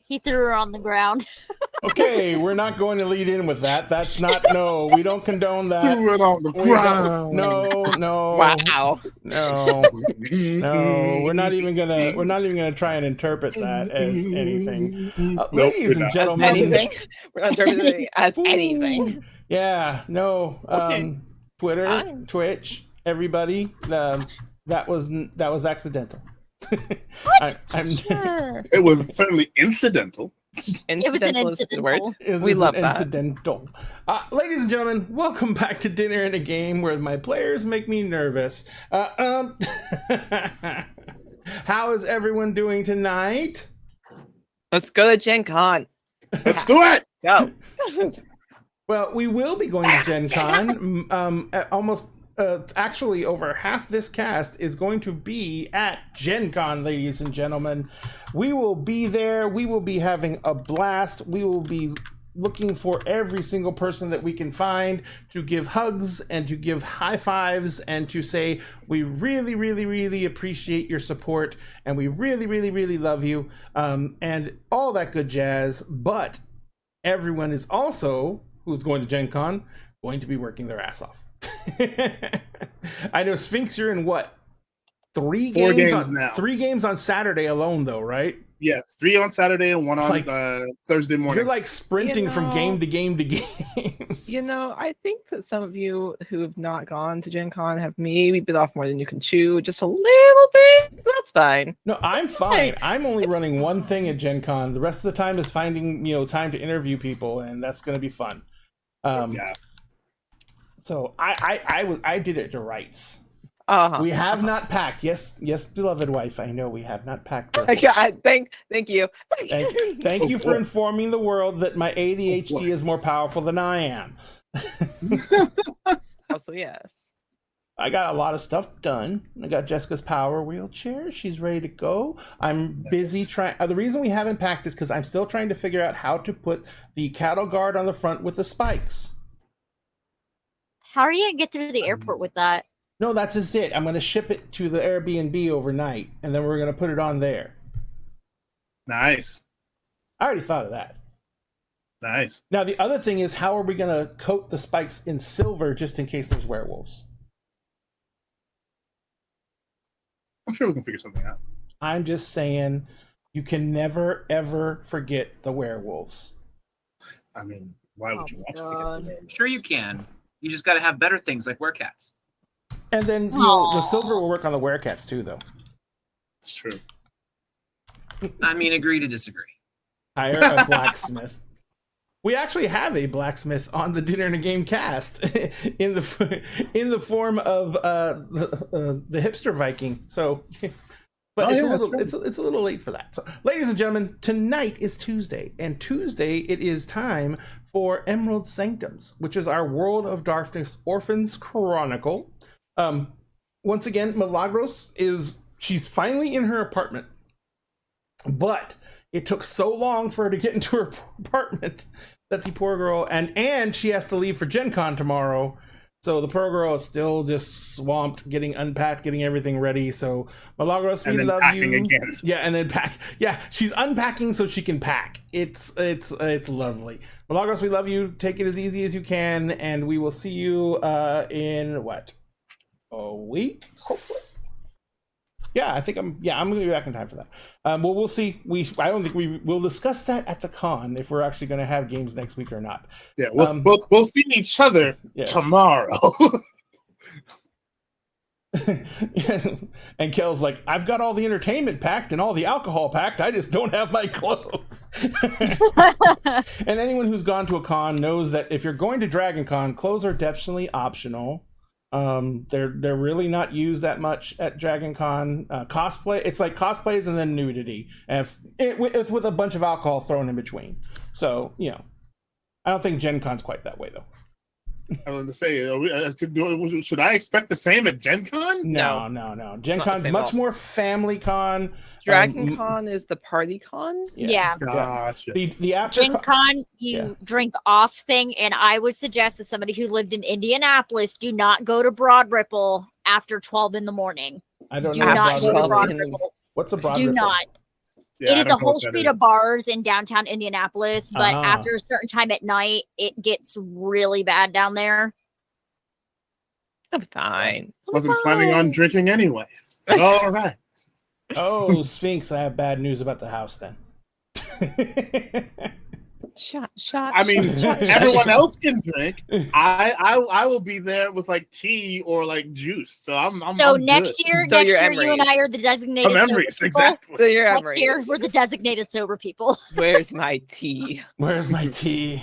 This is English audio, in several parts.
He threw her on the ground. Okay, we're not going to lead in with that. That's not, no, we don't condone that. Threw it on the ground. No. Wow. No, we're not even gonna try and interpret that as anything. Ladies and gentlemen. Anything? We're not interpreting it as anything. Yeah, no. Okay. Twitter, Fine. Twitch, everybody. That was accidental. Sure. It was certainly incidental. It was an Incidental is a good word. incidental. We love that. Incidental. Ladies and gentlemen, welcome back to Dinner and a Game, where my players make me nervous. How is everyone doing tonight? Let's go to Gen Con. Let's do it. Go. Well, we will be going to Gen Con. Actually, over half this cast is going to be at Gen Con, ladies and gentlemen. We will be there. We will be having a blast. We will be looking for every single person that we can find to give hugs and to give high fives and to say, we really, really, really appreciate your support and we really, really, really love you, and all that good jazz. But everyone is also, who's going to Gen Con, going to be working their ass off. I know, Sphinx, you're in what? 3 games now. 3 games on Saturday alone, though, right? Yes, 3 on Saturday and 1 on Thursday morning. You're like sprinting from game to game to game. I think that some of you who have not gone to Gen Con have maybe bit off more than you can chew, just a little bit. That's fine. No, I'm fine. I'm only running one thing at Gen Con. The rest of the time is finding, time to interview people, and that's going to be fun. Yeah. So I did it to rights. Uh-huh. We have not packed. Yes, beloved wife. I know we have not packed. Thank you. Thank you for informing the world that my ADHD is more powerful than I am. Also, yes. I got a lot of stuff done. I got Jessica's power wheelchair. She's ready to go. I'm busy trying. The reason we haven't packed is because I'm still trying to figure out how to put the cattle guard on the front with the spikes. How are you gonna get through the airport with that? No, that's just it. I'm going to ship it to the Airbnb overnight, and then we're going to put it on there. Nice. I already thought of that. Nice. Now, the other thing is, how are we going to coat the spikes in silver just in case there's werewolves? I'm sure we can figure something out. I'm just saying, you can never, ever forget the werewolves. I mean, why would you want to forget the werewolves? Sure you can. You just got to have better things like werecats. And then the silver will work on the werecats too, though. It's true. I mean, agree to disagree. Hire a blacksmith. We actually have a blacksmith on the Dinner and a Game cast in the form of the hipster Viking. So, but it's a little late for that. So, ladies and gentlemen, tonight is Tuesday, and Tuesday it is time for Emerald Sanctums, which is our World of Darkness Orphans Chronicle. Once again, Milagros she's finally in her apartment, but it took so long for her to get into her apartment that the poor girl, and she has to leave for Gen Con tomorrow, so the poor girl is still just swamped, getting unpacked, getting everything ready. So Milagros, we love you. Again. Yeah, and then pack. Yeah, she's unpacking so she can pack. It's lovely. Milagros, we love you. Take it as easy as you can, and we will see you in what? A week, hopefully. Yeah, I think I'm going to be back in time for that. Well, we'll see. I don't think we'll discuss that at the con if we're actually going to have games next week or not. Yeah, we'll see each other tomorrow. And Kel's like, I've got all the entertainment packed and all the alcohol packed. I just don't have my clothes. And anyone who's gone to a con knows that if you're going to Dragon Con, clothes are definitely optional. They're really not used that much at Dragon Con. Cosplay, it's like cosplays and then nudity, and it's with a bunch of alcohol thrown in between. So I don't think Gen Con's quite that way though. I was going to say, should I expect the same at Gen Con? No. Gen Con's much more family con. Dragon Con is the party con? Yeah. Gotcha. The after Gen Con, you drink off thing, and I would suggest as somebody who lived in Indianapolis, do not go to Broad Ripple after 12 in the morning. I don't do know. not go to Broad Ripple. What's a Broad Do Ripple? not. Yeah, it I is don't a know whole what that street is. of bars in downtown Indianapolis, but Ah. after a certain time at night, it gets really bad down there. I'm fine. Wasn't planning on drinking anyway. All right. Oh, Sphinx, I have bad news about the house then. Shot. I mean, shot. everyone else can drink. I will be there with like tea or like juice. So I'm Next good. year, So next you're year, you and Emery's. I are the designated From sober Emery's, people. exactly. So you're Next year, Emery's. we're the designated sober people. Where's my tea? Where's my tea?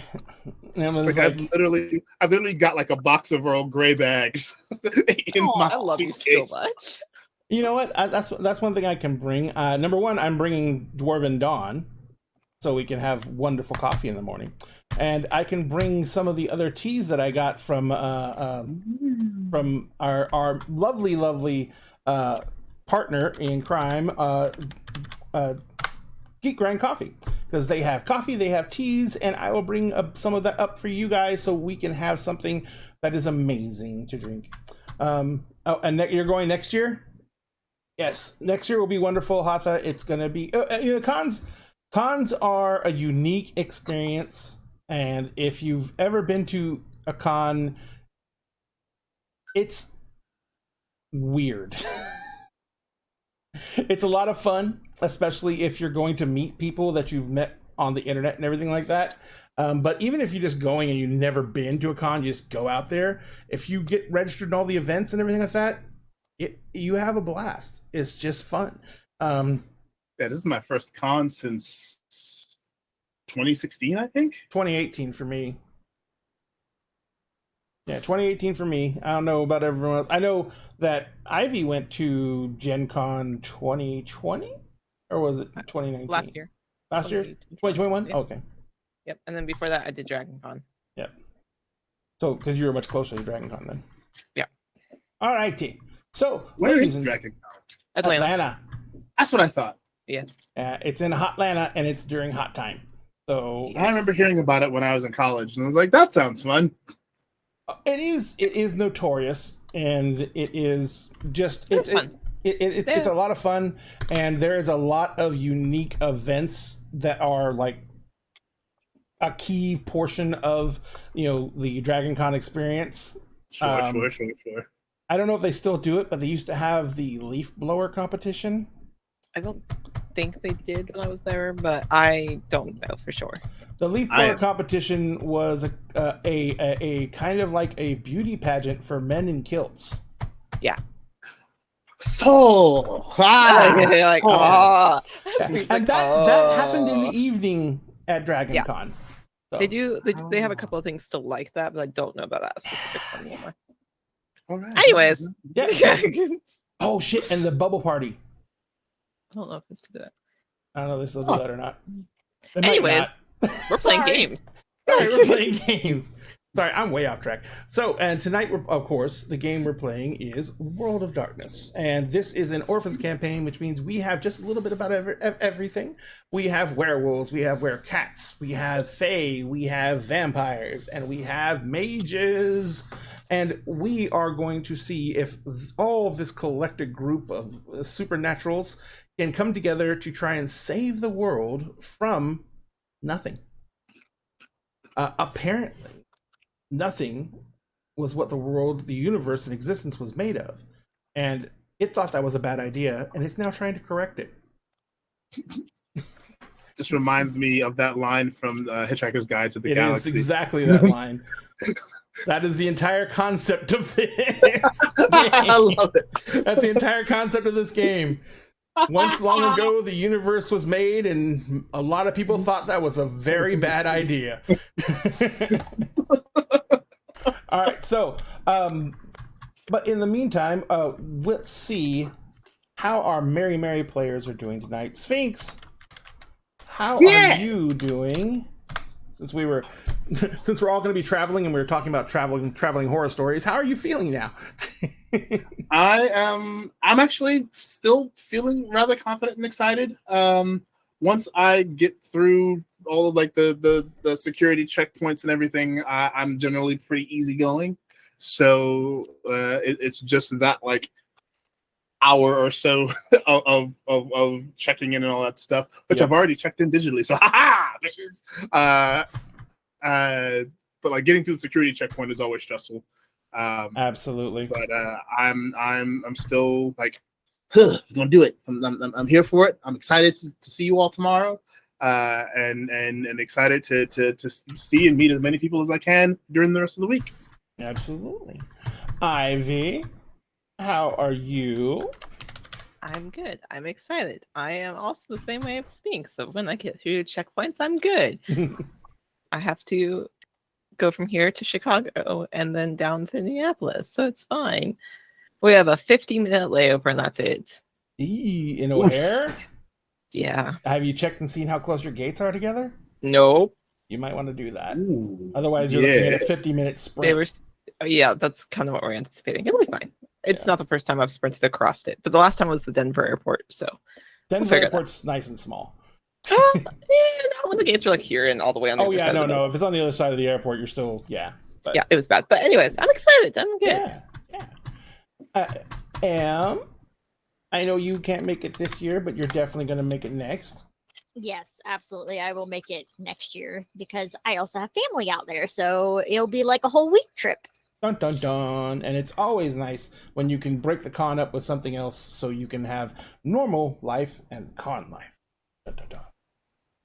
And I was Like, like, I've literally got like a box of Earl Grey bags in Oh, my I love you suitcase. so much. you know what? That's one thing I can bring. Number one, I'm bringing Dwarven Dawn, so we can have wonderful coffee in the morning, and I can bring some of the other teas that I got from our lovely partner in crime, Geek Grind Coffee, because they have coffee, they have teas, and I will bring some of that up for you guys so we can have something that is amazing to drink. You're going next year? Yes, next year will be wonderful, Hatha. It's gonna be cons are a unique experience, and if you've ever been to a con, it's weird. It's a lot of fun, especially if you're going to meet people that you've met on the internet and everything like that. But even if you're just going and you've never been to a con, you just go out there. If you get registered in all the events and everything like that, you have a blast. It's just fun. Yeah, this is my first con since 2016, I think. 2018 for me. Yeah, 2018 for me. I don't know about everyone else. I know that Ivy went to Gen Con 2020, or was it 2019? Last year. Last year? 2021? Yeah. Okay. Yep. And then before that, I did Dragon Con. Yep. So, because you were much closer to Dragon Con then. Yeah. All righty. So, Where ladies is and Dragon Con? Atlanta. That's what I thought. Yeah. It's in Hotlanta, and it's during hot time. So I remember hearing about it when I was in college, and I was like, "That sounds fun." it is notorious, and it is just It's fun. It's a lot of fun, and there is a lot of unique events that are like a key portion of the Dragon Con experience. Sure. I don't know if they still do it, but they used to have the leaf blower competition. I don't think they did when I was there, but I don't know for sure. The leaf blower competition was a kind of like a beauty pageant for men in kilts. Yeah. So, You're like, Yeah. oh. And that happened in the evening at Dragon Yeah. Con. So, They do. They have a couple of things still like that, but I don't know about that specific one anymore. all right. Anyways, yeah. I Oh shit! And the bubble party. don't know if it's do that. I don't know if they still do that or not. They might Anyways, not. we're playing Sorry. games. Sorry, we're playing games. Sorry, I'm way off track. So, and tonight, of course, the game we're playing is World of Darkness. And this is an Orphans campaign, which means we have just a little bit about everything. We have werewolves, we have werecats, we have fae, we have vampires, and we have mages. And we are going to see if all of this collected group of supernaturals can come together to try and save the world from nothing. Apparently, nothing was what the world, the universe, and existence was made of. And it thought that was a bad idea, and it's now trying to correct it. This reminds me of that line from Hitchhiker's Guide to the It Galaxy. is exactly that line. That is the entire concept of this I love it. That's the entire concept of this game. Once long ago, the universe was made, and a lot of people thought that was a very bad idea. All right, so, but in the meantime, let's see how our Merry players are doing tonight. Sphinx, how are you doing? Since we're all going to be traveling, and we were talking about traveling horror stories, how are you feeling now? I'm actually still feeling rather confident and excited. Once I get through all of like the security checkpoints and everything, I'm generally pretty easygoing. So it's just that like hour or so of checking in and all that stuff, which Yep. I've already checked in digitally. So haha, bitches. But like getting through the security checkpoint is always stressful. Absolutely. But I'm still like, we're gonna do it. I'm here for it. I'm excited to see you all tomorrow, and excited to see and meet as many people as I can during the rest of the week. Absolutely. Ivy, how are you? I'm good. I'm excited. I am also the same way as Spink. So when I get through checkpoints, I'm good. I have to go from here to Chicago and then down to Indianapolis. So it's fine. We have a 50-minute layover and that's it. In O'Hare? Yeah. Have you checked and seen how close your gates are together? Nope. You might want to do that. Ooh, Otherwise, you're looking at a 50-minute sprint. They were. Yeah, that's kind of what we're anticipating. It'll be fine. It's not the first time I've sprinted across it, but the last time was the Denver airport. So Denver Airport's nice and small. Yeah, not when the gates are like here and all the way on the other side. No. If it's on the other side of the airport, you're still But, yeah, it was bad. But anyways, I'm excited. I'm good. Yeah. I know you can't make it this year, but you're definitely going to make it next. Yes, absolutely. I will make it next year because I also have family out there. So it'll be like a whole week trip. Dun dun dun. And it's always nice when you can break the con up with something else so you can have normal life and con life. Dun, dun, dun.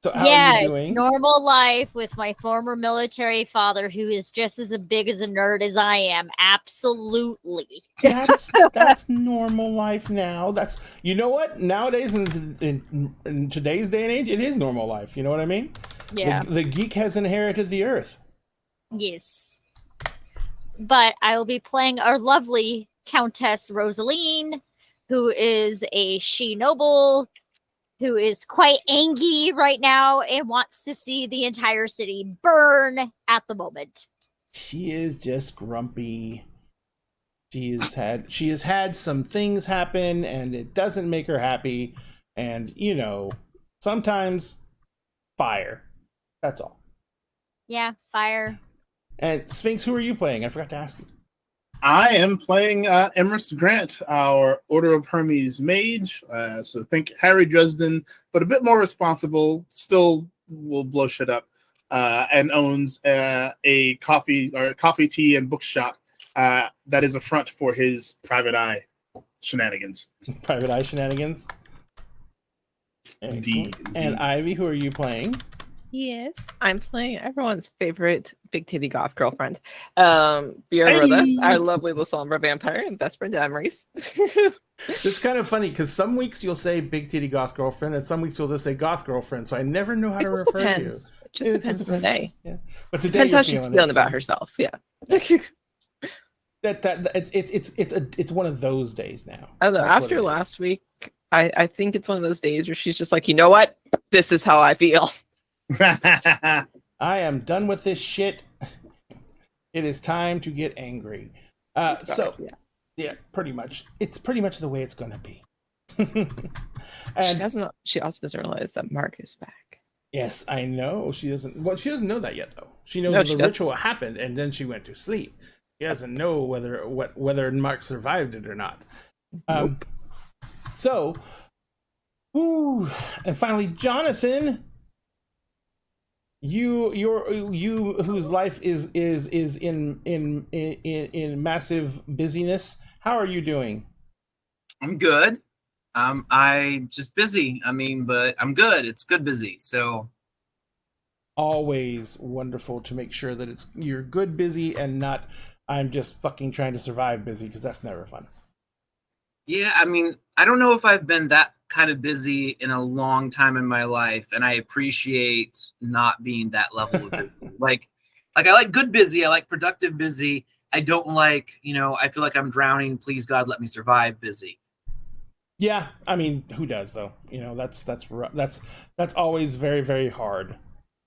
So how are you doing? Normal life with my former military father who is just as big as a nerd as I am. Absolutely. That's normal life now. That's, you know what? Nowadays in today's day and age, it is normal life. You know what I mean? Yeah. The geek has inherited the earth. Yes. But I will be playing our lovely Countess Rosaline, who is a she-noble, who is quite angry right now and wants to see the entire city burn at the moment. She is just grumpy. She has had some things happen and it doesn't make her happy. And, sometimes fire. That's all. Yeah, fire. And Sphinx, who are you playing? I forgot to ask you. I am playing Emerson Grant, our Order of Hermes mage. So think Harry Dresden, but a bit more responsible. Still will blow shit up, and owns a coffee, tea, and bookshop that is a front for his private eye shenanigans. Private eye shenanigans. Indeed. And Ivy, who are you playing? Yes, I'm playing everyone's favorite big titty goth girlfriend, Bjorn Rhoda, our lovely La Sombra vampire and best friend Emery's. It's kind of funny because some weeks you'll say big titty goth girlfriend and some weeks you'll just say goth girlfriend. So I never know how to refer to you. It just depends on the day. Yeah, but today depends how she's feeling about herself. Yeah. It's one of those days now. I don't know. After last week, I think it's one of those days where she's just like, you know what? This is how I feel. I am done with this shit. It is time to get angry. Yeah, pretty much. It's pretty much the way it's going to be. And she also doesn't realize that Mark is back. Yes, I know. She doesn't. Well, she doesn't know that yet, though. She knows the ritual happened, and then she went to sleep. She doesn't know whether Mark survived it or not. Nope. And finally, Jonathan. You whose life is in massive busyness. How are you doing? I'm good. I just busy. But I'm good. It's good busy. So always wonderful to make sure that you're good busy and not I'm just fucking trying to survive busy, because that's never fun. Yeah, I don't know if I've been that kind of busy in a long time in my life, and I appreciate not being that level of busy. like I like good busy, I like productive busy. I don't like, I feel like I'm drowning, please God let me survive busy. Yeah, who does though? That's always very, very hard.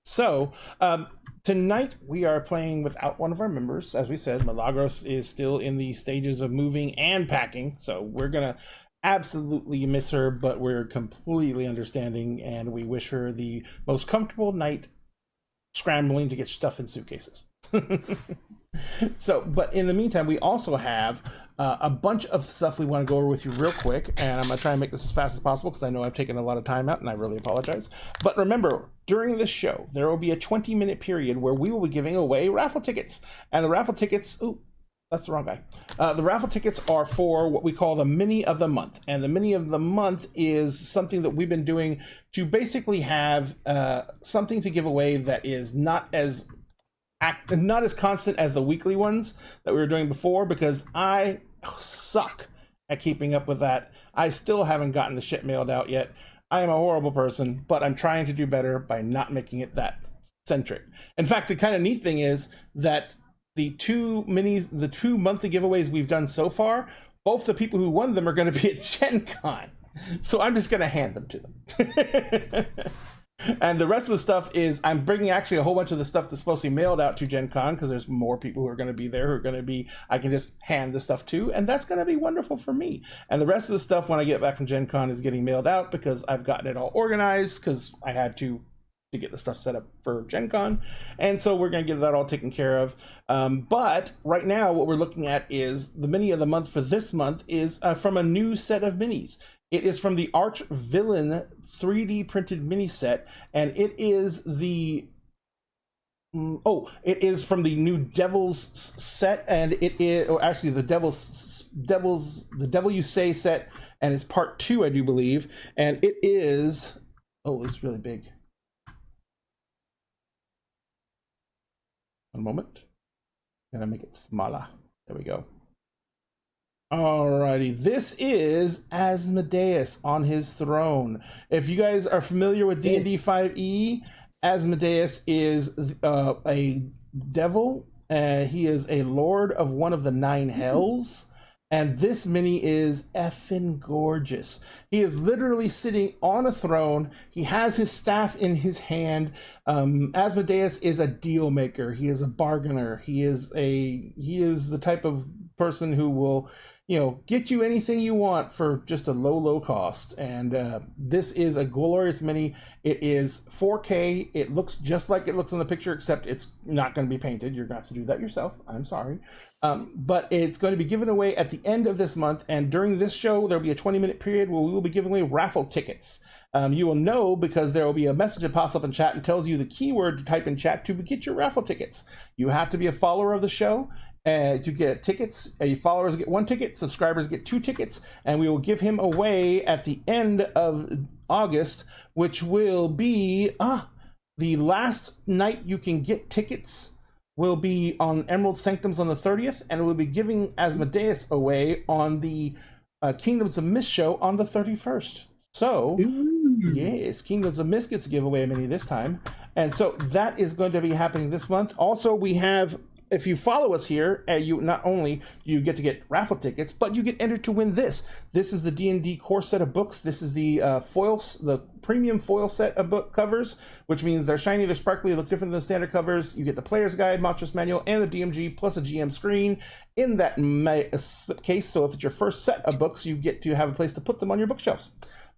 So tonight we are playing without one of our members. As we said, Milagros is still in the stages of moving and packing, so we're gonna absolutely miss her, but we're completely understanding, and we wish her the most comfortable night scrambling to get stuff in suitcases. So, but in the meantime, we also have A bunch of stuff we want to go over with you real quick, and I'm going to try and make this as fast as possible because I know I've taken a lot of time out, and I really apologize. But remember, during this show, there will be a 20-minute period where we will be giving away raffle tickets. And the raffle tickets... Ooh, that's the wrong guy. The raffle tickets are for what we call the Mini of the Month. And the Mini of the Month is something that we've been doing to basically have something to give away that is not as constant as the weekly ones that we were doing before, because I suck at keeping up with that. I still haven't gotten the shit mailed out yet. I am a horrible person, but I'm trying to do better by not making it that centric. In fact, the kind of neat thing is that the two monthly giveaways we've done so far, both the people who won them are going to be at Gen Con. So I'm just going to hand them to them. And the rest of the stuff is, I'm bringing actually a whole bunch of the stuff that's supposed to be mailed out to Gen Con, because there's more people who are going to be there who are going to be, I can just hand the stuff to, and that's going to be wonderful for me. And the rest of the stuff when I get back from Gen Con is getting mailed out, because I've gotten it all organized, because I had to get the stuff set up for Gen Con. And so we're going to get that all taken care of. But right now, what we're looking at is the Mini of the Month for this month is from a new set of minis. It is from the Arch Villain 3D printed mini set, and it is the it is from the new Devil's set, and it is, or actually the the Devil You Say set, and it's part 2, I do believe, and it is, it's really big. One moment. Gotta make it smaller. There we go. Alrighty, this is Asmodeus on his throne. If you guys are familiar with D&D 5e, Asmodeus is a devil. He is a lord of one of the 9 hells. And this mini is effing gorgeous. He is literally sitting on a throne. He has his staff in his hand. Asmodeus is a deal maker. He is a bargainer. He is the type of person who will, get you anything you want for just a low cost. And this is a glorious mini. It is 4K. It looks just like it looks in the picture, except it's not going to be painted. You're going to have to do that yourself. I'm sorry. But it's going to be given away at the end of this month. And during this show, there'll be a 20-minute period where we will be giving away raffle tickets. You will know because there will be a message that pops up in chat and tells you the keyword to type in chat to get your raffle tickets. You have to be a follower of the show to get tickets. Followers get 1 ticket, subscribers get 2 tickets, and we will give him away at the end of August, which will be the last night you can get tickets will be on Emerald Sanctums on the 30th, and we'll be giving Asmodeus away on the Kingdoms of Mist show on the 31st. So, yes, Kingdoms of Mist gets to give away a mini this time. And so that is going to be happening this month. Also, we have, if you follow us here, you not only do you get to get raffle tickets, but you get entered to win this. This is the D&D core set of books. This is the the premium foil set of book covers, which means they're shiny, they're sparkly, look different than the standard covers. You get the player's guide, monstrous manual, and the DMG, plus a GM screen in that slipcase. So if it's your first set of books, you get to have a place to put them on your bookshelves.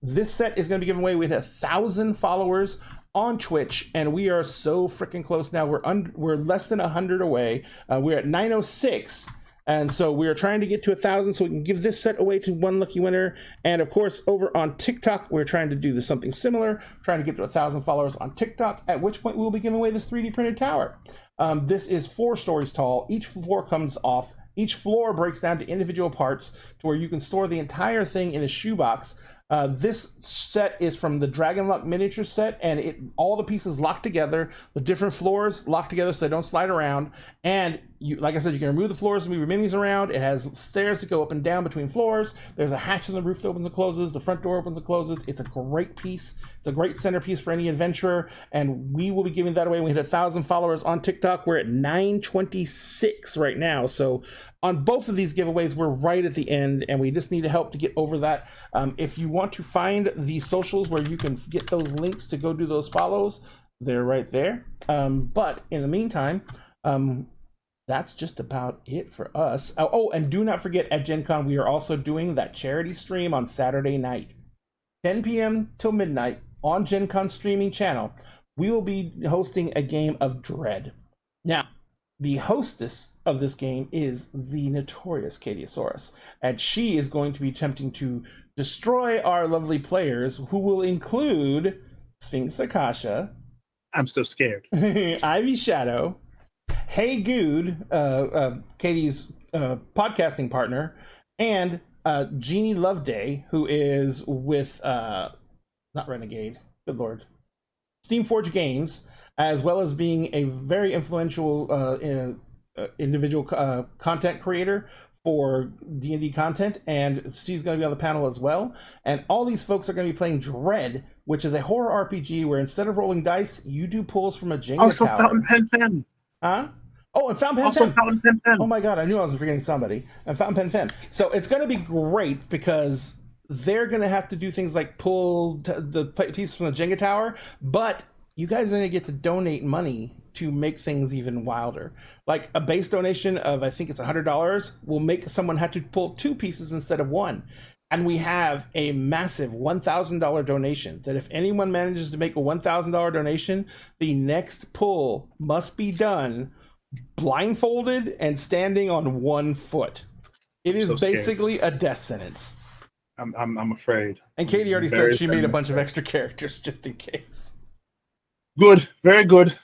This set is going to be given away. We had 1,000 followers on Twitch, and we are so freaking close now. We're less than 100 away. We're at 906, and so we are trying to get to 1,000 so we can give this set away to one lucky winner. And of course, over on TikTok, we're trying to do something similar, trying to get to 1,000 followers on TikTok, at which point we will be giving away this 3D printed tower. This is 4 stories tall. Each floor comes off. Each floor breaks down to individual parts to where you can store the entire thing in a shoebox. This set is from the Dragonlock miniature set, and all the pieces lock together. The different floors lock together so they don't slide around. And like I said, you can remove the floors and move your minis around. It has stairs that go up and down between floors. There's a hatch in the roof that opens and closes. The front door opens and closes. It's a great piece. It's a great centerpiece for any adventurer, and we will be giving that away. We hit 1,000 followers on TikTok. We're at 926 right now. So on both of these giveaways, we're right at the end, and we just need help to get over that. If you want to find the socials where you can get those links to go do those follows, they're right there. But in the meantime, that's just about it for us. Oh, and do not forget, at Gen Con, we are also doing that charity stream on Saturday night, 10 p.m. till midnight on Gen Con streaming channel. We will be hosting a game of Dread. Now, the hostess of this game is the notorious Katiosaurus, and she is going to be attempting to destroy our lovely players, who will include Sphinx Akasha, I'm so scared. Ivy Shadow, Hey Good, Katie's podcasting partner, and Jeannie Loveday, who is with not Renegade, good lord, Steamforge Games, as well as being a very influential individual content creator for D&D content, and she's going to be on the panel as well. And all these folks are going to be playing Dread, which is a horror RPG where instead of rolling dice, you do pulls from a Jenga Also, tower. Fountain Pen Fen. Huh? Oh, and Fountain Pen Also, Fen. Fountain Pen Fen. Oh my god, I knew I was forgetting somebody. And Fountain Pen Fen. So it's going to be great because they're going to have to do things like pull the pieces from the Jenga tower, but you guys are going to get to donate money to make things even wilder. Like a base donation of, I think it's $100, will make someone have to pull 2 pieces instead of 1. And we have a massive $1,000 donation that if anyone manages to make a $1,000 donation, the next pull must be done blindfolded and standing on 1 foot. It is So scared. basically a death sentence. I'm afraid. And Katie already Very said she made a bunch of afraid. extra characters just in case. Good, very good.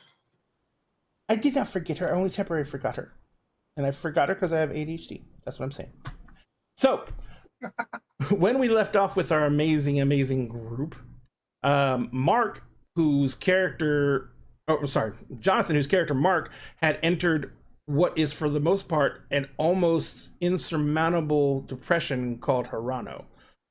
I did not forget her. I only temporarily forgot her. And I forgot her because I have ADHD. That's what I'm saying. So, when we left off with our amazing, amazing group, Mark, whose character... Oh, sorry. Jonathan, whose character Mark had entered what is, for the most part, an almost insurmountable depression called Hirano,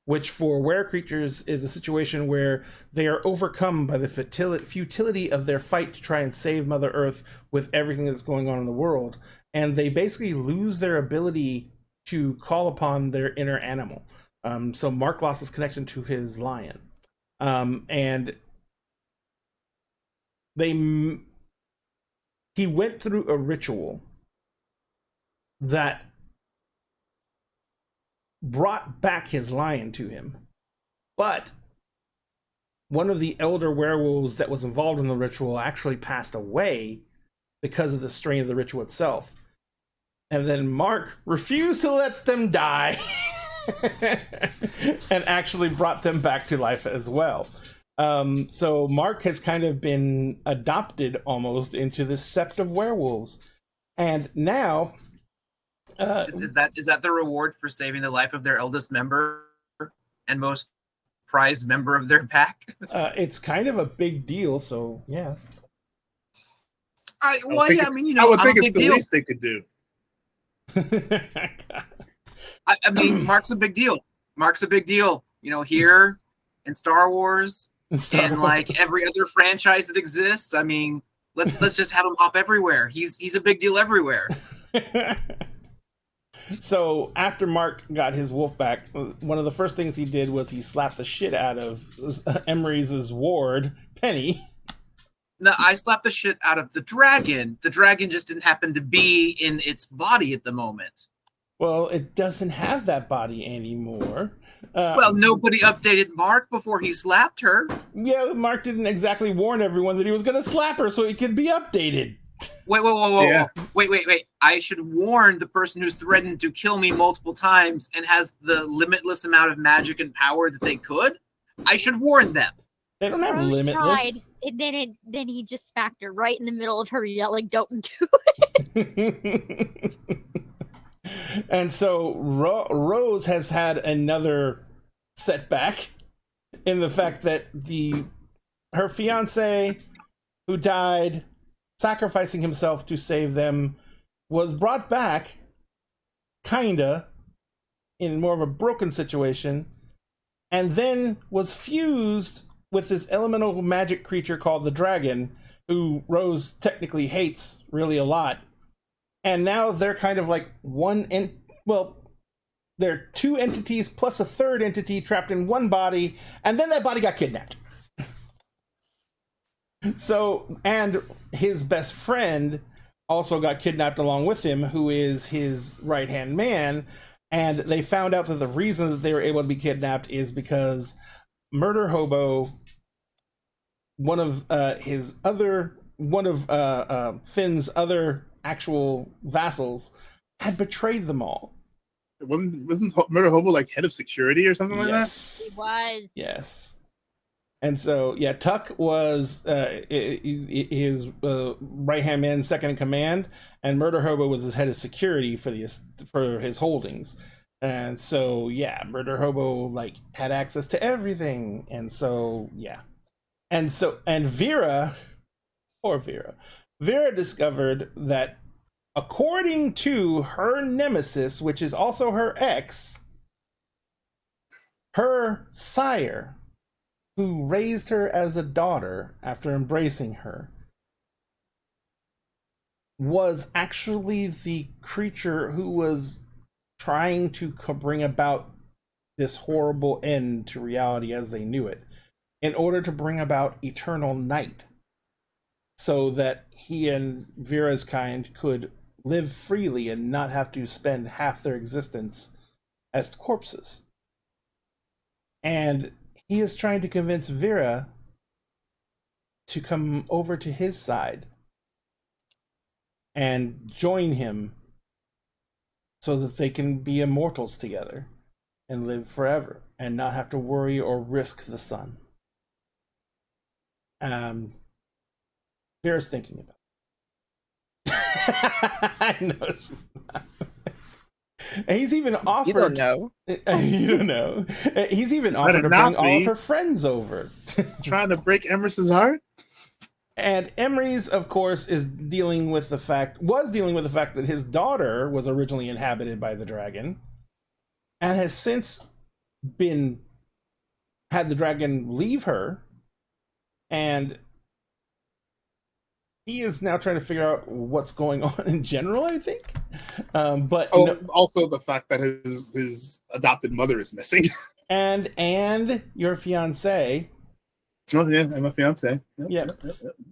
which for were creatures is a situation where they are overcome by the futility of their fight to try and save Mother Earth with everything that's going on in the world. And they basically lose their ability to call upon their inner animal. So Mark lost his connection to his lion. And he went through a ritual that brought back his lion to him, but one of the elder werewolves that was involved in the ritual actually passed away because of the strain of the ritual itself. And then Mark refused to let them die and actually brought them back to life as well. So Mark has kind of been adopted almost into this sept of werewolves. And now... Is that the reward for saving the life of their eldest member and most prized member of their pack? It's kind of a big deal, so yeah. I would think it's the least they could do. I mean, Mark's a big deal. Mark's a big deal. You know, here in Star Wars and like every other franchise that exists. I mean, let's just have him hop everywhere. He's a big deal everywhere. So after Mark got his wolf back, one of the first things he did was he slapped the shit out of Emery's ward, Penny. No, I slapped the shit out of the dragon. The dragon just didn't happen to be in its body at the moment. Well, it doesn't have that body anymore. Well, nobody updated Mark before he slapped her. Yeah, Mark didn't exactly warn everyone that he was going to slap her so it could be updated. Wait, Yeah. wait. I should warn the person who's threatened to kill me multiple times and has the limitless amount of magic and power that they could. I should warn them. They don't have Rose limitless. tried, and then he just smacked her right in the middle of her yelling, "Don't do it!" And so Rose has had another setback in the fact that her fiance, who died sacrificing himself to save them, was brought back, kinda, in more of a broken situation, and then was fused with this elemental magic creature called the dragon, who Rose technically hates really a lot. And now they're kind of like they're 2 entities plus a third entity trapped in one body, and then that body got kidnapped. So, and his best friend also got kidnapped along with him, who is his right-hand man, and they found out that the reason that they were able to be kidnapped is because Murder Hobo, one of Finn's other actual vassals, had betrayed them all. Wasn't Murder Hobo like head of security or something like that? Yes. He was. Yes. And so, yeah, Tuck was his right hand man, second in command, and Murder Hobo was his head of security for his holdings. And so, yeah, Murder Hobo like had access to everything. And so, yeah, and Vera, poor Vera discovered that according to her nemesis, which is also her ex, her sire, who raised her as a daughter after embracing her, was actually the creature who was trying to bring about this horrible end to reality as they knew it, in order to bring about eternal night, so that he and Vera's kind could live freely and not have to spend half their existence as corpses. And he is trying to convince Vera to come over to his side and join him so that they can be immortals together and live forever and not have to worry or risk the sun. Vera's thinking about it. I know she's not. And he's even offered. You don't know. You don't know. He's even offered to bring all of her friends over. Trying to break Emerson's heart. And Emery's, of course, was dealing with the fact that his daughter was originally inhabited by the dragon, and has since had the dragon leave her, and he is now trying to figure out what's going on in general, I think. But also the fact that his adopted mother is missing. and your fiance. Oh yeah, and my fiance. Yep.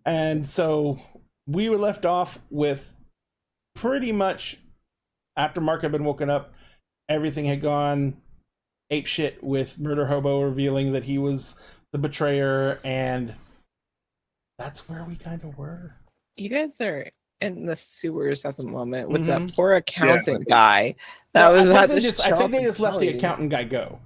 And so we were left off with pretty much after Mark had been woken up, everything had gone apeshit with Murder Hobo revealing that he was the betrayer, and that's where we kind of were. You guys are in the sewers at the moment with that poor accountant guy. I think they just let the accountant guy go.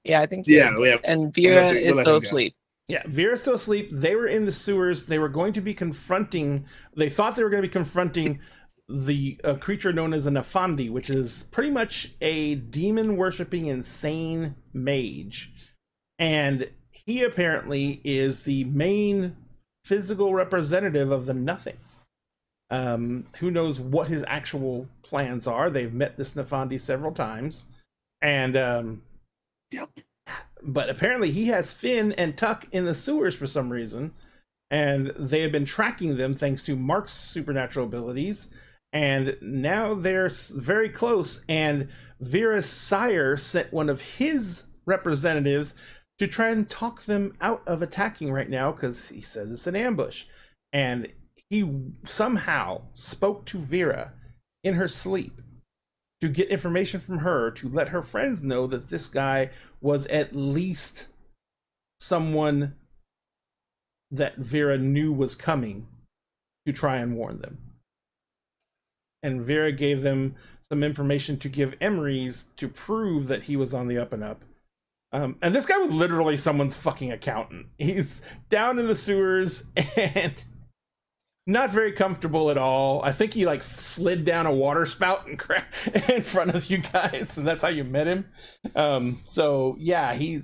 Yeah, I think. And Vera is still asleep. Yeah, Vera's still asleep. They were in the sewers. They were going to be confronting. They thought they were going to be confronting the creature known as a Nefandi, which is pretty much a demon-worshipping insane mage, and he apparently is the main physical representative of the Nothing. Who knows what his actual plans are? They've met this Nefandi several times, and but apparently he has Finn and Tuck in the sewers for some reason, and they have been tracking them thanks to Mark's supernatural abilities, and now they're very close, and Vera's sire sent one of his representatives to try and talk them out of attacking right now, because he says it's an ambush. And he somehow spoke to Vera in her sleep to get information from her to let her friends know that this guy was at least someone that Vera knew was coming, to try and warn them. And Vera gave them some information to give Emery's to prove that he was on the up and up. And this guy was literally someone's fucking accountant. He's down in the sewers and not very comfortable at all. I think he like slid down a water spout and in front of you guys, and that's how you met him. So yeah, he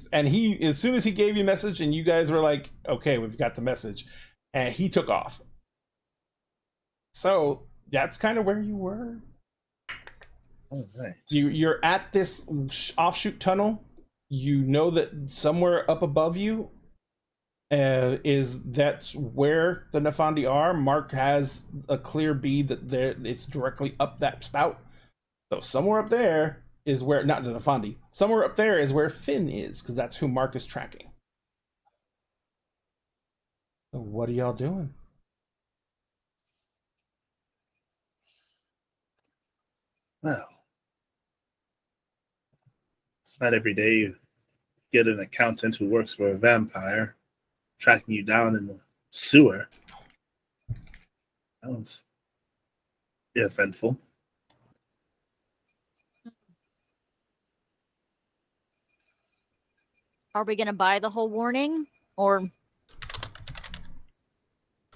as soon as he gave you a message and you guys were like, okay, we've got the message, and he took off. So that's kind of where you were. All right. You're at this offshoot tunnel. You know that somewhere up above you that's where the Nefandi are. Mark has a clear bead that it's directly up that spout. So somewhere up there is where, not the Nefandi, somewhere up there is where Finn is, because that's who Mark is tracking. So what are y'all doing? Well, it's not every day you get an accountant who works for a vampire tracking you down in the sewer. eventful. Are we gonna buy the whole warning, or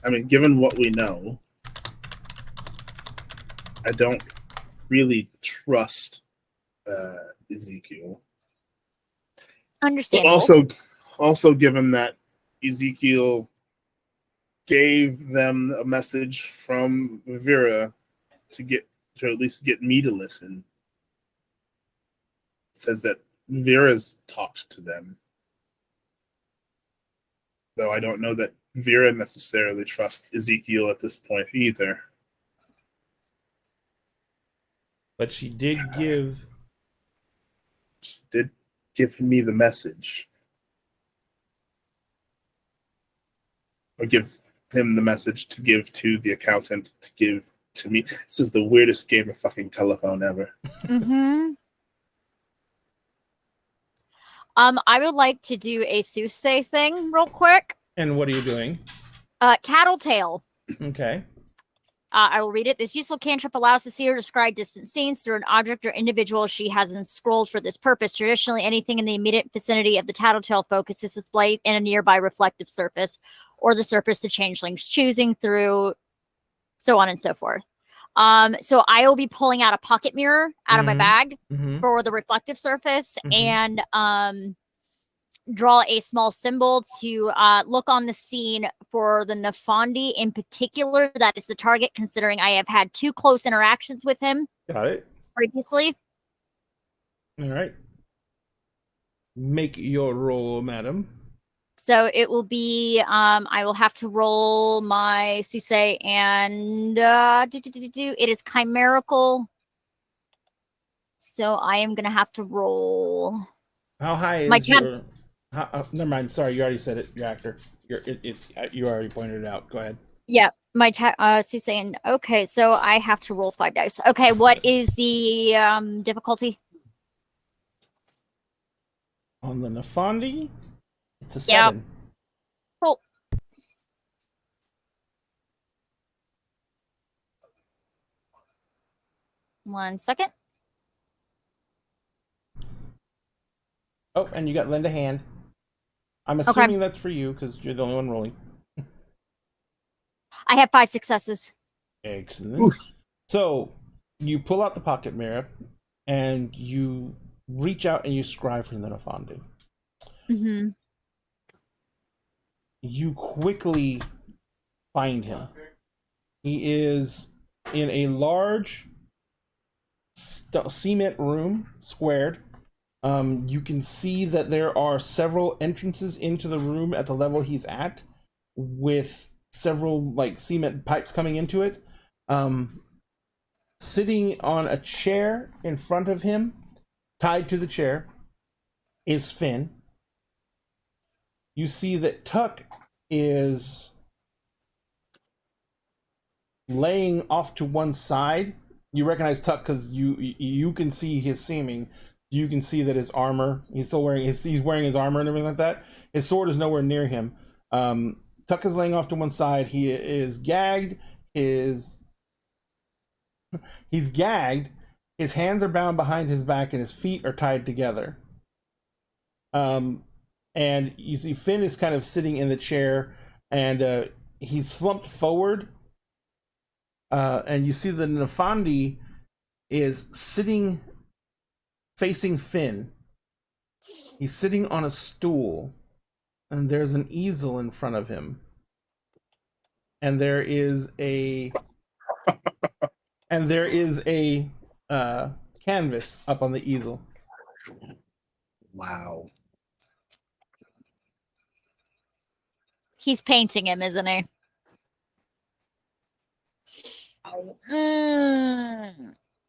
I mean, given what we know, I don't really trust Ezekiel. But understandable? also given that Ezekiel gave them a message from Vera to at least get me to listen. It says that Vera's talked to them. Though I don't know that Vera necessarily trusts Ezekiel at this point either. But she did give. She did give me the message. Or give him the message to give to the accountant to give to me. This is the weirdest game of fucking telephone ever. Mm-hmm. I would like to do a soothsay thing real quick. And what are you doing? Tattletale. Okay. I will read it. This useful cantrip allows the seer to describe distant scenes through an object or individual she has enscrolled for this purpose. Traditionally, anything in the immediate vicinity of the tattletale focus is displayed in a nearby reflective surface, or the surface the changeling's choosing through, so on and so forth. So I will be pulling out a pocket mirror out of my bag for the reflective surface and draw a small symbol to look on the scene for the Nafandi in particular. That is the target, considering I have had 2 close interactions with him Got it. previously. All right. Make your roll, madam. So it will be, I will have to roll my Susei, and it is chimerical. So I am going to have to roll. How high My is your... never mind. Sorry, you already said it. Your actor. You already pointed it out. Go ahead. Yeah, my Susei. And okay, so I have to roll 5 dice. Okay, what is the difficulty? On the Nafandi, it's a 7. Cool. One second. Oh, and you got lend a hand. I'm assuming that's for you because you're the only one rolling. I have 5 successes. Excellent. Oof. So you pull out the pocket mirror and you reach out and you scry for the Nafandi. Mm-hmm. You quickly find him. He is in a large cement room, squared. You can see that there are several entrances into the room at the level he's at, with several like cement pipes coming into it. Sitting on a chair in front of him, tied to the chair, is Finn. You see that Tuck is laying off to one side. You recognize Tuck because you can see his seeming. You can see that his armor, he's wearing his armor and everything like that. His sword is nowhere near him. Tuck is laying off to one side. He is gagged. He's gagged. His hands are bound behind his back and his feet are tied together. And you see Finn is kind of sitting in the chair, and he's slumped forward. And you see the Nafandi is sitting facing Finn. He's sitting on a stool, and there's an easel in front of him. And there is a canvas up on the easel. Wow. He's painting him, isn't he?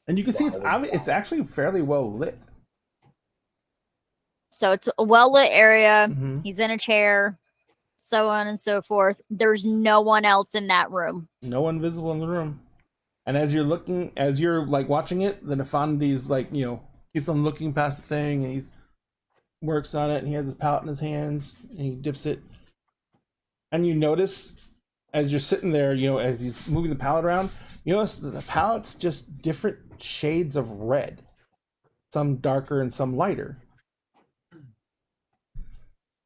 And you can see it's actually fairly well lit. So it's a well-lit area. Mm-hmm. He's in a chair, so on and so forth. There's no one else in that room. No one visible in the room. And as you're like watching it, the Nefandi's like, keeps on looking past the thing, and he's works on it, and he has his palette in his hands, and he dips it. And you notice as you're sitting there, as he's moving the palette around, you notice that the palette's just different shades of red. Some darker and some lighter.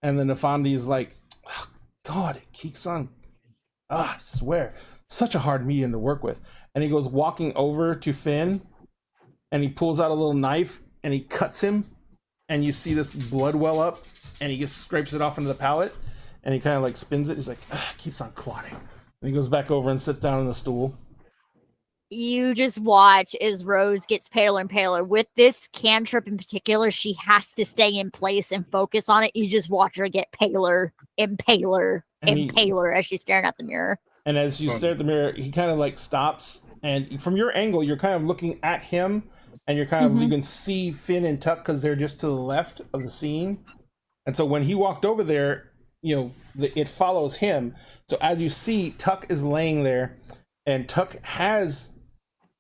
And then Nafandi's like, oh, God, it keeps on. I swear. Such a hard medium to work with. And he goes walking over to Finn, and he pulls out a little knife, and he cuts him, and you see this blood well up, and he just scrapes it off into the palette, and he kind of like spins it. He's like, it keeps on clotting. And he goes back over and sits down on the stool. You just watch as Rose gets paler and paler. With this cantrip in particular, she has to stay in place and focus on it. You just watch her get paler and paler and paler as she's staring at the mirror. And as you stare at the mirror, he kind of like stops, and from your angle, you're kind of looking at him, and you're kind of you can see Finn and Tuck because they're just to the left of the scene. And so when he walked over there, it follows him. So as you see, Tuck is laying there, and Tuck has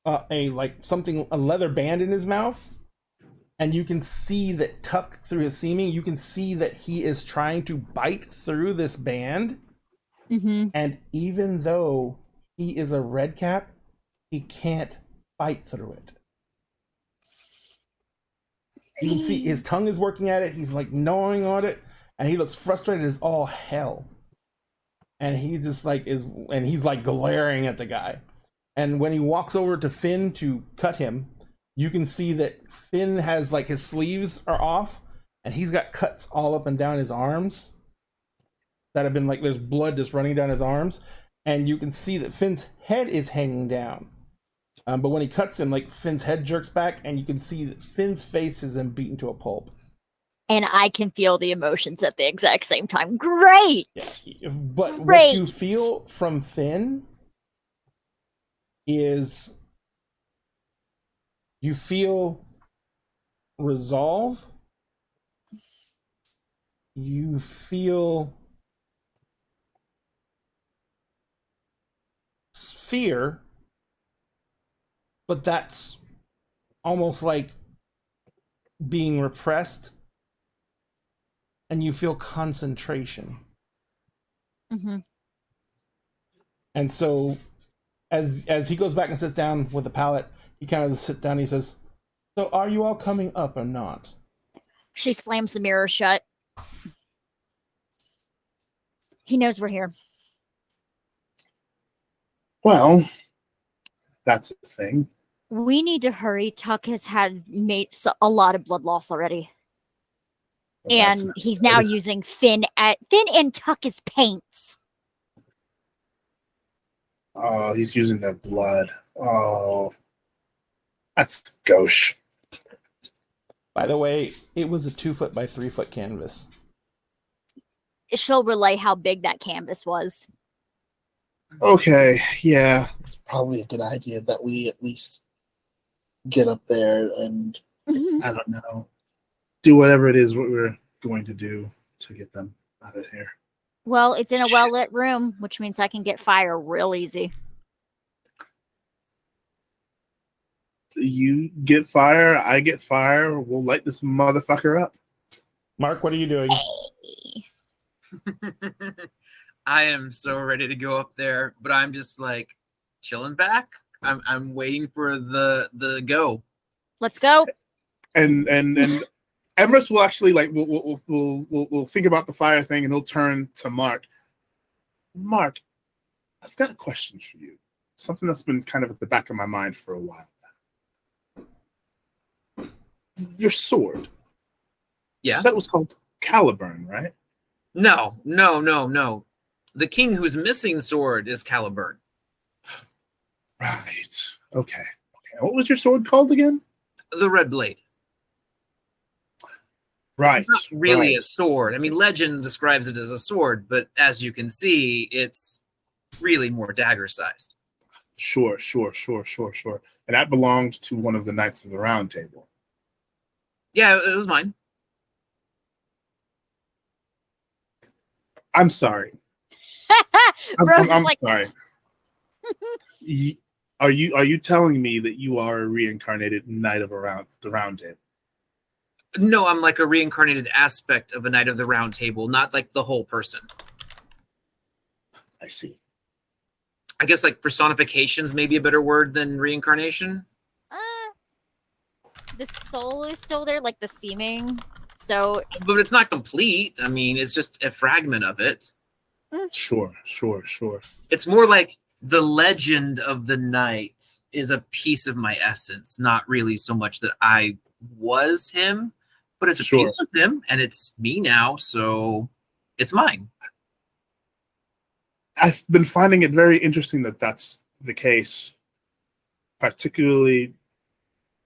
a leather band in his mouth, and you can see that Tuck, through his seeming, you can see that he is trying to bite through this band. And even though he is a red cap, he can't bite through it. You can see his tongue is working at it. He's like gnawing on it, and he looks frustrated as all hell. And he just he's like glaring at the guy. And when he walks over to Finn to cut him, you can see that Finn has like his sleeves are off, and he's got cuts all up and down his arms that have been there's blood just running down his arms. And you can see that Finn's head is hanging down. But when he cuts him, Finn's head jerks back, and you can see that Finn's face has been beaten to a pulp. And I can feel the emotions at the exact same time. Great! Yeah. But what you feel from Finn is you feel resolve, you feel fear, but that's almost like being repressed, and you feel concentration. And so as he goes back and sits down with the palette, he kind of sits down and he says, so are you all coming up or not? She slams the mirror shut. He knows we're here. Well, that's a thing. We need to hurry. Tuck has made a lot of blood loss already. Well, and he's now using Finn and Tuck as paints. Oh, he's using their blood. Oh, that's gauche. By the way, it was a 2-foot by 3-foot canvas. She'll relay how big that canvas was. Okay, yeah, it's probably a good idea that we at least get up there and, I don't know, do whatever it is what we're going to do to get them out of here. Well, it's in a well-lit room, which means I can get fire real easy. You get fire, I get fire, we'll light this motherfucker up. Mark, what are you doing? I am so ready to go up there, but I'm just chilling back. I'm waiting for the go. Let's go. And Emrys will actually we'll think about the fire thing, and he'll turn to Mark. Mark, I've got a question for you. Something that's been kind of at the back of my mind for a while now. Your sword. Yeah. You said it was called Caliburn, right? No. The king who's missing sword is Caliburn. Right. Okay. What was your sword called again? The Red Blade. Right. It's not really a sword. I mean, legend describes it as a sword, but as you can see, it's really more dagger-sized. Sure. And that belonged to one of the Knights of the Round Table. Yeah, it was mine. I'm sorry. I'm sorry. Are you telling me that you are a reincarnated Knight of the Round Table? No, I'm like a reincarnated aspect of a Knight of the Round Table, not like the whole person. I see. I guess like personification's maybe a better word than reincarnation. The soul is still there, like the seeming. So, But it's not complete. I mean, it's just a fragment of it. Sure. It's more like the legend of the night is a piece of my essence, not really so much that I was him, but it's a piece of him, and it's me now, so it's mine. I've been finding it very interesting that that's the case, particularly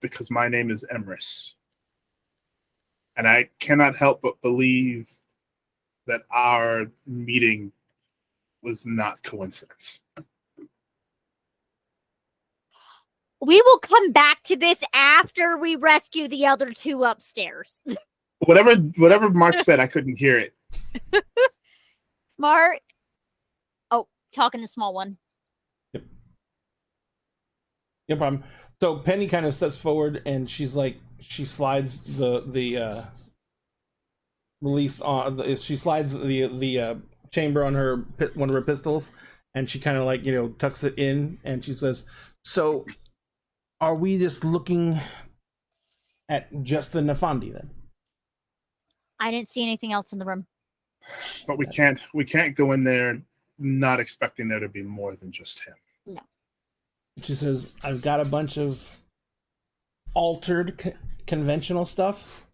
because my name is Emrys. And I cannot help but believe that our meeting was not coincidence. we will come back to this after we rescue the other two upstairs. Whatever Mark said, I couldn't hear it. Mark. Oh, talking to small one. Yep. No problem. So Penny kind of steps forward and she's like, she slides the release on. She slides the chamber on her one of her pistols, and she kind of like tucks it in, and she says, "So, are we just looking at just the Nafandi then?" I didn't see anything else in the room. But we can't go in there not expecting there to be more than just him. No. She says, "I've got a bunch of altered conventional stuff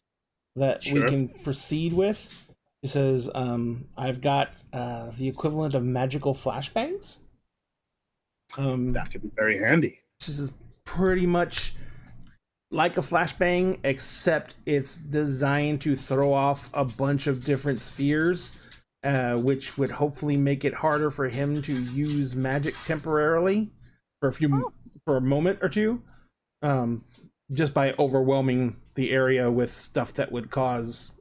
that we can proceed with." She says, "I've got the equivalent of magical flashbangs." That could be very handy. This is pretty much like a flashbang, except it's designed to throw off a bunch of different spheres, which would hopefully make it harder for him to use magic temporarily for a moment or two, just by overwhelming the area with stuff that would cause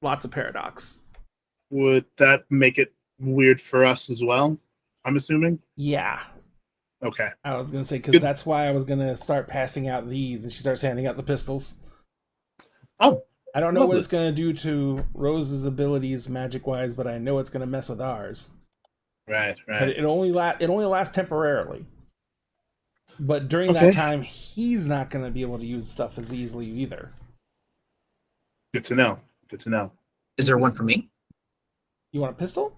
lots of paradox. Would that make it weird for us as well? I'm assuming. Yeah. Okay. I was gonna say, because that's why I was gonna start passing out these, and she starts handing out the pistols. Oh, I don't know what it's gonna do to Rose's abilities magic wise, but I know it's gonna mess with ours. Right. But it only lasts temporarily. But during that time, he's not gonna be able to use stuff as easily either. Good to know. Is there one for me? You want a pistol?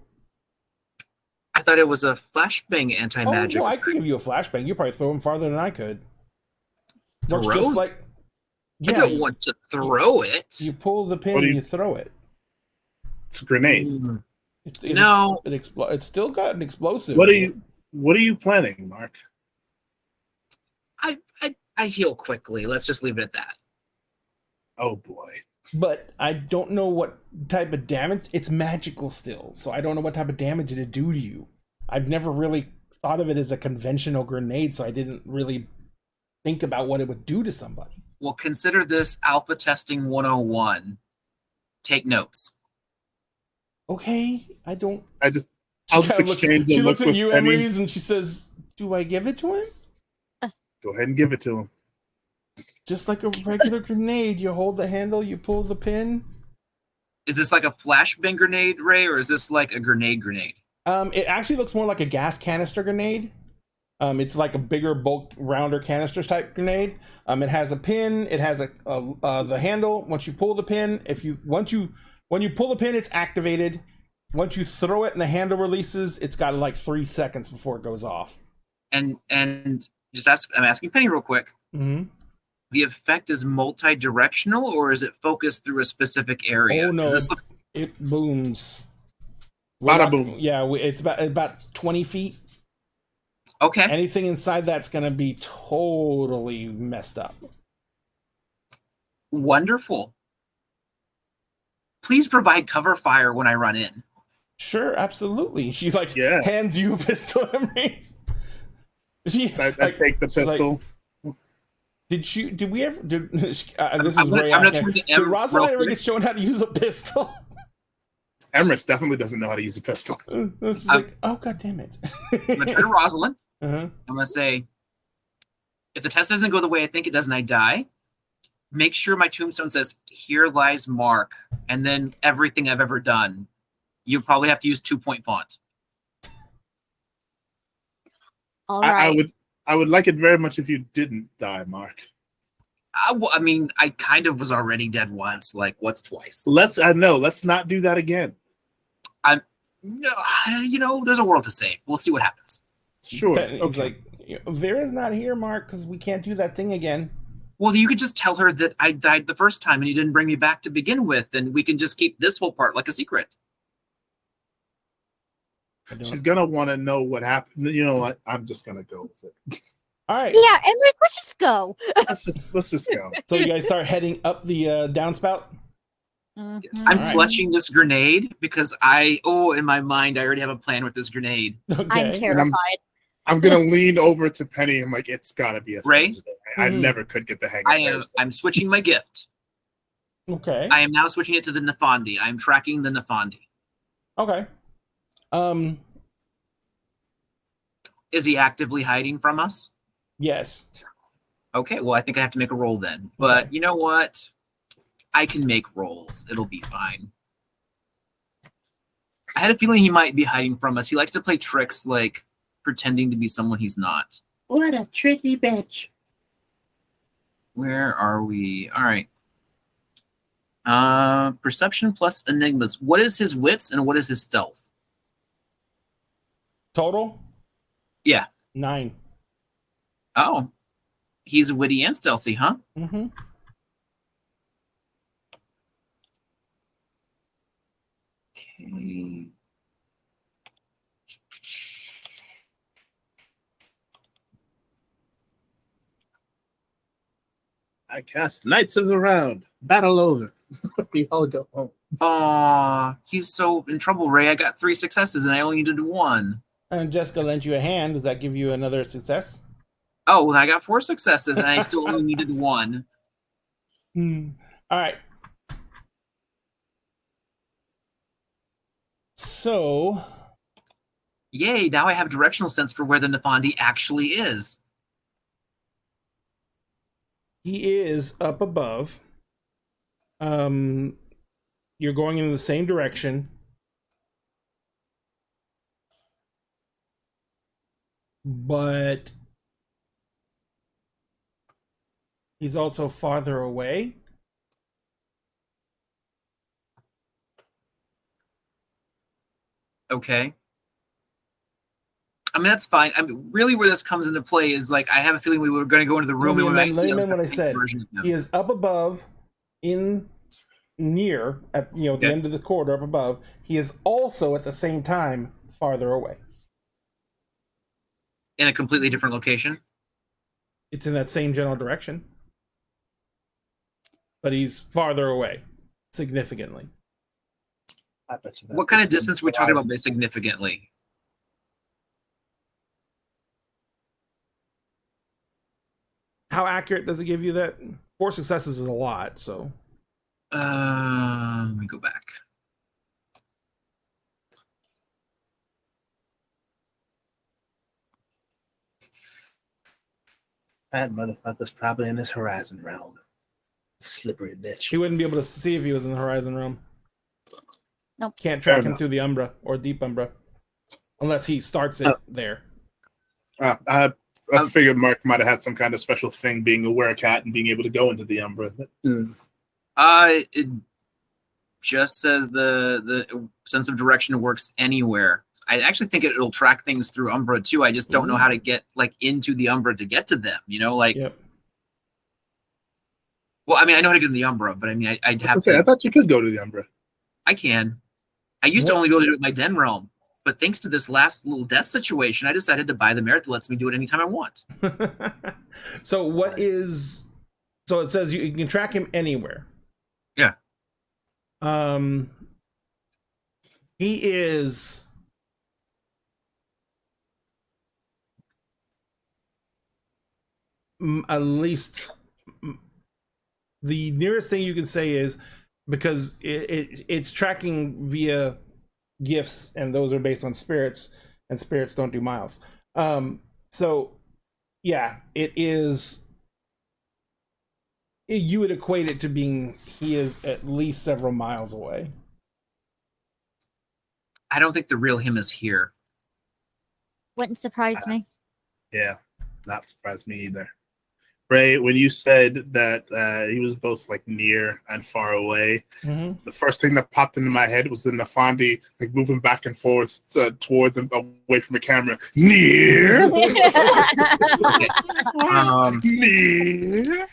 I thought it was a flashbang anti-magic. Oh, no, I could give you a flashbang. You probably throw him farther than I could. Works Throw? just like... I don't want to throw it. You pull the pin and you throw it. It's a grenade. No. It's still got an explosive. What are you planning, Mark? I heal quickly. Let's just leave it at that. Oh boy. But I don't know what type of damage. It's magical still, so I don't know what type of damage it'd do to you. I've never really thought of it as a conventional grenade, so I didn't really think about what it would do to somebody. Well, consider this alpha testing 101. Take notes. Okay, I'll just exchange she a looks look at you, with Penny. Emery's, and she says, "Do I give it to him?" Go ahead and give it to him. Just like a regular grenade, you hold the handle, you pull the pin. Is this like a flashbang grenade, Ray, or is this like a grenade? It actually looks more like a gas canister grenade. It's like a bigger, bulk, rounder canisters type grenade. It has a pin. It has the handle. Once you pull the pin, when you pull the pin, it's activated. Once you throw it and the handle releases, it's got like 3 seconds before it goes off. And I'm asking Penny real quick. Mm-hmm. The effect is multi-directional, or is it focused through a specific area? Oh no, it booms. Bada boom. Yeah, it's about 20 feet. Okay. Anything inside that's gonna be totally messed up. Wonderful. Please provide cover fire when I run in. Sure, absolutely. She hands you a pistol. I take the pistol. Did we ever? This is Ray. Did Rosalind ever get shown how to use a pistol? Emrys definitely doesn't know how to use a pistol. This is like, oh god damn it! I'm gonna turn to Rosalind. Uh-huh. I'm gonna say, if the test doesn't go the way I think it does and I die, make sure my tombstone says, "Here lies Mark," and then everything I've ever done. You probably have to use 2-point font. All I right. would like it very much if you didn't die, Mark. I mean, I kind of was already dead once. Like, what's twice? Let's not do that again. No, there's a world to save. We'll see what happens. Sure. He's Okay. like, Vera's not here, Mark, because we can't do that thing again. Well, you could just tell her that I died the first time and you didn't bring me back to begin with, and we can just keep this whole part like a secret. She's gonna want to know what happened. You know what? I'm just gonna go with it. All right. Yeah, Emrys, let's just go. Let's just go. So you guys start heading up the downspout. Mhm. I'm Alright. clutching this grenade because in my mind, I already have a plan with this grenade. Okay. I'm terrified. I'm gonna lean over to Penny and like, it's gotta be a Ray? Thursday. I Mhm. never could get the hang of Thursdays. I'm switching my gift. Okay. I am now switching it to the Nafandi. I'm tracking the Nafandi. Okay. Is he actively hiding from us? Yes. Okay, well, I think I have to make a roll then. But Okay. you know what? I can make rolls. It'll be fine. I had a feeling he might be hiding from us. He likes to play tricks like pretending to be someone he's not. What a tricky bitch. Where are we? All right. Perception plus enigmas. What is his wits and what is his stealth? Total? Yeah. 9. Oh. He's witty and stealthy, huh? Mm-hmm. Okay. I cast Knights of the Round. Battle over. We all go home. Aw, he's so in trouble, Ray. I got 3 successes and I only needed 1. And Jessica lent you a hand. Does that give you another success? Oh, well, I got 4 successes and I still only needed 1. All right. So, Yay, now I have directional sense for where the Nafandi actually is. he is up above. You're going in the same direction. But he's also farther away. Okay. I mean, that's fine. I mean, really where this comes into play is like, I have a feeling we were going to go into the room and we might Let see me a what I said. version of him. He is up above, near at the Yeah. end of the corridor up above. He is also at the same time farther away. In a completely different location. It's in that same general direction, but he's farther away significantly. I bet you that What kind of puts him distance are we talking about by horizon. significantly? How accurate does it give you that? 4 successes is a lot, so Let me go back. That motherfucker's probably in his horizon realm. Slippery bitch. he wouldn't be able to see if he was in the Horizon Realm. Nope. Can't track Fair him enough. through the Umbra or Deep Umbra, unless he starts it there. I figured Mark might have had some kind of special thing, being a werecat and being able to go into the Umbra. It just says the sense of direction works anywhere. I actually think it'll track things through Umbra too. I just don't know how to get like into the Umbra to get to them. You know, like Yep. well, I mean, I know how to get to the Umbra, but I mean, I'd have I to. thought you could go to the Umbra. I can. I used to What? only be able to do it with my Den realm, but thanks to this last little death situation, I decided to buy the merit that lets me do it anytime I want. So what is? So it says you can track him anywhere. Yeah. He is at least the nearest thing you can say is, because it's tracking via gifts, and those are based on spirits, and spirits don't do miles. So yeah, it is. You would equate it to being he is at least several miles away. I don't think the real him is here. Wouldn't surprise me. Yeah, not surprised me either. Ray, when you said that he was both like near and far away, the first thing that popped into my head was the Nafandi like moving back and forth towards and away from the camera. Near, near.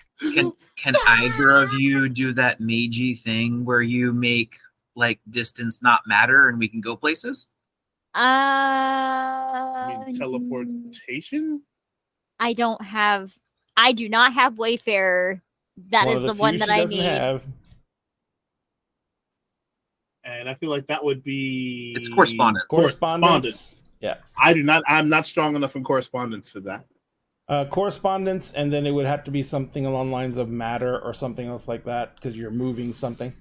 Can either of you do that magey thing where you make like distance not matter and we can go places? I mean, teleportation. I do not have Wayfarer. That is the one that I need. Have. And I feel like that would be It's correspondence. Correspondence. Yeah. I'm not strong enough in correspondence for that. Correspondence, and then it would have to be something along lines of matter or something else like that because you're moving something.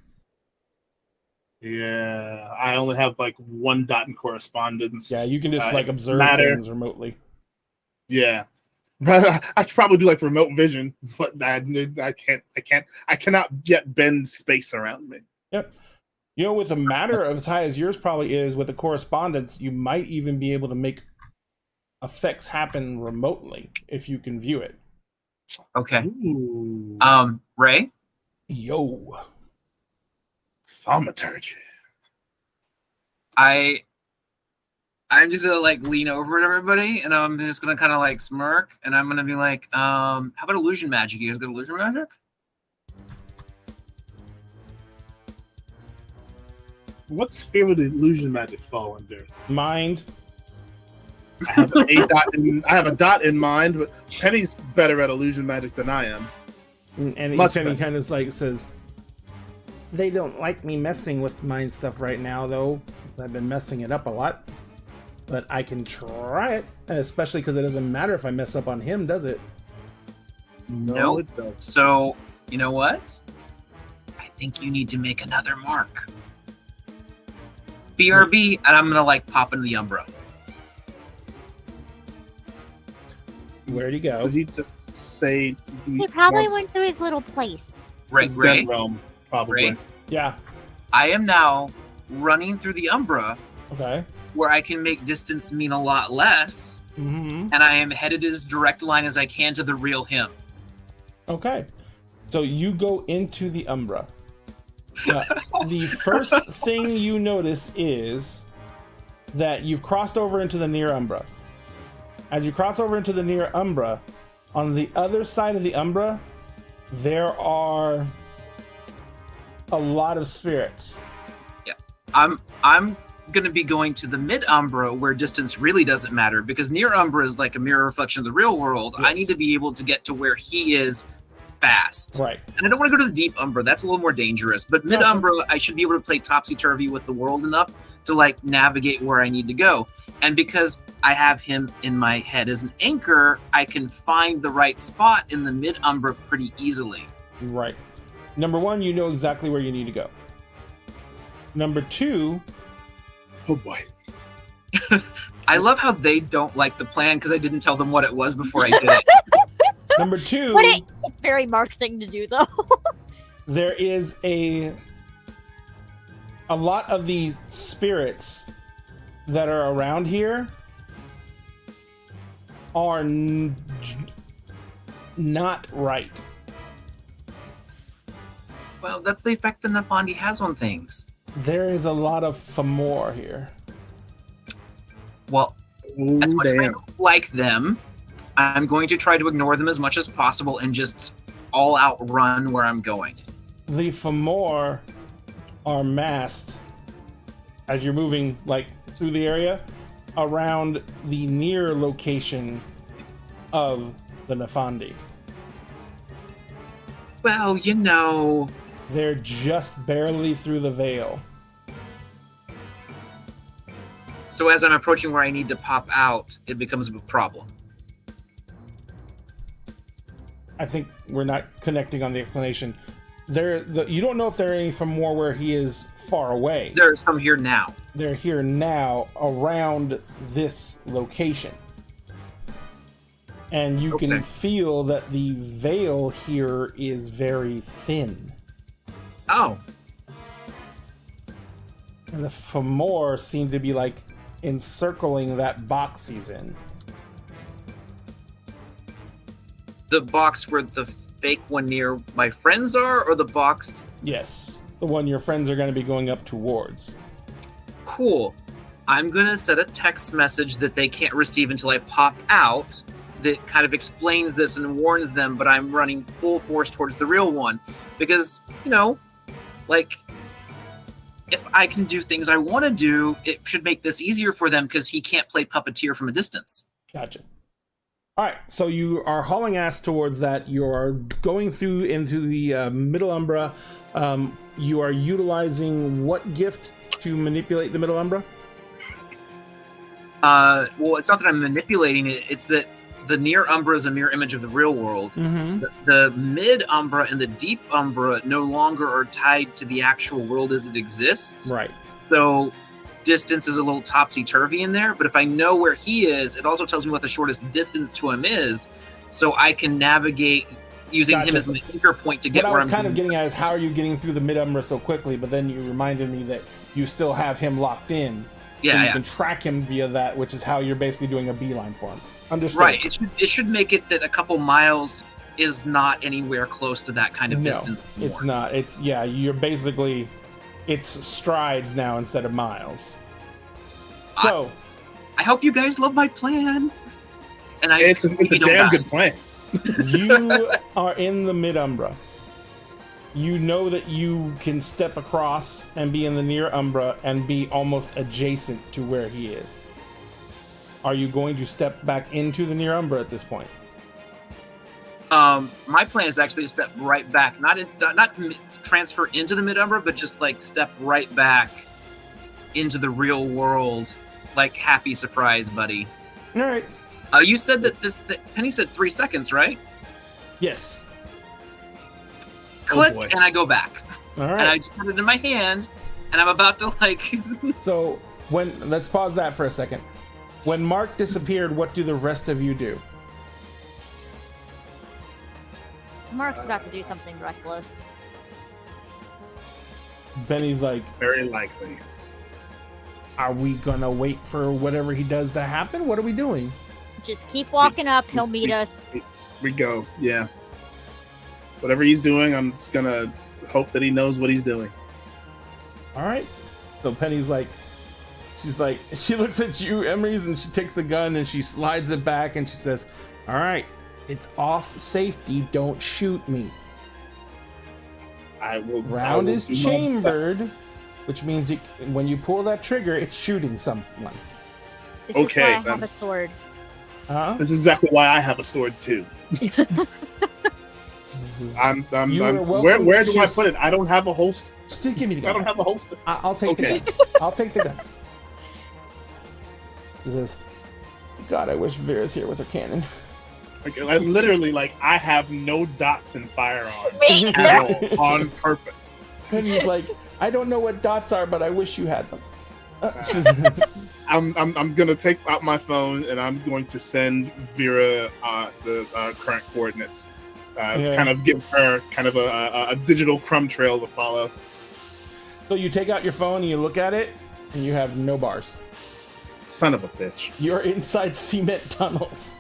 Yeah, I only have like one dot in correspondence. Yeah, you can just like observe things remotely. Yeah. I could probably do like remote vision, but I cannot yet bend space around me. Yep. You know, with a matter as high as yours probably is, with a correspondence, you might even be able to make effects happen remotely if you can view it. Okay. Ooh. Ray? Yo. Thaumaturgy. I'm just gonna like lean over at everybody and I'm just gonna kind of like smirk and I'm gonna be like, how about illusion magic? You guys got illusion magic? What sphere would illusion magic fall under? Mind. I have a dot in mind, but Penny's better at illusion magic than I am. And Penny kind of like says, they don't like me messing with mind stuff right now, though. I've been messing it up a lot. But I can try it, especially because it doesn't matter if I mess up on him, does it? No, it doesn't. So, you know what? I think you need to make another mark. BRB, and I'm gonna like pop into the Umbra. Where'd he go? Did he just say He probably went to his little place. Ray, realm, probably. Ray, Yeah. I am now running through the Umbra Okay. where I can make distance mean a lot less, Mm-hmm. and I am headed as direct line as I can to the real him. Okay. So you go into the Umbra. The first thing you notice is that you've crossed over into the near Umbra. As you cross over into the near Umbra, on the other side of the Umbra, there are a lot of spirits. Yeah, I'm gonna be going to the mid Umbra where distance really doesn't matter because near Umbra is like a mirror reflection of the real world. Yes. I need to be able to get to where he is fast. Right. And I don't want to go to the deep Umbra. That's a little more dangerous. But mid Umbra, I should be able to play topsy-turvy with the world enough to like navigate where I need to go. And because I have him in my head as an anchor, I can find the right spot in the mid Umbra pretty easily. Right. Number one, you know exactly where you need to go. Number two, Oh boy. I love how they don't like the plan because I didn't tell them what it was before I did it. number two, But it's very Mark thing to do, though. there is a lot of these spirits that are around here are not right. Well, that's the effect the Nafandi has on things. There is a lot of Famor here. Well, Ooh, as much as I damn. don't like them, I'm going to try to ignore them as much as possible and just all out run where I'm going. The Famor are massed as you're moving like through the area around the near location of the Nafandi. Well, you know, They're just barely through the veil. so as I'm approaching where I need to pop out, it becomes a problem. I think we're not connecting on the explanation. You don't know if there are any from more where he is far away. There are some here now. They're here now around this location. And you can Okay. feel that the veil here is very thin. Oh, And the Famor seem to be like encircling that box he's in. the box where the fake one near my friends are, or the box? Yes, the one your friends are going to be going up towards. Cool. I'm going to set a text message that they can't receive until I pop out that kind of explains this and warns them, but I'm running full force towards the real one. Because, you know, like, if I can do things I want to do, it should make this easier for them because he can't play puppeteer from a distance. Gotcha. All right, so you are hauling ass towards that. You are going through into the Middle Umbra. You are utilizing what gift to manipulate the Middle Umbra? Well, it's not that I'm manipulating it. It's that the near Umbra is a mirror image of the real world. Mm-hmm. The mid Umbra and the deep Umbra no longer are tied to the actual world as it exists. Right. So distance is a little topsy-turvy in there. But if I know where he is, it also tells me what the shortest distance to him is. So I can navigate using him as my anchor point to get what where I was I'm kind of getting at is how are you getting through the mid Umbra so quickly? But then you reminded me that you still have him locked in. Yeah, so you can track him via that, which is how you're basically doing a beeline for him. Understood. Right. It should make it that a couple miles is not anywhere close to that kind of distance anymore. It's not. It's you're basically it's strides now instead of miles. So I hope you guys love my plan. And it's a damn good plan. You are in the mid Umbra. You know that you can step across and be in the near Umbra and be almost adjacent to where he is. Are you going to step back into the near Umbra at this point? My plan is actually to step right back, not transfer into the mid Umbra, but just like step right back into the real world, like happy surprise, buddy. All right. You said that Penny said 3 seconds, right? Yes. Click, boy. and I go back. All right. And I just have it in my hand, and I'm about to like. So let's pause that for a second. When Mark disappeared, what do the rest of you do? Mark's about to do something reckless. Benny's like, Very likely. are we gonna wait for whatever he does to happen? What are we doing? Just keep walking up. He'll meet us. We go. Yeah. Whatever he's doing, I'm just gonna hope that he knows what he's doing. All right. So Penny's like, she looks at you, Emery's, and she takes the gun and she slides it back and she says, all right, it's off safety. Don't shoot me. Round is chambered, which means when you pull that trigger, it's shooting someone. This is Okay, why I then. have a sword. Huh? This is exactly why I have a sword too. Where do I put it? I don't have a holster. Just give me the gun. I don't have a holster. I'll take Okay. the guns. I'll take the guns. She says, God, I wish Vera's here with her cannon. Like, I have no dots in firearms Me at all, on purpose. Penny's like, I don't know what dots are, but I wish you had them. I'm gonna take out my phone and I'm going to send Vera the current coordinates. Kind of give her kind of a digital crumb trail to follow. So you take out your phone and you look at it, and you have no bars. Son of a bitch. You're inside cement tunnels.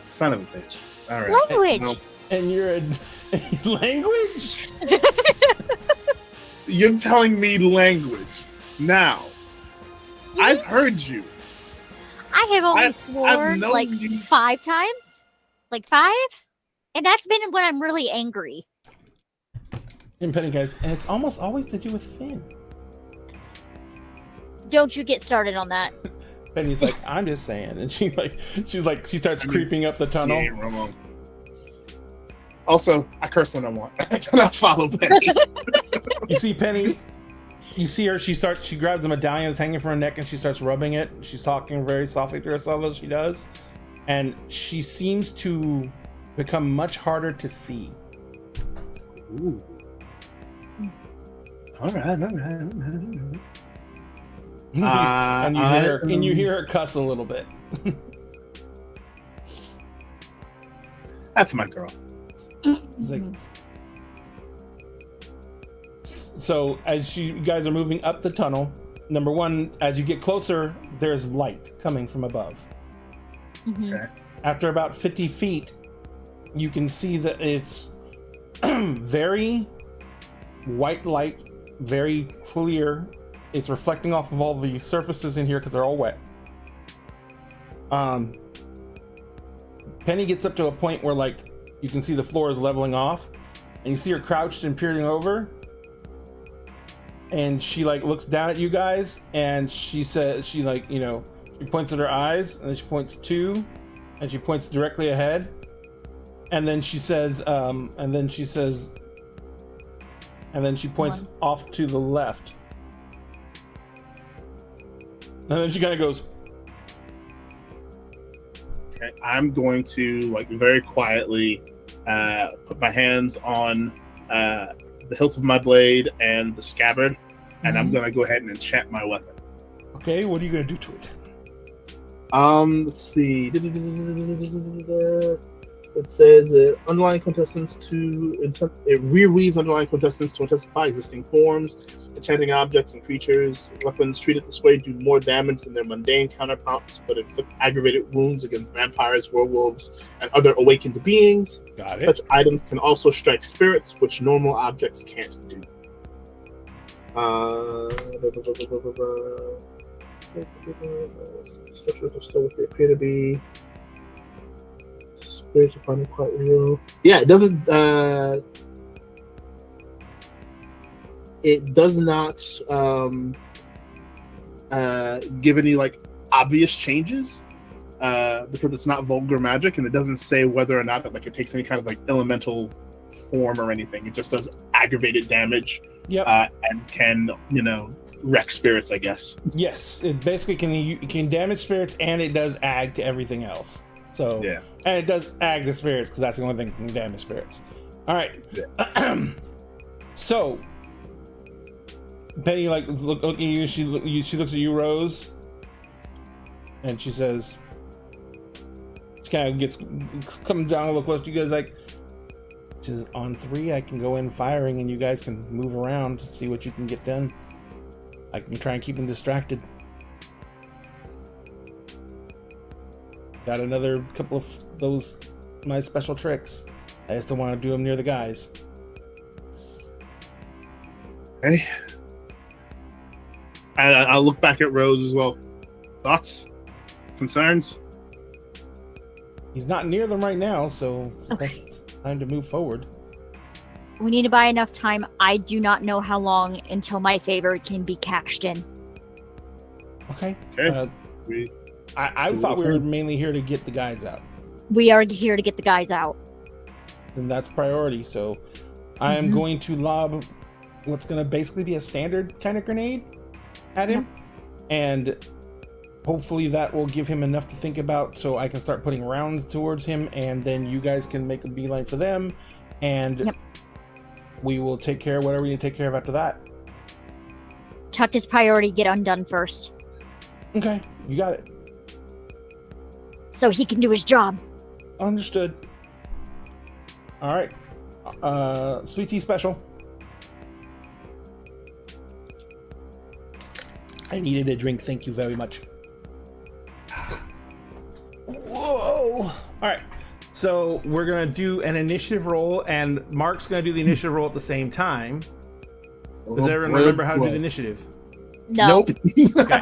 Son of a bitch. All right. Language. No. And you're language? You're telling me language. Now, I've heard you. I have only I've sworn known like you- 5 times. Like 5? And that's been when I'm really angry. And Penny guys, and it's almost always to do with Finn. Don't you get started on that. Penny's like, I'm just saying, and she starts creeping up the tunnel. You ain't wrong. Also, I curse when I want. I cannot follow Penny. You see Penny, you see her, she grabs a medallion that's hanging from her neck and she starts rubbing it. She's talking very softly to herself as she does. And she seems to become much harder to see. Ooh. All right. And you hear her cuss a little bit. That's my girl. It's like- so as you guys are moving up the tunnel, number one, as you get closer, there's light coming from above. Mhm. Okay. After about 50 feet, you can see that it's very white light, very clear. It's reflecting off of all the surfaces in here because they're all wet. Penny gets up to a point where like you can see the floor is leveling off, and you see her crouched and peering over, and she like looks down at you guys, and she says, she like, you know, she points at her eyes, and then she points 2, and she points directly ahead, and then she says and then she points 1. off to the left, and then she kind of goes, Okay, I'm going to like very quietly put my hands on the hilt of my blade and the scabbard, and I'm going to go ahead and enchant my weapon. okay, what are you gonna do to it? Let's see. It says underlying contestants it reweaves underlying contestants to intensify existing forms. Enchanting objects and creatures, weapons treated this way do more damage than their mundane counterparts, but inflict aggravated wounds against vampires, werewolves, and other awakened beings. Got it. Such items can also strike spirits, which normal objects can't do. Structures are still what they appear to be. Spirits are finding quite real. Yeah, it doesn't. It does not give any like obvious changes because it's not vulgar magic, and it doesn't say whether or not it takes any kind of like elemental form or anything. It just does aggravated damage. Yep. And can wreck spirits, I guess. Yes, it basically can damage spirits, and it does ag to everything else. So Yeah. and it does ag to spirits because that's the only thing that can damage spirits. All right. Yeah. So Penny looking at you. She looks at you, Rose, and she says, she kind of comes down a little close to you guys, like, says, on 3 I can go in firing, and you guys can move around to see what you can get done. I can try and keep them distracted. Got another couple of those my special tricks. I just don't want to do them near the guys. Okay. And I'll look back at Rose as well. Thoughts? Concerns? He's not near them right now, so it's the Okay. best time to move forward. We need to buy enough time. I do not know how long until my favor can be cashed in. Okay. Okay. I thought we were mainly here to get the guys out. We are here to get the guys out. Then that's priority. So I am going to lob what's going to basically be a standard kind of grenade at him. And hopefully that will give him enough to think about so I can start putting rounds towards him. And then you guys can make a beeline for them. And we will take care of whatever we need to take care of after that. Tuck is priority, get undone first. Okay. You got it. So he can do his job. Understood. All right. Sweet tea special. I needed a drink. Thank you very much. Whoa. All right. So we're going to do an initiative roll, and Mark's going to do the initiative roll at the same time. Does everyone remember how to do the initiative? No. Nope. Okay.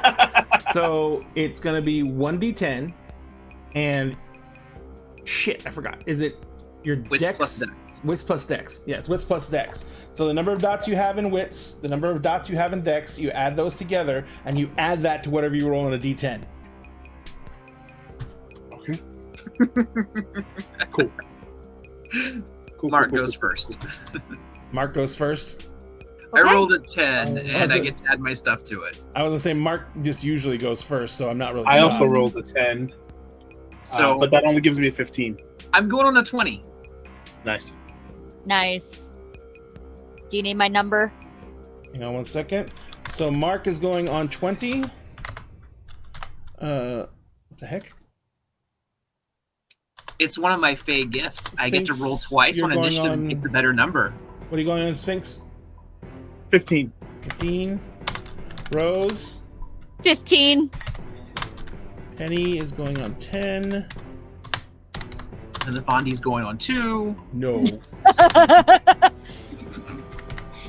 So it's going to be 1d10, and shit, I forgot. Is it your Wits dex? plus dex. Wits plus dex. Yeah, it's wits plus dex. So the number of dots you have in wits, the number of dots you have in dex, you add those together, and you add that to whatever you roll on a d10. Okay. Cool. Mark goes first. Mark goes first. I Okay. rolled a 10, and that's I it. get to add my stuff to it. I was going to say Mark just usually goes first, so I'm not really I sure. also rolled a 10, So but that only gives me a 15. I'm going on a 20. Nice. Nice. Do you need my number? Hang on one second. So Mark is going on 20. What the heck? It's one of my Fey gifts. I get to Sphinx, roll twice you're on going initiative and on- get the better number. What are you going on, Sphinx? 15. 15. Rose. 15. Penny is going on 10. And the Fondy's going on 2. No.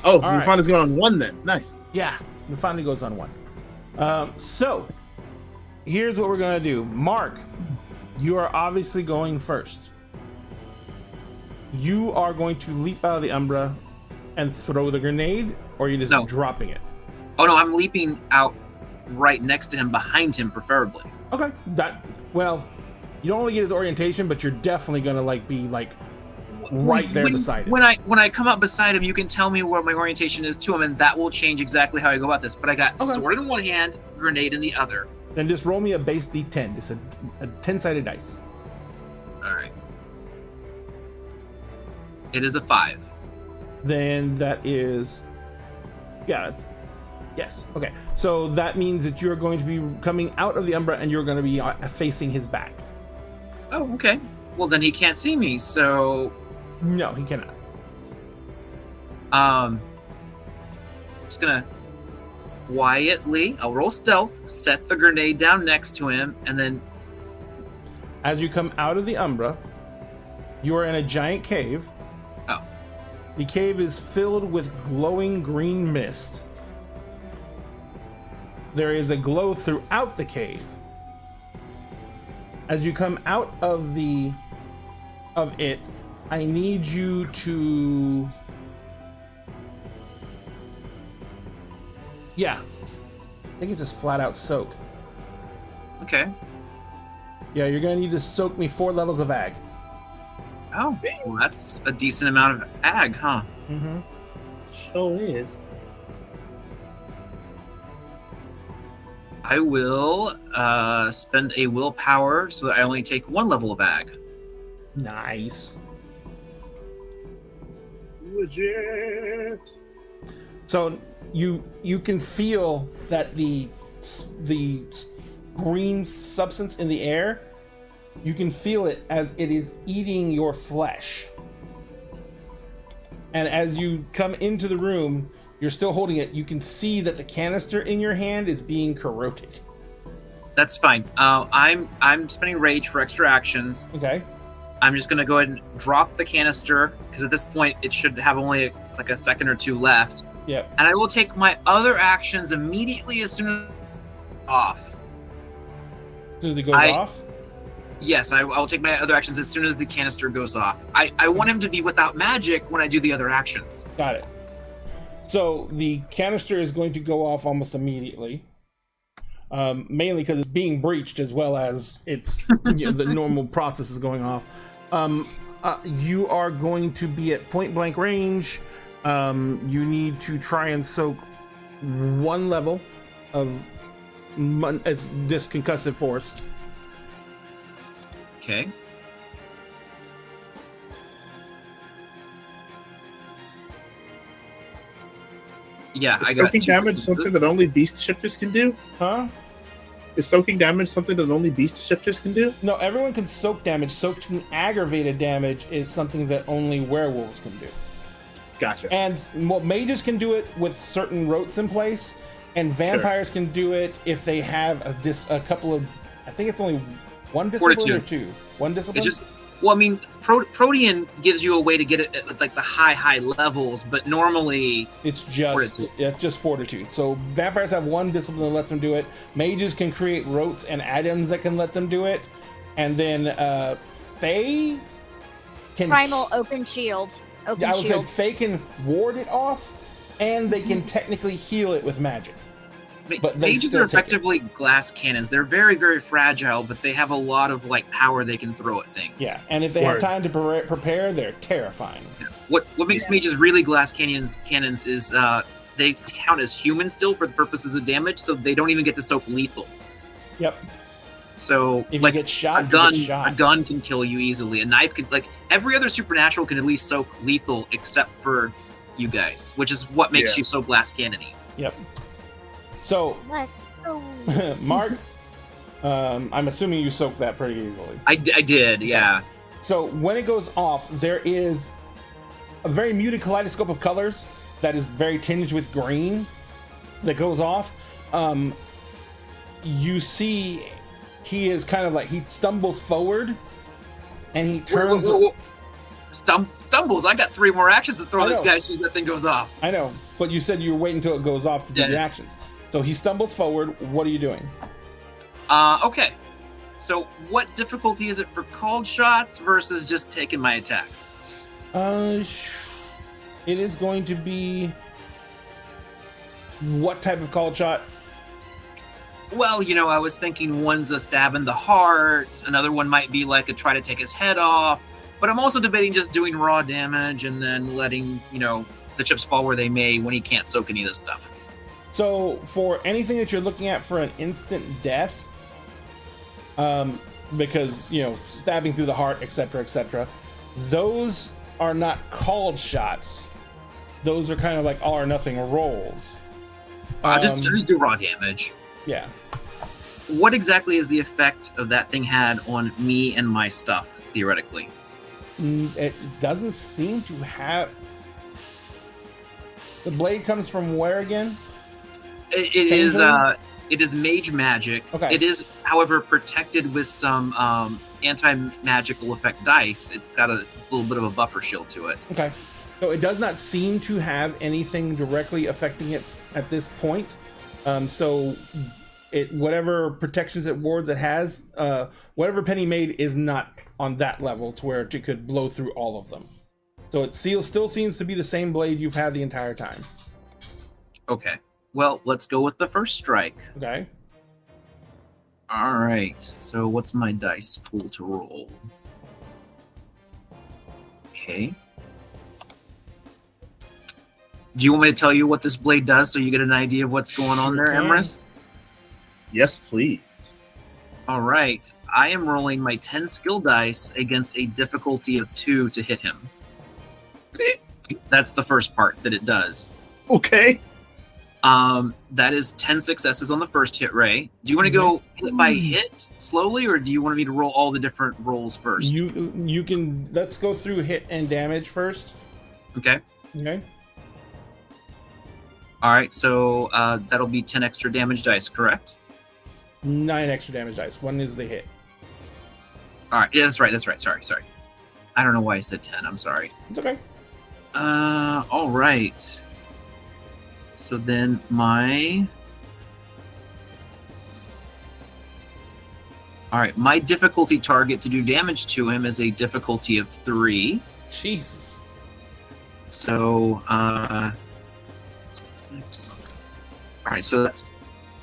Oh, All the right. fun is going on 1 then. Nice. Yeah, the finally goes on 1. So, here's what we're gonna do. Mark, you are obviously going first. You are going to leap out of the Umbra and throw the grenade, or are you just No. dropping it? Oh no, I'm leaping out right next to him, behind him, preferably. Okay, well, you don't really get his orientation, but you're definitely gonna be right there beside him. When I come up beside him, you can tell me where my orientation is to him, and that will change exactly how I go about this. But I got Okay. sword in one hand, grenade in the other. Then just roll me a base D10, just a 10-sided dice. All right. It is a 5. Then that is, yes. Okay, so that means that you're going to be coming out of the Umbra and you're going to be facing his back. Oh, okay. Well, then he can't see me, so No, he cannot. just gonna quietly, I'll roll stealth, set the grenade down next to him, and then As you come out of the Umbra, you are in a giant cave. Oh. The cave is filled with glowing green mist. There is a glow throughout the cave. As you come out of it, I need you to, I think it's just flat out soak. okay. Yeah, you're gonna need to soak me 4 levels of ag. Oh, well, that's a decent amount of ag, huh? Mm-hmm. Sure is. I will spend a willpower so that I only take 1 level of ag. Nice. Legit. So you can feel that the green substance in the air, you can feel it as it is eating your flesh. And as you come into the room, you're still holding it. You can see that the canister in your hand is being corroded. That's fine. I'm spending rage for extra actions. Okay. I'm just gonna go ahead and drop the canister because at this point it should have only like a second or 2 left. Yep. And I will take my other actions immediately as soon as off. As soon as it goes off. Yes, I will take my other actions as soon as the canister goes off. I want him to be without magic when I do the other actions. Got it. So the canister is going to go off almost immediately. Mainly because it's being breached as well as it's the normal process is going off. You are going to be at point blank range. You need to try and soak 1 level of this concussive force. Okay. Yeah, Is I got soaking 2 damage instances. something that only beast shifters can do? Huh? Is soaking damage something that only beast shifters can do? No, everyone can soak damage. Soaking aggravated damage is something that only werewolves can do. Gotcha. And mages can do it with certain rotes in place, and vampires can do it if they have a couple of. I think it's only 1 discipline Fortitude. or 2. 1 discipline. It's just, well, I mean, Protean gives you a way to get it at like the high levels, but normally It's just fortitude. So vampires have 1 discipline that lets them do it. Mages can create rotes and items that can let them do it, and then Fae can. Primal open shield. Open I would shield. say Fae can ward it off, and they can technically heal it with magic. But they mages still are take it. effectively glass cannons. They're very, very fragile, but they have a lot of like power they can throw at things. Yeah, and if they have Word. time to prepare, they're terrifying. What makes mages really glass cannons is they count as human still for the purposes of damage, so they don't even get to soak lethal. Yep. So If like you get shot, a gun, you get shot. a gun can kill you easily. A knife can, like every other supernatural can at least soak lethal except for you guys, which is what makes Yeah. you so glass cannony. Yep. So, Let's go. Mark, I'm assuming you soaked that pretty easily. I did, yeah. So when it goes off, there is a very muted kaleidoscope of colors that is very tinged with green that goes off. You see he is kind of like, he stumbles forward and he turns. Whoa. Stumbles. I got 3 more actions to throw I this know. guy as soon as that thing goes off. I know, but you said you were waiting until it goes off to do Yeah. the actions. So he stumbles forward. What are you doing? Okay. So what difficulty is it for called shots versus just taking my attacks? It is going to be what type of called shot? Well, I was thinking one's a stab in the heart, another one might be like a try to take his head off, but I'm also debating just doing raw damage and then letting, the chips fall where they may when he can't soak any of this stuff. So for anything that you're looking at for an instant death, because stabbing through the heart, etc., those are not called shots. Those are kind of like all or nothing rolls. Just do raw damage. Yeah. What exactly is the effect of that thing had on me and my stuff, theoretically? It doesn't seem to have. The blade comes from where again? It is mage magic. Okay. It is, however, protected with some anti-magical effect dice. It's got a little bit of a buffer shield to it. Okay. So it does not seem to have anything directly affecting it at this point. So whatever protections it wards it has, whatever Penny made is not on that level to where it could blow through all of them. So it still seems to be the same blade you've had the entire time. Okay. Well, let's go with the first strike. Okay. All right. So what's my dice pool to roll? Okay. Do you want me to tell you what this blade does so you get an idea of what's going on Sure there, can. Emrys? Yes, please. All right. I am rolling my 10 skill dice against a difficulty of 2 to hit him. That's the first part that it does. Okay. That is 10 successes on the first hit, Ray. Do you want to go hit by hit slowly, or do you want me to roll all the different rolls first? You can let's go through hit and damage first. Okay. Okay. All right. So that'll be 10 extra damage dice, correct? 9 extra damage dice. 1 is the hit. All right. Yeah, that's right. Sorry. I don't know why I said 10. I'm sorry. It's okay. All right. So then my difficulty target to do damage to him is a difficulty of 3. Jesus. So all right, so that's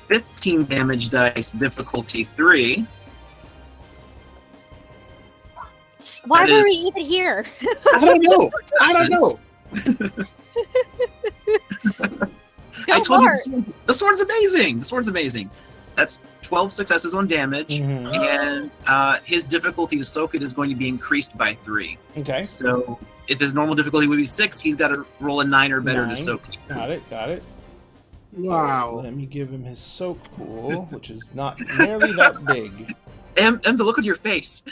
15 damage dice, difficulty 3. Why That were is- we even here? I don't know. I don't know. Go I told for you the sword's amazing. The sword's amazing. That's 12 successes on damage, Mhm. and his difficulty to soak it is going to be increased by 3. Okay. So if his normal difficulty would be 6, he's got to roll a 9 or better 9. to soak it. Got it. Wow. Let me give him his soak pool, which is not nearly that big. And the look on your face.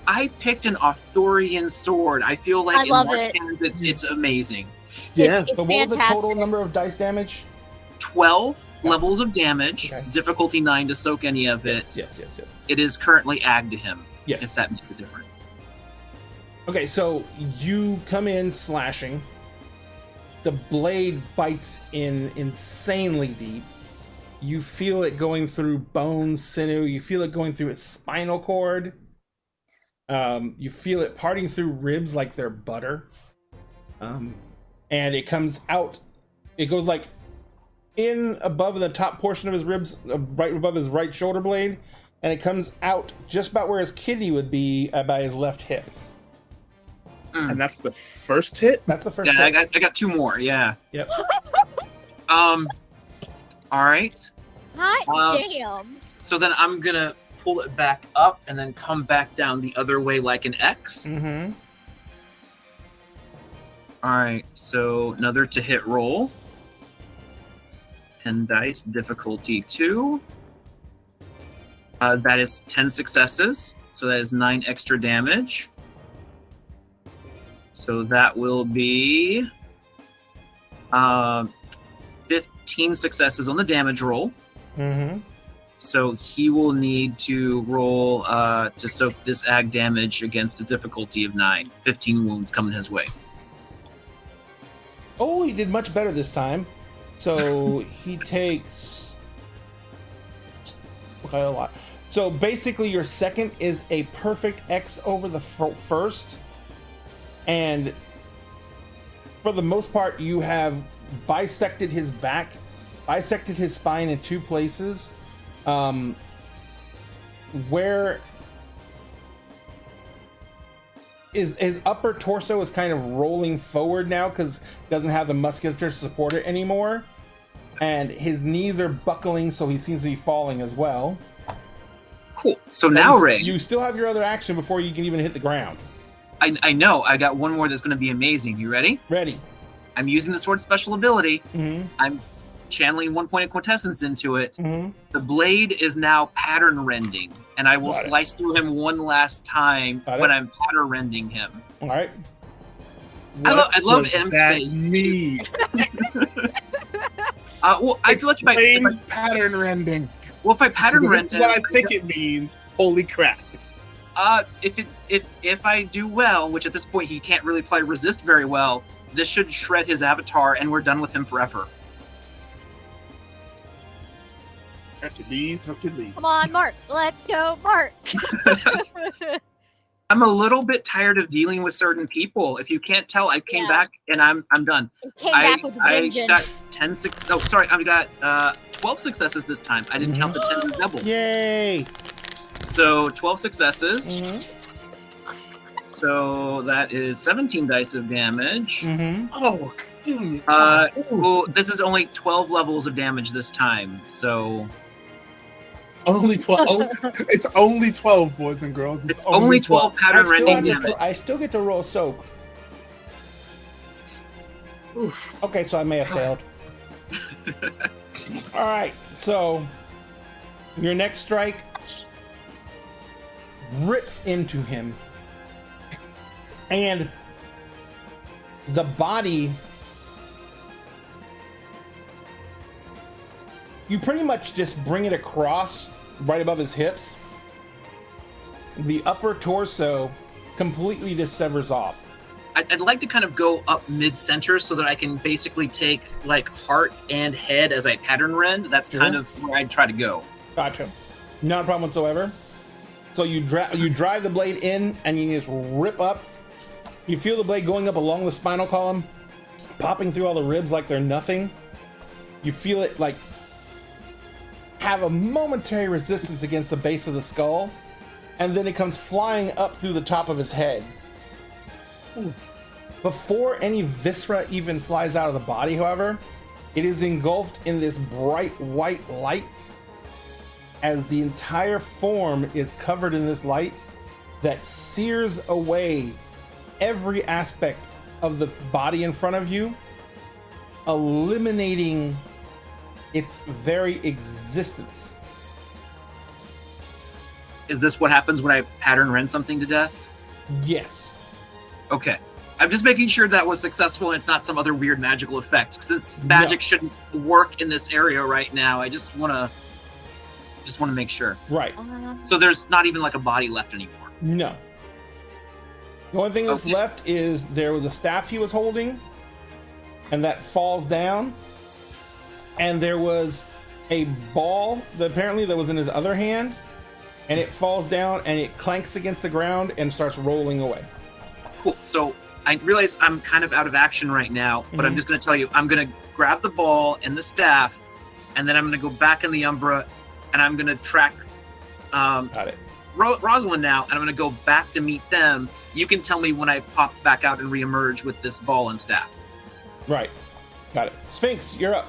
I picked an Arthurian sword. I feel like I in love Mark's it. hands, it's amazing. Yeah. It's But what was the fantastic. total number of dice damage? 12 Okay. levels of damage, Okay. difficulty 9 to soak any of it. Yes. It is currently ag to him, Yes. if that makes a difference. Okay, so you come in slashing. The blade bites in insanely deep. You feel it going through bones, sinew. You feel it going through its spinal cord. You feel it parting through ribs like they're butter. And it comes out. It goes like in above the top portion of his ribs, right above his right shoulder blade, and it comes out just about where his kidney would be by his left hip. And that's the first hit? That's the first. Yeah, hit. I got 2 more. Yeah. Yep. All right. Hot damn. So then I'm gonna pull it back up and then come back down the other way like an X. Mm-hmm. All right. So another to hit roll. 10 dice, difficulty 2. That is 10 successes. So that is 9 extra damage. So that will be 15 successes on the damage roll. Mm-hmm. So he will need to roll to soak this ag damage against a difficulty of 9. 15 wounds coming his way. Oh, he did much better this time. So he takes a lot. So basically, your second is a perfect X over the first, and for the most part, you have bisected his back, bisected his spine in 2 places, where his upper torso is kind of rolling forward now because it doesn't have the musculature to support it anymore, and his knees are buckling, so he seems to be falling as well. Cool. So now, Ray, you still have your other action before you can even hit the ground. I know. I got one more that's going to be amazing. You ready? Ready. I'm using the sword special ability. Mm-hmm. I'm channeling 1 point of quintessence into it. Mm-hmm. The blade is now pattern rending, and I will Got it. slice through him one last time when I'm pattern rending him. All right. I love does M's that face. mean? Well, I feel like Explain pattern rending. if I pattern rend That's what I think it means. Holy crap! If I do well, which at this point he can't really play resist very well, this should shred his avatar, and we're done with him forever. Hercules. Come on, Mark. Let's go, Mark. I'm a little bit tired of dealing with certain people. If you can't tell, I came back and I'm done. It came back with I vengeance. got 10 6. Oh, sorry, I've got 12 successes this time. I didn't count the 10 as double. Yay! So 12 successes. So that is 17 dice of damage. Oh, dude. Well, this is only 12 levels of damage this time. So only 12. It's only 12, boys and girls. it's only 12 pattern rending damage. I still get to roll soak. Oof. Okay, so I may have failed. All right, so your next strike rips into him, and the body, you pretty much just bring it across right above his hips. The upper torso completely just severs off. I'd like to kind of go up mid-center so that I can basically take like heart and head as I pattern rend. That's kind of where I'd try to go. Gotcha. Not a problem whatsoever. So you drive the blade in and you just rip up. You feel the blade going up along the spinal column, popping through all the ribs like they're nothing. You feel it like have a momentary resistance against the base of the skull, and then it comes flying up through the top of his head. Ooh. Before any viscera even flies out of the body, however, it is engulfed in this bright white light. As the entire form is covered in this light that sears away every aspect of the body in front of you, eliminating its very existence. Is this what happens when I pattern rend something to death? Yes. Okay. I'm just making sure that was successful and it's not some other weird magical effect. Since magic shouldn't work in this area right now, I just want to make sure. Right. So there's not even like a body left anymore. No. The only thing that's left is there was a staff he was holding, and that falls down. And there was a ball that apparently that was in his other hand, and it falls down and it clanks against the ground and starts rolling away. Cool. So I realize I'm kind of out of action right now, but I'm just going to tell you, I'm going to grab the ball and the staff, and then I'm going to go back in the Umbra, and I'm going to track Got it. Rosalind now, and I'm going to go back to meet them. You can tell me when I pop back out and reemerge with this ball and staff. Right. Got it. Sphinx, you're up.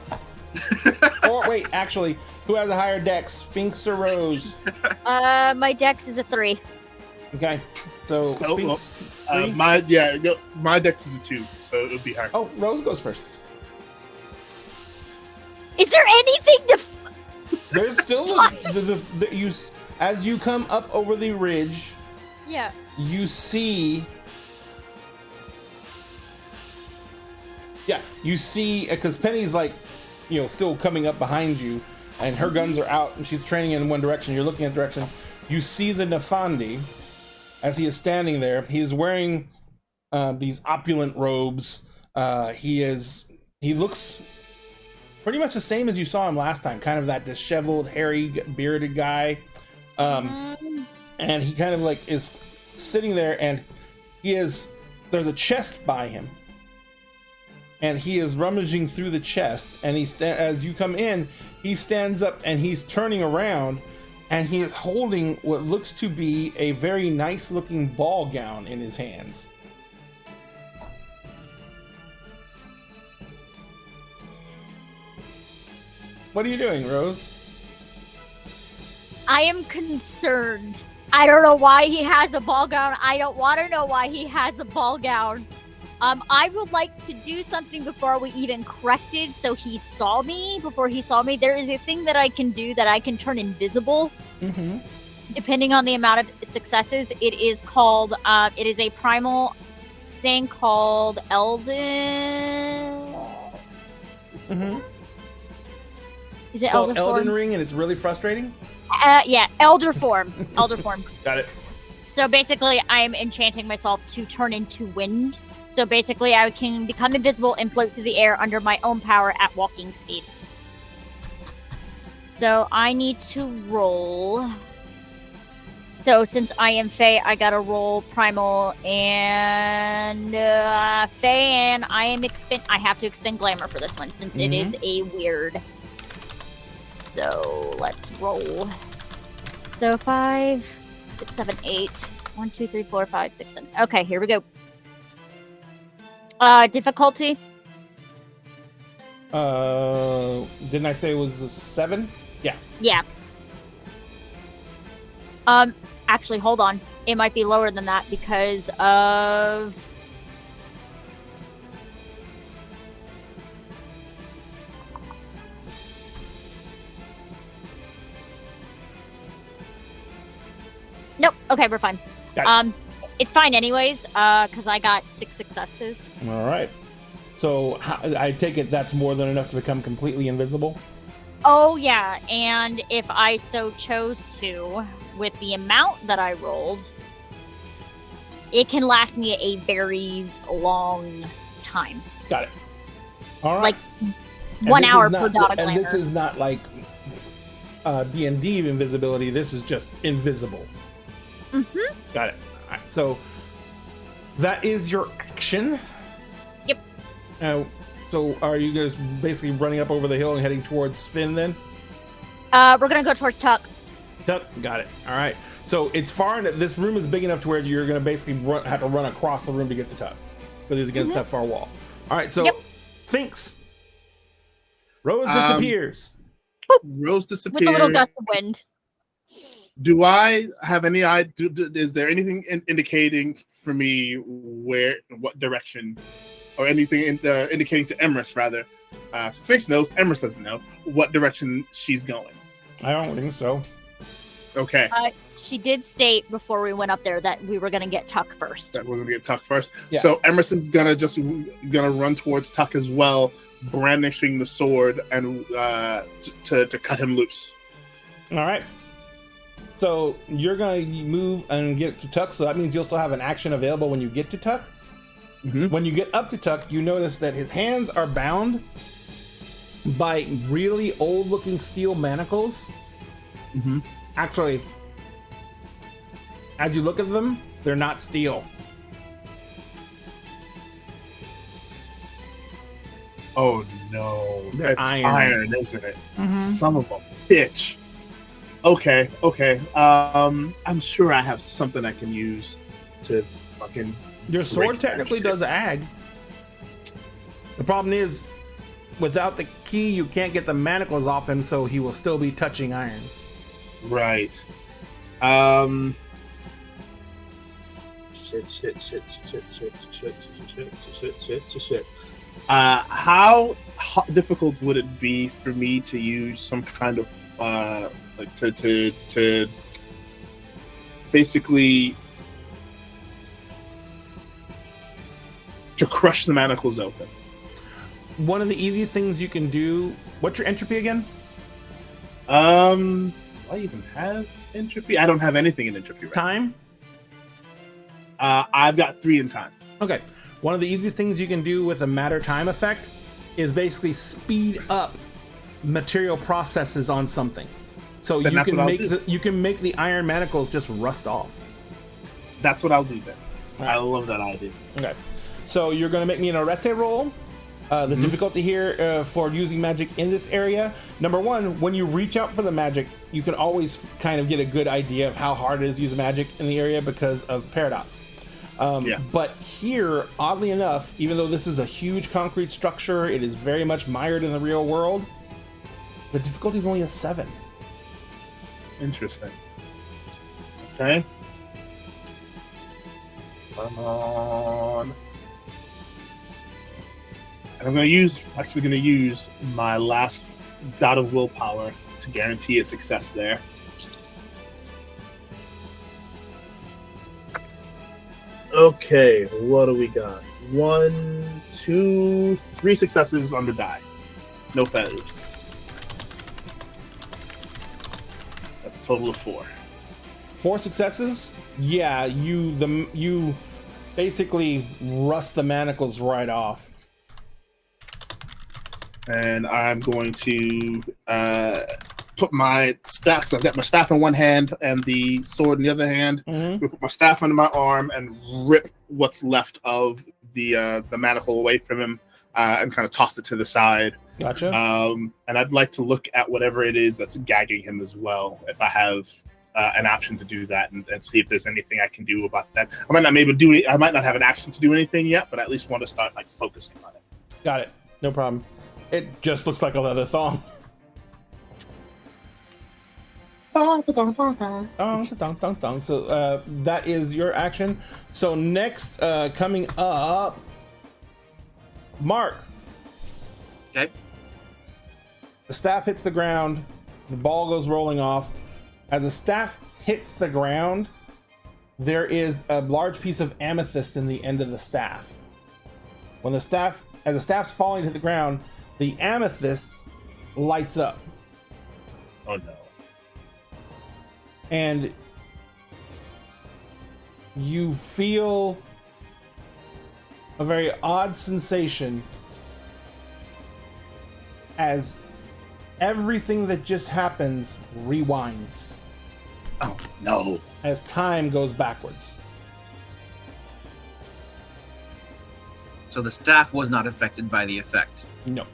Or wait, actually, who has a higher dex, Sphinx or Rose? My dex is a 3. Okay. So Sphinx. My dex is a 2, so it would be higher. Oh, Rose goes first. Is there anything to? There's still you as you come up over the ridge. Yeah. You see. Yeah, you see, because Penny's like, still coming up behind you. and her guns are out, and she's training in one direction. You're looking at direction. You see the Nefandi as he is standing there. He is wearing these opulent robes. He looks pretty much the same as you saw him last time, kind of that disheveled, hairy, bearded guy. And he kind of like is sitting there, and there's a chest by him, and he is rummaging through the chest, and as you come in, he stands up and he's turning around, and he is holding what looks to be a very nice looking ball gown in his hands. What are you doing, Rose? I am concerned. I don't know why he has a ball gown. I don't want to know why he has a ball gown. I would like to do something before we even crested, so he saw me. Before he saw me, there is a thing that I can do that I can turn invisible. Mm-hmm. Depending on the amount of successes, it is called. It is a primal thing called Elden. Mm-hmm. Is it Called Elder Elden Form? Ring, and it's really frustrating. Yeah, Elder Form. Elder Form. Got it. So basically, I am enchanting myself to turn into wind. So basically, I can become invisible and float through the air under my own power at walking speed. So I need to roll. So since I am Fae, I gotta roll Primal and Fae, and I have to expend Glamour for this one since it is a weird. So let's roll. So 5, 6, 7, 8. 1, 2, 3, 4, 5, 6, 7. Okay, here we go. Difficulty. Didn't I say it was a 7? Yeah. Yeah. Actually, hold on. It might be lower than that because of. Nope. Okay, we're fine. It's fine anyways, because I got 6 successes. All right. So I take it that's more than enough to become completely invisible? Oh, yeah. And if I so chose to, with the amount that I rolled, it can last me a very long time. Got it. All right. Like 1 hour per dot of And glamour. this is not like D&D invisibility. This is just invisible. Mm-hmm. Got it. All right. So that is your action. Yep. So are you guys basically running up over the hill and heading towards Finn then? We're gonna go towards Tuck. Tuck, got it. All right. So it's far enough. This room is big enough to where you're going to basically have to run across the room to get to Tuck because he's against that far wall. All right. So Finks, Rose disappears. Rose disappears. With a little gust of wind. Do I have any idea? Is there anything indicating for me what direction, or anything indicating to Emrys rather? Sphinx knows. Emrys doesn't know what direction she's going. I don't think so. Okay. She did state before we went up there that we were gonna get Tuck first. That we're gonna get Tuck first. Yeah. So Emrys is gonna run towards Tuck as well, brandishing the sword and to cut him loose. All right. So you're going to move and get to Tuck, so that means you'll still have an action available when you get to Tuck. Mm-hmm. When you get up to Tuck, you notice that his hands are bound by really old-looking steel manacles. Mm-hmm. Actually, as you look at them, they're not steel. Oh no, They're it's iron. iron, isn't it? Mm-hmm. Son of a bitch. Okay. I'm sure I have something I can use to fucking. Your sword break that technically shit. does ag. The problem is, without the key, you can't get the manacles off him, so he will still be touching iron. Right. Shit. How difficult would it be for me to use some kind of like to basically to crush the manacles open? One of the easiest things you can do. What's your entropy again? Do I even have entropy? I don't have anything in entropy right Time. now. I've got 3 in time. Okay. One of the easiest things you can do with a matter time effect is basically speed up material processes on something. So Then you can make the iron manacles just rust off. That's what I'll do then. I love that idea. Okay. So you're going to make me an arete roll. The difficulty here for using magic in this area. Number 1, when you reach out for the magic, you can always kind of get a good idea of how hard it is to use magic in the area because of paradox. But here, oddly enough, even though this is a huge concrete structure, it is very much mired in the real world, the difficulty is only a 7. Interesting. Okay. Come on. And I'm going to use my last dot of willpower to guarantee a success there. Okay, what do we got? 1, 2, 3 successes on the die. No failures. That's a total of 4. 4 successes? Yeah, you basically rust the manacles right off. And I'm going to put my staff, because I've got my staff in one hand and the sword in the other hand. Mm-hmm. Put my staff under my arm and rip what's left of the manacle away from him and kind of toss it to the side. Gotcha. And I'd like to look at whatever it is that's gagging him as well, if I have an option to do that, and see if there's anything I can do about that. I might not have an action to do anything yet, but I at least want to start focusing on it. Got it. No problem. It just looks like a leather thong. So that is your action. So next, coming up, Mark. Okay. The staff hits the ground. The ball goes rolling off. As the staff hits the ground, there is a large piece of amethyst in the end of the staff. As the staff's falling to the ground, the amethyst lights up. Oh no. And you feel a very odd sensation as everything that just happens rewinds. Oh no. As time goes backwards. So the staff was not affected by the effect. No.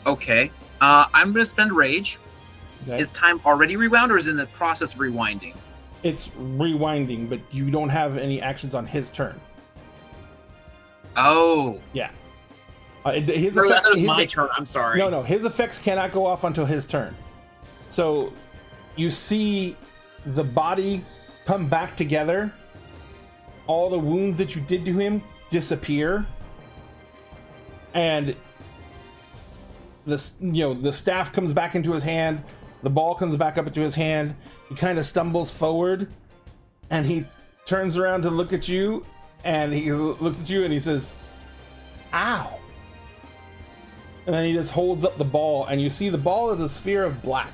Okay. I'm going to spend rage. Okay. Is time already rewound, or is it in the process of rewinding? It's rewinding, but you don't have any actions on his turn. Oh. Yeah. That was my turn. I'm sorry. No, his effects cannot go off until his turn. So you see the body come back together. All the wounds that you did to him disappear. And the staff comes back into his hand. The ball comes back up into his hand. He kind of stumbles forward, and he turns around to look at you, and he looks at you and he says, "Ow." And then he just holds up the ball, and you see the ball is a sphere of black.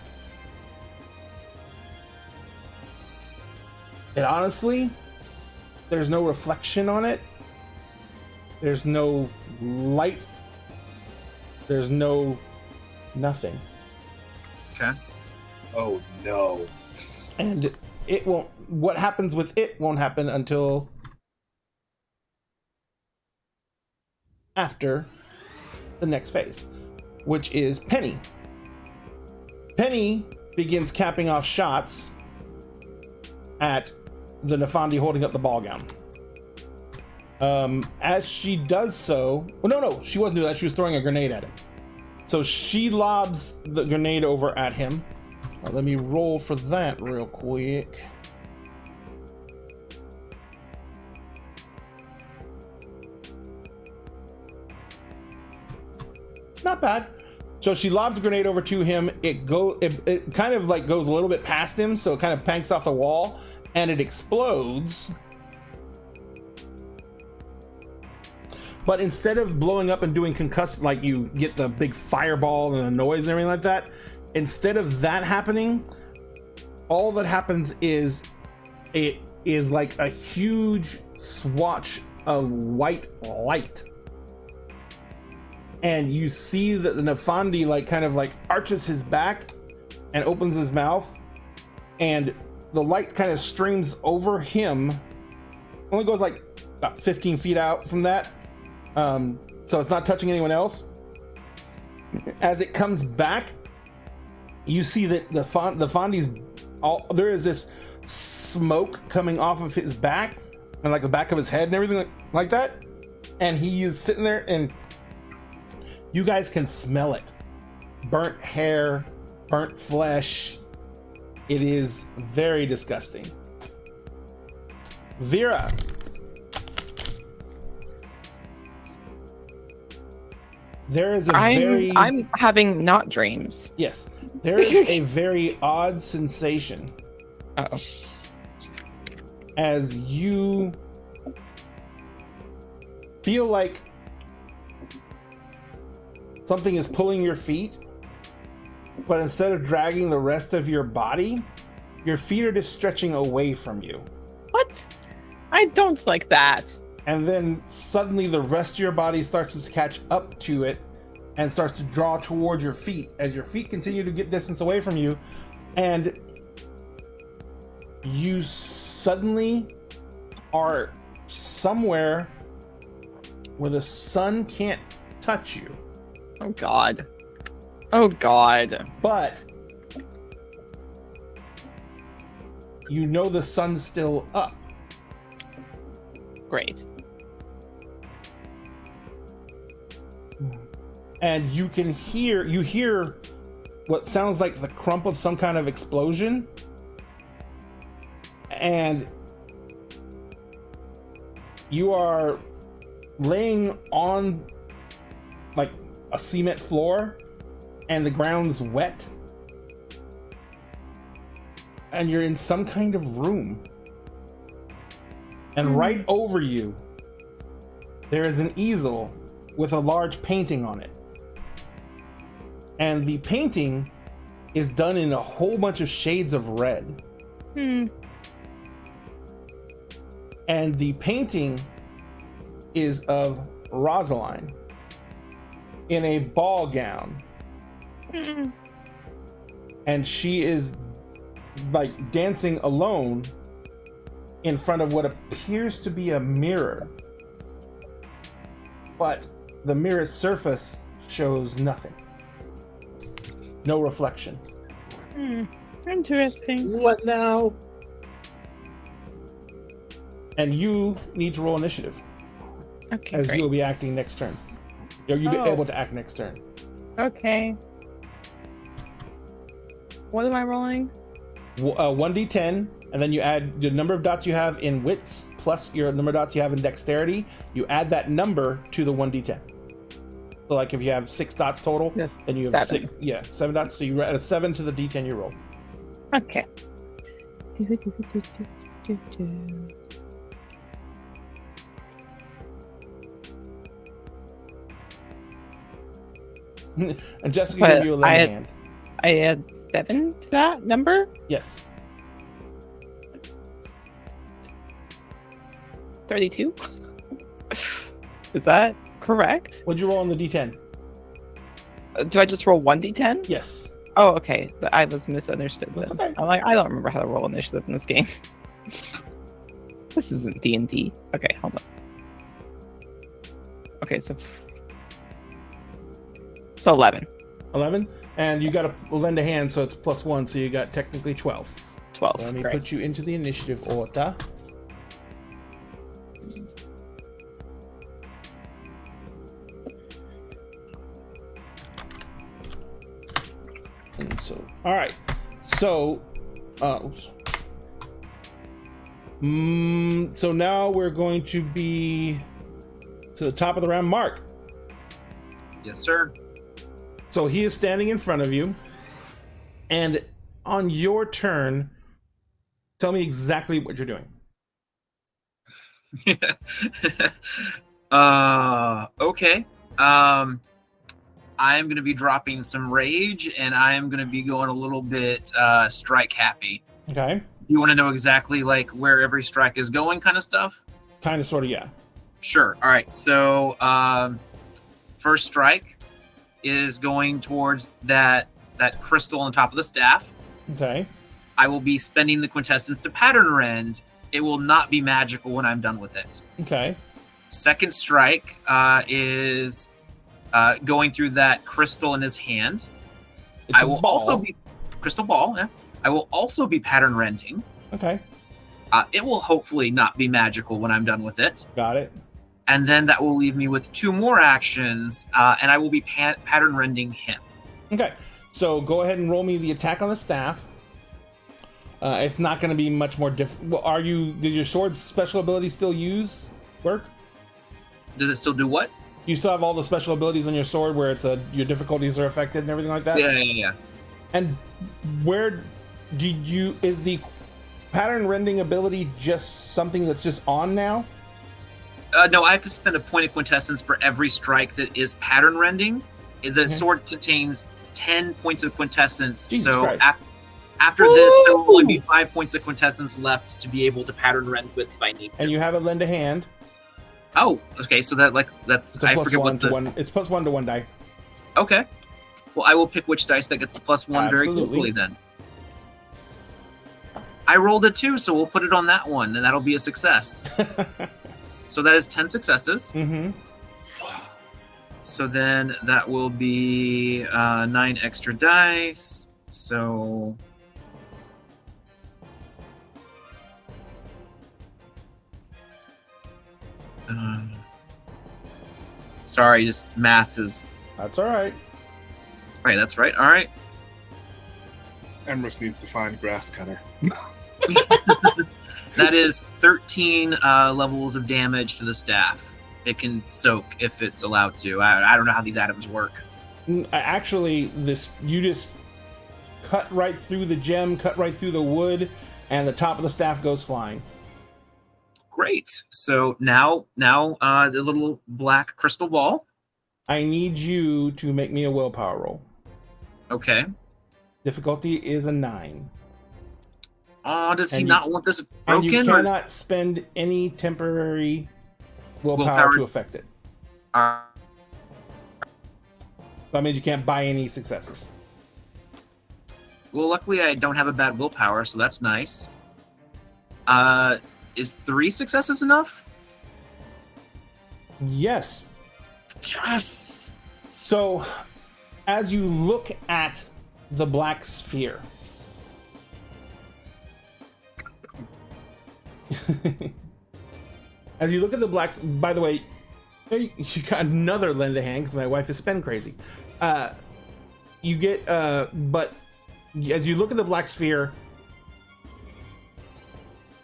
And honestly, there's no reflection on it. There's no light. There's no nothing. Okay. Oh no. And it won't, what happens with it won't happen until after the next phase, which is Penny. Penny begins capping off shots at the Nefandi holding up the ball gown. As she does so, well, no, she wasn't doing that. She was throwing a grenade at him. So she lobs the grenade over at him. Let me roll for that real quick. Not bad. So she lobs the grenade over to him. It kind of like goes a little bit past him, so it kind of panks off the wall, and it explodes. But instead of blowing up and doing concuss, like you get the big fireball and the noise and everything like that, instead of that happening, all that happens is it is like a huge swatch of white light. And you see that the Nefandi like kind of like arches his back and opens his mouth, and the light kind of streams over him. Only goes like about 15 feet out from that. So it's not touching anyone else. As it comes back, you see that the Fondi's there is this smoke coming off of his back and like the back of his head and everything like that. And he is sitting there, and you guys can smell it. Burnt hair, burnt flesh. It is very disgusting. Vera. There is I'm having not dreams. Yes. There is a very odd sensation. Uh-oh. As you feel like something is pulling your feet, but instead of dragging the rest of your body, your feet are just stretching away from you. What? I don't like that. And then suddenly the rest of your body starts to catch up to it and starts to draw towards your feet as your feet continue to get distance away from you. And you suddenly are somewhere where the sun can't touch you. Oh God. Oh God. But you know the sun's still up. Great. And you hear what sounds like the crump of some kind of explosion. And you are laying on like a cement floor, and the ground's wet. And you're in some kind of room. And right over you, there is an easel with a large painting on it. And the painting is done in a whole bunch of shades of red. And the painting is of Rosaline in a ball gown. And she is like dancing alone in front of what appears to be a mirror. But the mirror's surface shows nothing. No reflection. Interesting. What now? And you need to roll initiative, Okay, as great. you will be acting next turn. You'll be Oh. able to act next turn. Okay. What am I rolling? 1d10, and then you add the number of dots you have in wits plus your number of dots you have in dexterity. You add that number to the 1d10. So like if you have 6 dots total, Yes, then you have 7. 7 dots. So you add a 7 to the d10 you roll. Okay. And Jessica But gave you a lend I a had- hand. I add 7 to that number? Yes. 32? Is that correct? What'd you roll on the d10? Do I just roll 1d10? Yes. Oh, okay. I was misunderstood. That's Then. okay. I'm like, I don't remember how to roll initiative in this game. This isn't D&D. Okay, hold on. Okay, so 11. 11. And you got to lend a hand, so it's +1, so you got technically 12. 12. Let me Great. put you into the initiative order. And so, all right. So, oops. So now we're going to be to the top of the round. Mark. Yes, sir. So he is standing in front of you, and on your turn, tell me exactly what you're doing. Okay. I am going to be dropping some rage, and I am going to be going a little bit strike happy. Okay. You want to know exactly like where every strike is going, kind of stuff? Kind of, sort of, yeah. Sure. All right. So first strike is going towards that crystal on the top of the staff. Okay. I will be spending the quintessence to pattern rend. It will not be magical when I'm done with it. Okay. Second strike is going through that crystal in his hand. It's I a will ball. also be crystal ball. Yeah. I will also be pattern rending. Okay. It will hopefully not be magical when I'm done with it. Got it. And then that will leave me with 2 more actions, and I will be pattern rending him. Okay. So go ahead and roll me the attack on the staff. It's not going to be much more difficult. Well, did your sword's special ability still work? Does it still do what? You still have all the special abilities on your sword where your difficulties are affected and everything like that? Yeah. And where is the pattern rending ability just something that's just on now? No, I have to spend a point of quintessence for every strike that is pattern rending. The sword contains 10 points of quintessence. Jesus so Christ. after this, there will only be 5 points of quintessence left to be able to pattern rend with if I need to. And you have a lend a hand. Oh, okay. So that's It's a plus one to one. It's plus 1 to 1 die. Okay. Well, I will pick which dice that gets the plus 1 very Absolutely. quickly then. I rolled a 2, so we'll put it on that one, and that'll be a success. So that is 10 successes. Mm-hmm. So then that will be 9 extra dice. So sorry, just math is That's all right. right. That's right. All right. Emrys needs to find grass cutter. That is 13 levels of damage to the staff. It can soak if it's allowed to. I don't know how these atoms work. Actually, you just cut right through the gem, cut right through the wood, and the top of the staff goes flying. Great. So now the little black crystal ball. I need you to make me a willpower roll. Okay. Difficulty is a 9. Does he And not want this And broken? you cannot spend any temporary willpower to affect it. That means you can't buy any successes. Well, luckily I don't have a bad willpower, so that's nice. Is 3 successes enough? Yes. Yes. So, as you look at the black sphere, as you look at the blacks, by the way, you got another lend a hand because my wife is spend crazy. You get, but as you look at the black sphere,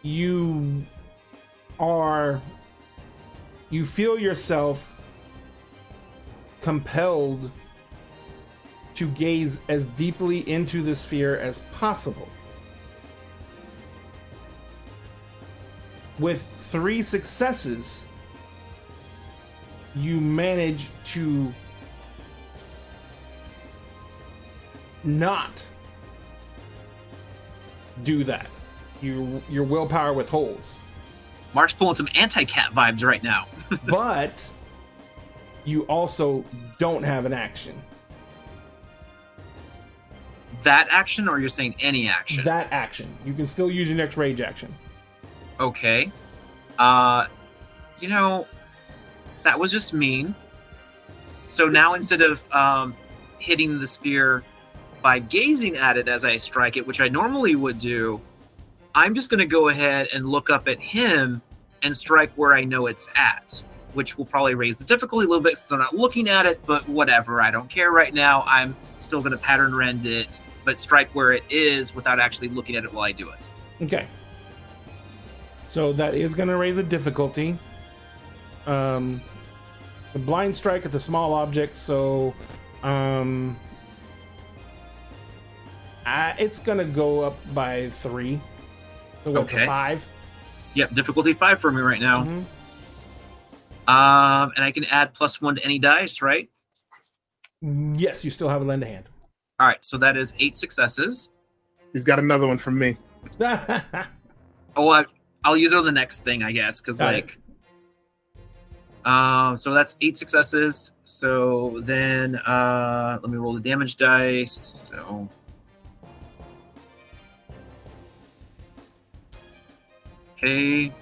you feel yourself compelled to gaze as deeply into the sphere as possible. With 3 successes, you manage to not do that. Your willpower withholds. Mark's pulling some anti-cat vibes right now. But you also don't have an action. That action, or you're saying any action? That action. You can still use your next rage action. Okay. That was just mean. So now instead of hitting the sphere by gazing at it as I strike it, which I normally would do, I'm just going to go ahead and look up at him and strike where I know it's at, which will probably raise the difficulty a little bit since I'm not looking at it, but whatever. I don't care right now. I'm still going to pattern rend it, but strike where it is without actually looking at it while I do it. Okay. So that is going to raise the difficulty. The blind strike, it's a small object, so it's going to go up by 3. So what's Okay. a 5? Yep, difficulty 5 for me right now. Mhm. And I can add +1 to any dice, right? Yes, you still have a lend a hand. All right, so that is 8 successes. He's got another one from me. Oh, I'll use it on the next thing, I guess, because Got it. so that's 8 successes. So then let me roll the damage dice. So okay.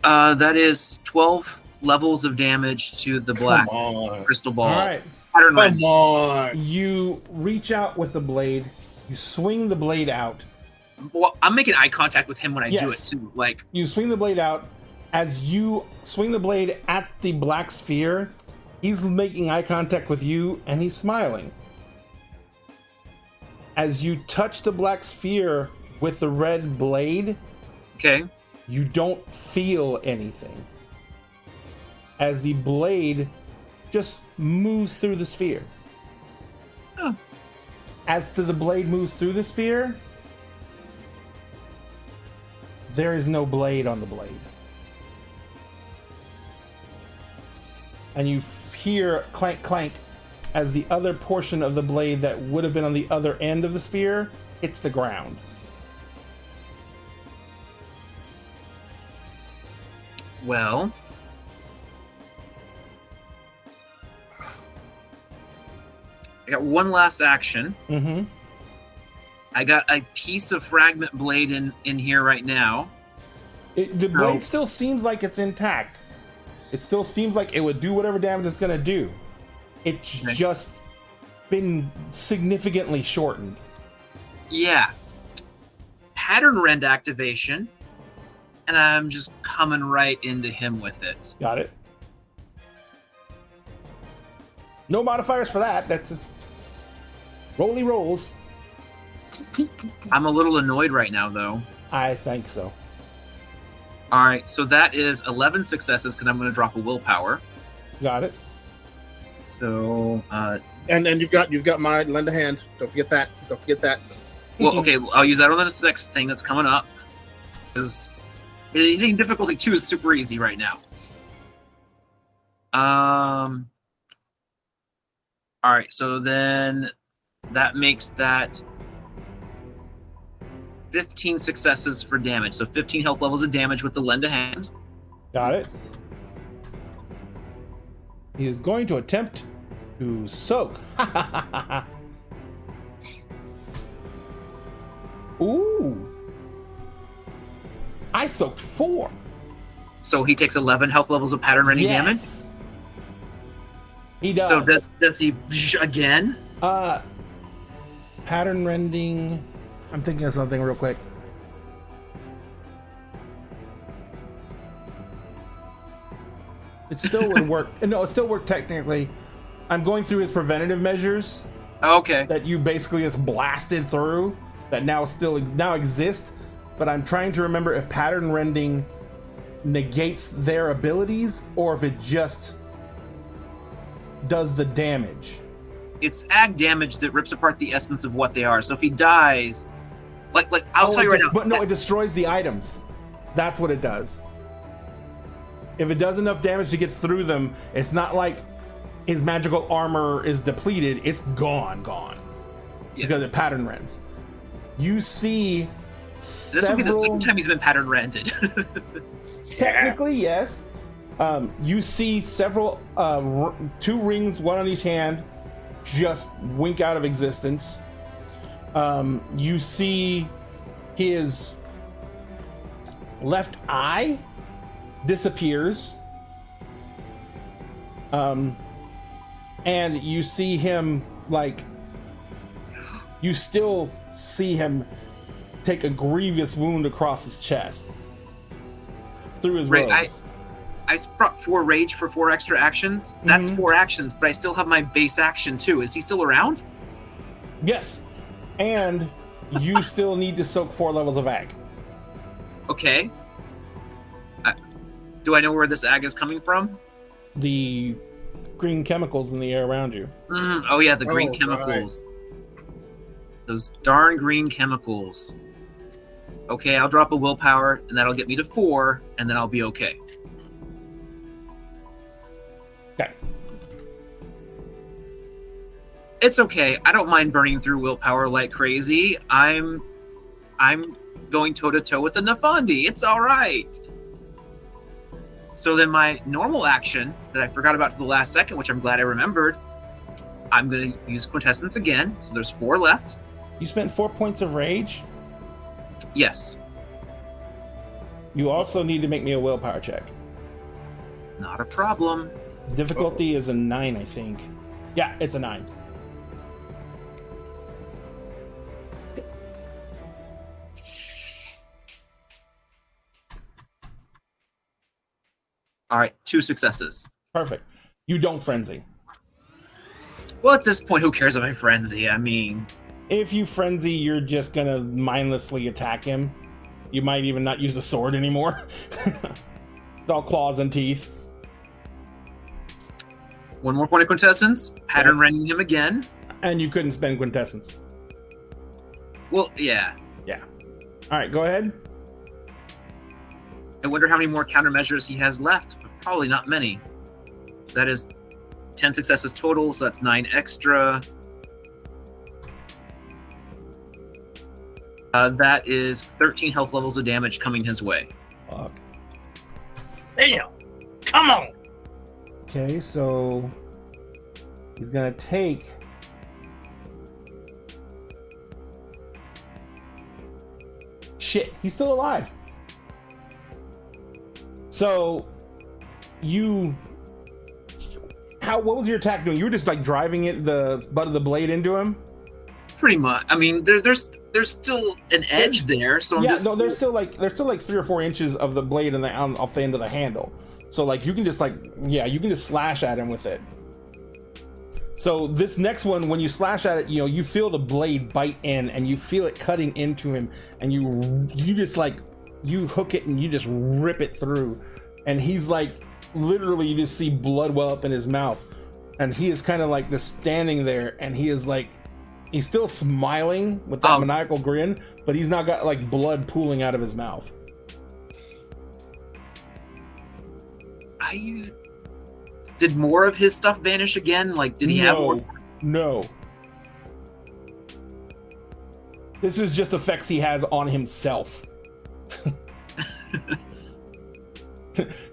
That is 12 levels of damage to the black Come on. crystal ball. All right. Pattern Come rend. on. You reach out with the blade. You swing the blade out. Well, I'm making eye contact with him when I do it Yes. too. Like, You swing the blade out. As you swing the blade at the black sphere, he's making eye contact with you and he's smiling. As you touch the black sphere with the red blade, okay, you don't feel anything. As the blade just moves through the sphere. Oh. As the blade moves through the sphere, there is no blade on the blade. And you hear clank clank as the other portion of the blade that would have been on the other end of the spear hits the ground. well, I got one last action. Mm-hmm. I got a piece of fragment blade in here right now. The So- blade still seems like it's intact. It still seems like it would do whatever damage it's gonna do. It's Okay. just been significantly shortened. Yeah. Pattern rend activation. And I'm just coming right into him with it. Got it. No modifiers for that. That's just rolly rolls. I'm a little annoyed right now, though. I think so. All right, so that is 11 successes because I'm going to drop a willpower. Got it. So, And you've got my lend a hand. Don't forget that. Don't forget that. well, okay, I'll use that on this next thing that's coming up. Because I think difficulty 2 is super easy right now. All right, so then that makes that 15 successes for damage. So 15 health levels of damage with the lend a hand. Got it. He is going to attempt to soak. Ooh. I soaked 4. So he takes 11 health levels of pattern rending damage. Yes. He does. So does he again? Pattern rending. I'm thinking of something real quick. It still would work. No, it still worked technically. I'm going through his preventative measures Okay. that you basically just blasted through that now exist, but I'm trying to remember if pattern rending negates their abilities or if it just does the damage. It's ag damage that rips apart the essence of what they are. So if he dies, like I'll tell you right now. But no, it destroys the items. That's what it does. If it does enough damage to get through them, it's not like his magical armor is depleted. It's gone. Yeah. Because it pattern rends. You see This will be the second time he's been pattern rended. Technically, yes. You see several, 2 rings, one on each hand, just wink out of existence. You see his left eye disappears. And you see him, like, you still see him take a grievous wound across his chest through his Right, robes. I brought 4 rage for 4 extra actions. That's Mhm. 4 actions, but I still have my base action too. Is he still around? Yes, and you still need to soak 4 levels of ag. Okay. Do I know where this ag is coming from? The green chemicals in the air around you. Oh yeah, the green Oh, chemicals. Those darn green chemicals. Okay, I'll drop a willpower, and that'll get me to 4, and then I'll be okay. It's okay. I don't mind burning through willpower like crazy. I'm going toe to toe with the Nafandi. It's all right. So then my normal action that I forgot about to the last second, which I'm glad I remembered, I'm going to use Quintessence again. So there's 4 left. You spent 4 points of rage. Yes. You also need to make me a willpower check. Not a problem. Difficulty is a 9, I think. Yeah, it's a 9. All right, 2 successes. Perfect. You don't frenzy. Well, at this point, who cares if I frenzy? I mean, If you frenzy, you're just gonna mindlessly attack him. You might even not use a sword anymore. It's all claws and teeth. 1 more point of Quintessence. Pattern rending him again. And you couldn't spend quintessence. Well, yeah. All right, go ahead. I wonder how many more countermeasures he has left. But probably not many. That is 10 successes total, so that's 9 extra. That is 13 health levels of damage coming his way. Fuck. Damn! Come on! Okay, so he's gonna take shit. He's still alive. So what was your attack doing? You were just like driving the butt of the blade into him. Pretty much. I mean, there's still an edge there, so I'm Yeah, just... no, there's still like 3 or 4 inches of the blade off the end of the handle. So like you can just you can just slash at him with it. So this next one, when you slash at it, you feel the blade bite in, and you feel it cutting into him, and you just you hook it and you just rip it through, and he's like, literally, you just see blood well up in his mouth, and he is kind of like just standing there, and he is like, he's still smiling with that maniacal grin, but he's not got like blood pooling out of his mouth. Did more of his stuff vanish again? Like, did he have more? No. This is just effects he has on himself.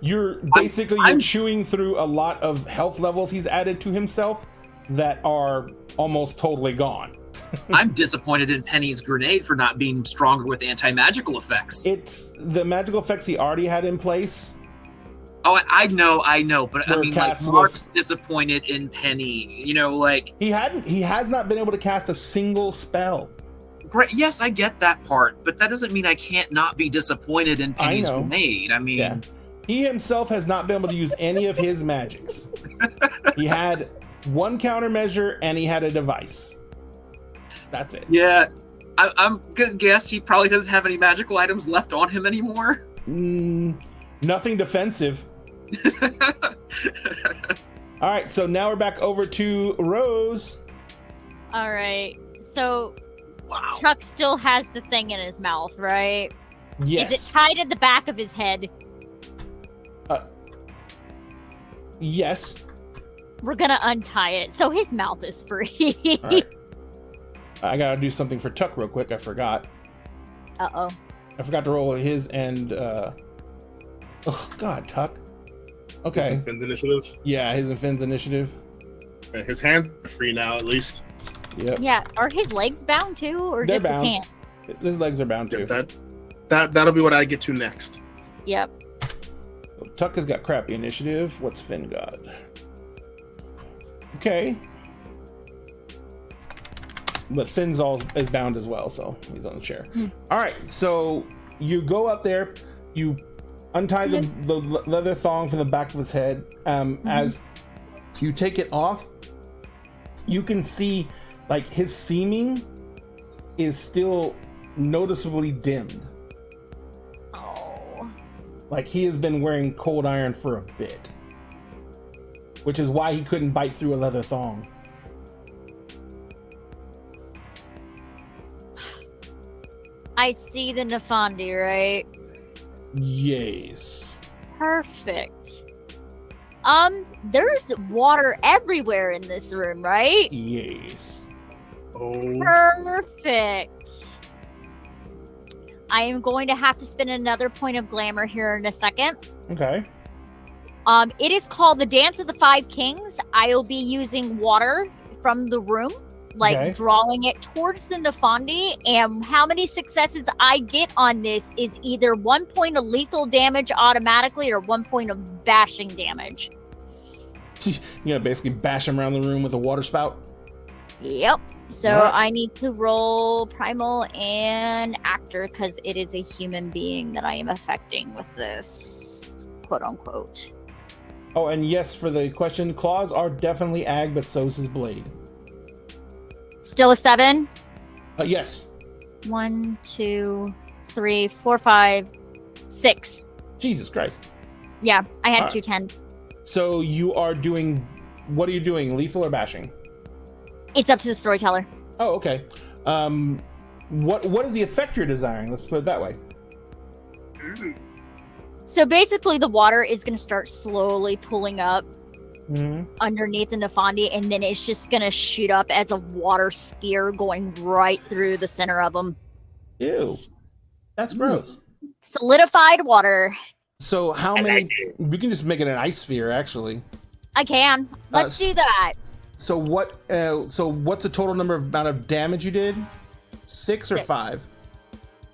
You're chewing through a lot of health levels he's added to himself that are almost totally gone. I'm disappointed in Penny's grenade for not being stronger with anti-magical effects. It's the magical effects he already had in place. Oh, I know, but I mean, like, Mark's with... disappointed in Penny. He has not been able to cast a single spell. Great, yes, I get that part, but that doesn't mean I can't not be disappointed in Penny's grenade. I mean, yeah. He himself has not been able to use any of his magics. He had 1 countermeasure and he had a device. That's it. Yeah, I'm gonna guess he probably doesn't have any magical items left on him anymore. Nothing defensive. All right, so now we're back over to Rose. All right, so Chuck still has the thing in his mouth, right? Yes. Is it tied at the back of his head? Yes. We're gonna untie it so his mouth is free. All right. I gotta do something for Tuck real quick. I forgot. Uh-oh. I forgot to roll his and oh god, Tuck. Okay. His and Finn's initiative. Yeah, his and Finn's initiative. His hands are free now, at least. Yep. Yeah. Are his legs bound too, or They're just bound. his hand? His legs are bound too. That'll be what I get to next. Yep. So Tuck has got crappy initiative. What's Finn got? Okay. But Finn's is bound as well, so he's on the chair. All right, so you go up there, you untie the leather thong from the back of his head. As you take it off, you can see like his seaming is still noticeably dimmed. Oh. Like he has been wearing cold iron for a bit, which is why he couldn't bite through a leather thong. I see the Nafandi, right? Yes. Perfect. There's water everywhere in this room, right? Yes. Oh. Perfect. I am going to have to spend another point of glamour here in a second. Okay. It is called the Dance of the Five Kings. I'll be using water from the room, like Okay. drawing it towards the Nefandi, and how many successes I get on this is either 1 point of lethal damage automatically or 1 point of bashing damage. You know, basically bash him around the room with a water spout. Yep. So Alright. I need to roll primal and actor because it is a human being that I am affecting with this, quote unquote. Oh, and yes, for the question, claws are definitely ag, but so's his blade. Still a 7. Yes. 1, 2, 3, 4, 5, 6. Jesus Christ. Yeah, I had Alright. 2 10. So you are doing, what are you doing? Lethal or bashing? It's up to the storyteller. Oh, okay. What is the effect you're desiring? Let's put it that way. So basically, the water is going to start slowly pulling up Mm-hmm. underneath the Nefandi, and then it's just going to shoot up as a water spear going right through the center of them. Ew. That's gross. Solidified water. So how many? We can just make it an ice sphere, actually. I can. Let's do that. So what? So what's the total amount of damage you did? 6 or 6. 5?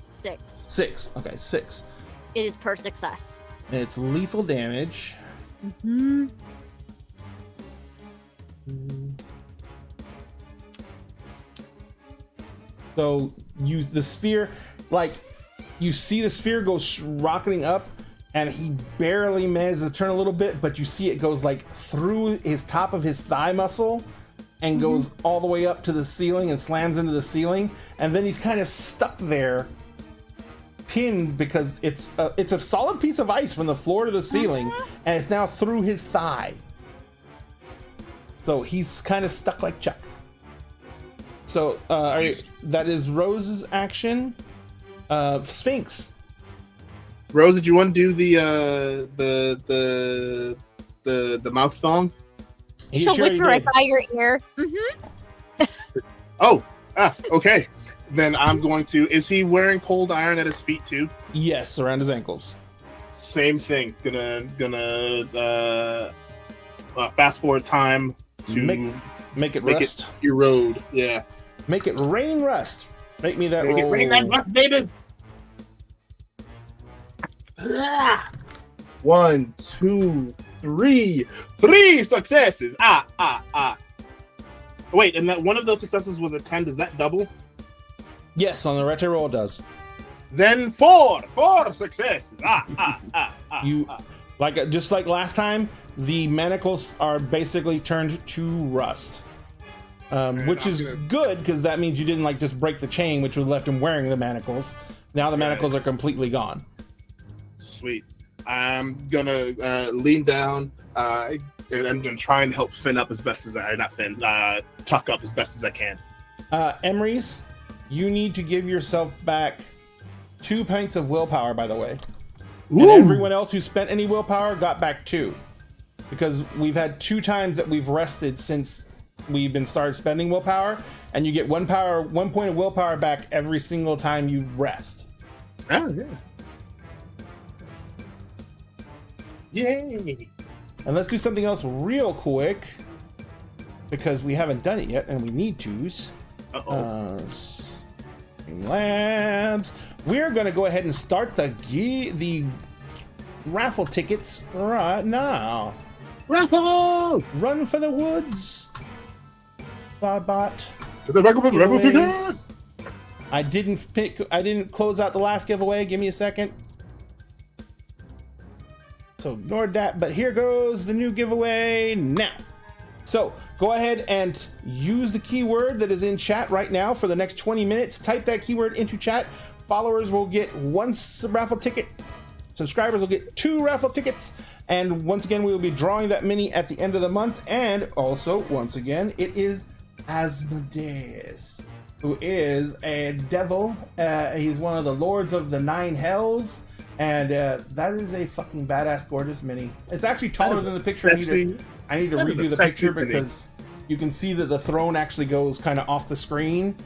6. 6. Okay, 6. It is per success. And it's lethal damage. Hmm. So the sphere, like you see the sphere go rocketing up, and he barely manages to turn a little bit, but you see it goes like through his top of his thigh muscle and goes all the way up to the ceiling and slams into the ceiling, and then he's kind of stuck there, pinned because it's a solid piece of ice from the floor to the ceiling, and it's now through his thigh. So he's kind of stuck like Chuck. So that is Rose's action. Sphinx. Rose, did you want to do the mouth thong? She'll whisper right by your ear. Oh, okay. Then I'm going to. Is he wearing cold iron at his feet too? Yes, around his ankles. Same thing. Gonna fast forward time to Make it make rust. it erode. Yeah. Make it rain rust. Make me that Make roll. it rain that rust, baby. 1, 2, 3. 3 successes. Wait, and that one of those successes was a 10. Does that double? Yes, on the retro roll it does. Then 4 successes. You like just like last time, the manacles are basically turned to rust. Which is good because that means you didn't like just break the chain, which would left him wearing the manacles. Now the manacles are completely gone. Sweet. I'm gonna lean down and I'm gonna try and help Finn up as best as tuck up as best as I can. Emery's, you need to give yourself back 2 pints of willpower, by the way. And everyone else who spent any willpower got back 2. Because we've had 2 times that we've rested since we've been started spending willpower, and you get 1 point of willpower back every single time you rest. Oh yeah. Yay! And let's do something else real quick, because we haven't done it yet, and we need to's. Labs. We're gonna go ahead and start the raffle tickets right now. Raffle! Run for the woods. Bot. The raffle ticket! I didn't close out the last giveaway. Give me a second. So ignored that, but here goes the new giveaway now. So go ahead and use the keyword that is in chat right now for the next 20 minutes. Type that keyword into chat. Followers will get 1 raffle ticket. Subscribers will get 2 raffle tickets. And once again, we will be drawing that mini at the end of the month. And also, once again, it is Asmodeus, who is a devil. He's one of the lords of the 9 hells. And that is a fucking badass, gorgeous mini. It's actually taller than the picture. Sexy, I need to that is a redo the sexy picture mini. because you can see that the throne actually goes kind of off the screen,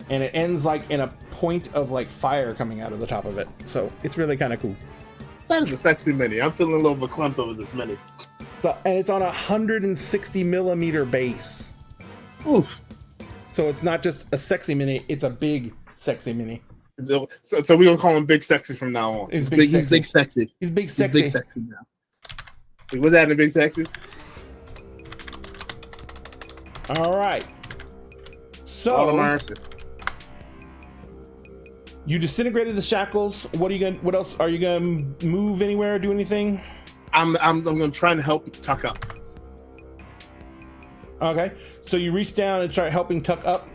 and it ends like in a point of like fire coming out of the top of it. So it's really kind of cool. that is a sexy mini. I'm feeling a little verklempt over this mini. So, and it's on a 160 millimeter base. Oof. So it's not just a sexy mini; it's a big sexy mini. So we're gonna call him Big Sexy from now on. He's He's Big Sexy. He's big He's sexy. Big Sexy now. Wait, what's happening, Big Sexy? All right. Lord of So mercy. you disintegrated the shackles. What else are you gonna move anywhere? Do anything? I'm gonna try and help Tuck up. Okay. So you reach down and start helping Tuck up.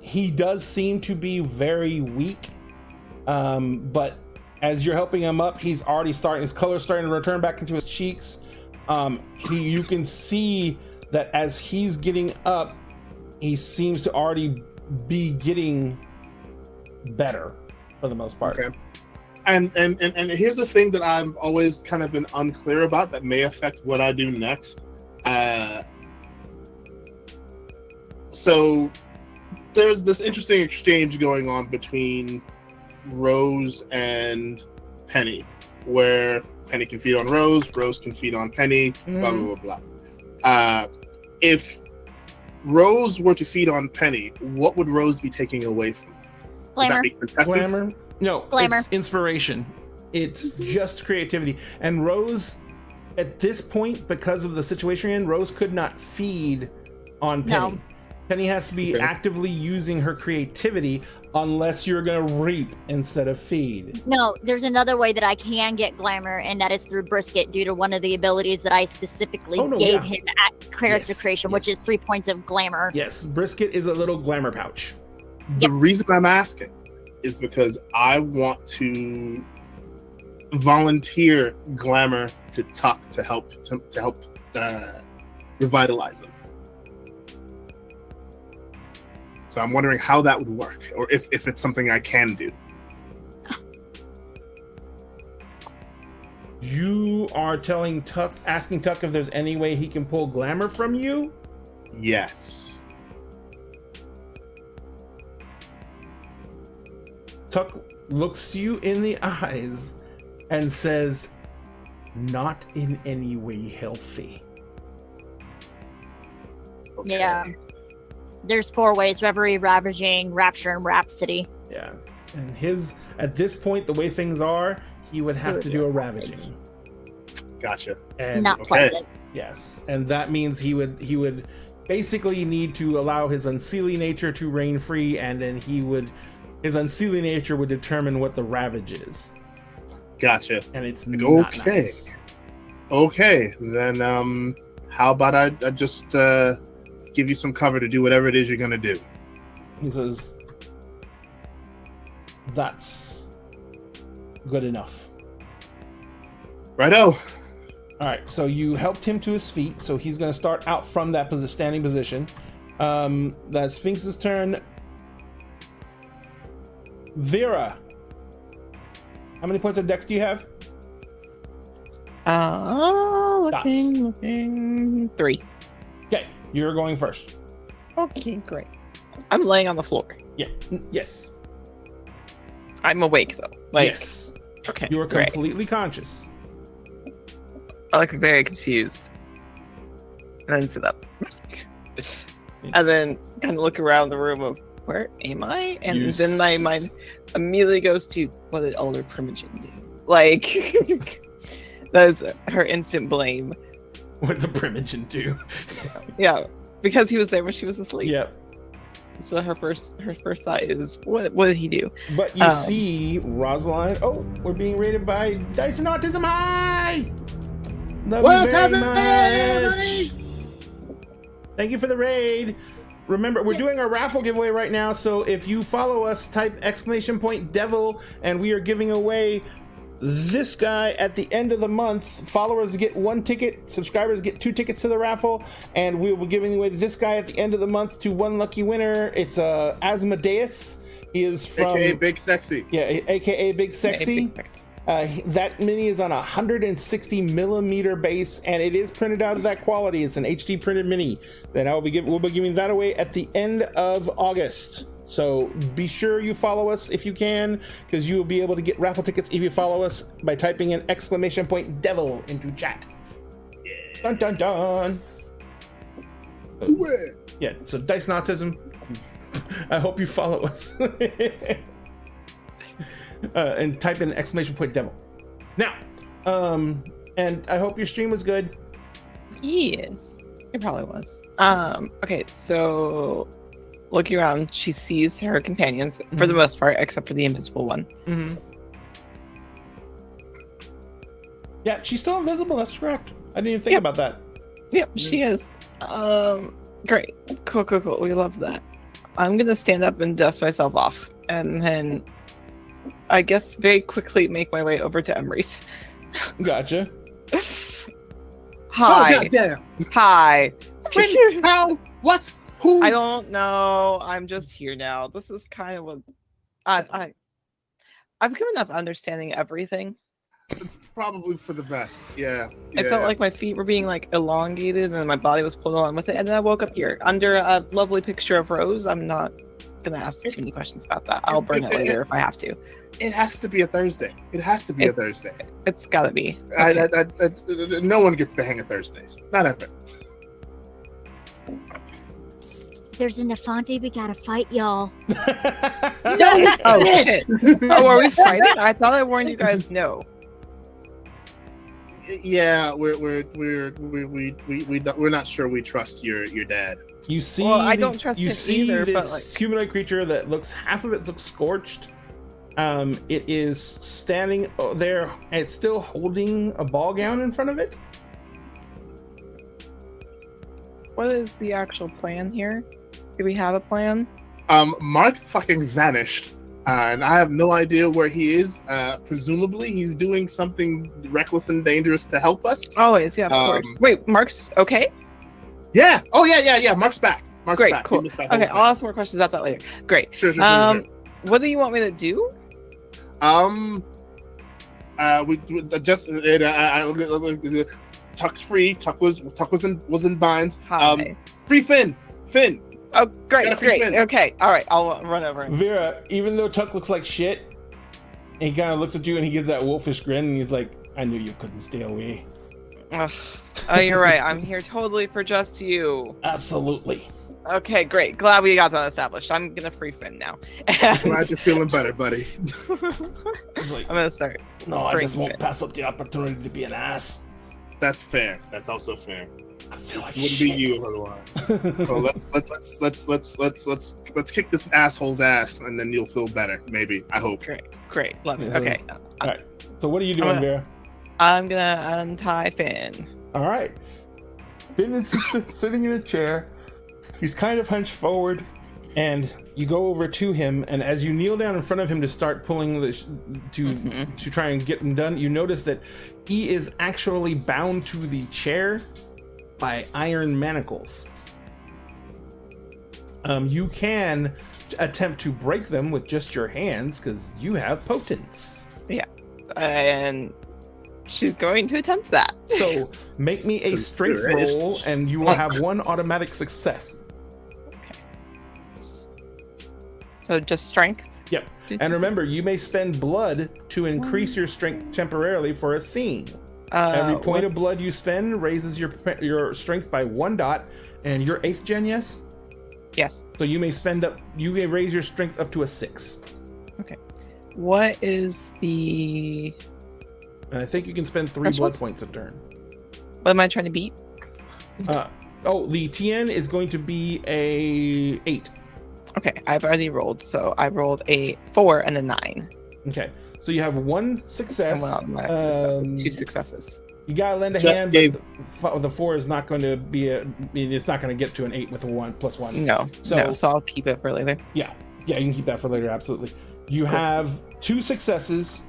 He does seem to be very weak. But as you're helping him up, he's already his color's starting to return back into his cheeks. You can see that as he's getting up, he seems to already be getting better for the most part. Okay. And here's the thing that I've always kind of been unclear about that may affect what I do next. So there's this interesting exchange going on between Rose and Penny, where Penny can feed on Rose, Rose can feed on Penny, blah blah blah blah. If Rose were to feed on Penny, what would Rose be taking away from her? Would that Glamour. be contestants? Glamour? No, Glamour. it's inspiration. It's just creativity. And Rose, at this point, because of the situation you're in, Rose could not feed on Penny. No. Penny has to be Okay. actively using her creativity unless you're going to reap instead of feed. No, there's another way that I can get glamour, and that is through Brisket due to one of the abilities that I specifically Oh, no, gave yeah. him at character Yes, creation, which yes. is 3 points of glamour. Yes, Brisket is a little glamour pouch. The reason I'm asking is because I want to volunteer glamour to Tuck to help revitalize them. So I'm wondering how that would work, or if it's something I can do. You are asking Tuck if there's any way he can pull glamour from you? Yes. Tuck looks you in the eyes and says, "Not in any way healthy." Okay. Yeah. There's 4 ways: Reverie, Ravaging, Rapture, and Rhapsody. Yeah. And at this point, the way things are, he would have to do a ravaging. Gotcha. And Not okay. pleasant. yes. And that means he would basically need to allow his unseelie nature to reign free, and then his unseelie nature would determine what the ravage is. Gotcha. And it's Like, not okay. nice. Okay, then how about I just give you some cover to do whatever it is you're gonna do. He says, "That's good enough." Righto. All right, so you helped him to his feet, so he's going to start out from that standing position. That's Sphinx's turn. Vera, how many points of dex do you have? Looking 3. Okay, you're going first. Okay, great. I'm laying on the floor. Yeah. Yes. I'm awake though. Like, yes. okay, You are great. completely conscious. I look very confused. And then sit up. And then kind of look around the room of, where am I? And You then my mind immediately goes to, what did Elder Primogen do? Like, that is her instant blame. What did the Primogen do? Yeah, because he was there when she was asleep. Yep. So her first thought is, what did he do? But you see Rosaline. Oh, we're being rated by Dyson Autism High. Love What's you very happening, much. everybody? Thank you for the raid. Remember, we're doing our raffle giveaway right now. So if you follow us, type !devil, and we are giving away this guy at the end of the month. Followers get 1 ticket, subscribers get 2 tickets to the raffle, and we will be giving away this guy at the end of the month to 1 lucky winner. It's Asmodeus. He is from AKA Big Sexy. yeah, aka Big Sexy. That mini is on a 160 millimeter base, and it is printed out of that quality. It's an HD printed mini. Then we'll be giving that away at the end of August. So be sure you follow us if you can, because you will be able to get raffle tickets if you follow us by typing in !devil into chat. Dun dun dun. Yeah, so Dice Nautism, I hope you follow us. And type in !devil. Now, and I hope your stream was good. Yes, it probably was. Okay, so looking around, she sees her companions for the most part, except for the invisible one. Mm-hmm. Yeah, she's still invisible. That's correct. I didn't even think about that. Yep, she is. Great, cool. We love that. I'm gonna stand up and dust myself off, and then I guess very quickly make my way over to Emery's. Gotcha. Hi. Oh, goddamn. Hi. When? How? What? Who? I don't know. I'm just here now. This is kind of what I've given up understanding everything. It's probably for the best. Yeah. I felt like my feet were being like elongated and then my body was pulled on with it. And then I woke up here under a lovely picture of Rose. I'm not gonna ask too many questions about that. I'll burn it later if I have to. It has to be a Thursday. It has to be a Thursday. It's gotta be. Okay. No one gets the hang of Thursdays. Not ever. Psst, there's a Nefante. We gotta fight, y'all. Oh shit! Oh, are we fighting? I thought I warned you guys. No. Yeah, we're not sure we trust your dad. You see, Well, I don't trust you him see either, this but, like- humanoid creature that looks, half of it looks scorched. It is standing there. It's still holding a ball gown in front of it. What is the actual plan here? Do we have a plan? Mark fucking vanished, and I have no idea where he is. Presumably, he's doing something reckless and dangerous to help us. Always, yeah, of course. Wait, Mark's okay? Yeah. Oh, yeah. Mark's back. Mark's Great, back. cool. He missed that whole Okay, thing. I'll ask more questions about that later. Great. Sure. What do you want me to do? We just Tuck's free. Tuck was in binds. Hi. Free Finn. Oh, great. Got a free fin. Okay, all right. I'll run over. Vera, even though Tuck looks like shit, he kind of looks at you and he gives that wolfish grin and he's like, "I knew you couldn't stay away." Ugh. Oh, you're right. I'm here totally for just you. Absolutely. Okay, great. Glad we got that established. I'm gonna free Finn now. Glad you're feeling better, buddy. He's like, I'm gonna start. "No, I freeing just won't Finn. pass up the opportunity to be an ass." That's fair. That's also fair. I feel like Wouldn't shit. be you otherwise. So let's kick this asshole's ass, and then you'll feel better. Maybe. I hope. Great. Love it. This Okay. is- All right. So what are you doing, I'm Vera? I'm gonna untie Finn. All right. Finn is sitting in a chair. He's kind of hunched forward, and you go over to him. And as you kneel down in front of him to start pulling to try and get him done, you notice that he is actually bound to the chair by iron manacles. You can attempt to break them with just your hands because you have potence. And she's going to attempt that. So make me a strength roll, and you will have one automatic success. So just strength. Yep. And remember, you may spend blood to increase your strength temporarily for a scene. Every point of blood you spend raises your strength by 1 dot, and you're 8th gen, yes? Yes. So you may raise your strength up to a 6. Okay. What is the? And I think you can spend 3 Threshold? blood points a turn. What am I trying to beat? The TN is going to be a 8. Okay, I've already rolled. So I rolled a 4 and a 9. Okay. So you have 1 success. And automatic successes, 2 successes. You gotta lend a Just hand, gave- but the 4 is not going to be it's not going to get to an 8 with a 1 plus 1. No, So- so I'll keep it for later. Yeah, you can keep that for later, absolutely. You have 2 successes.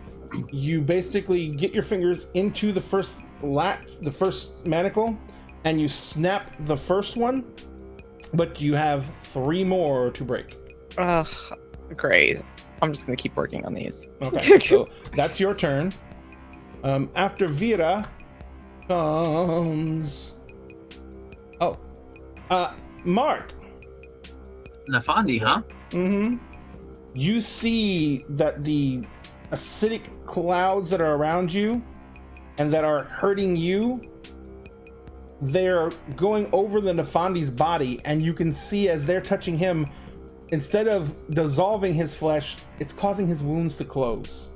You basically get your fingers into the first manacle, and you snap the first one, but you have 3 more to break. Ugh, great. I'm just gonna keep working on these. Okay, so that's your turn. After Vera comes... Mark. Nafandi, huh? Mm-hmm. You see that the acidic clouds that are around you and that are hurting you, they're going over the Nafandi's body, and you can see as they're touching him, instead of dissolving his flesh, it's causing his wounds to close.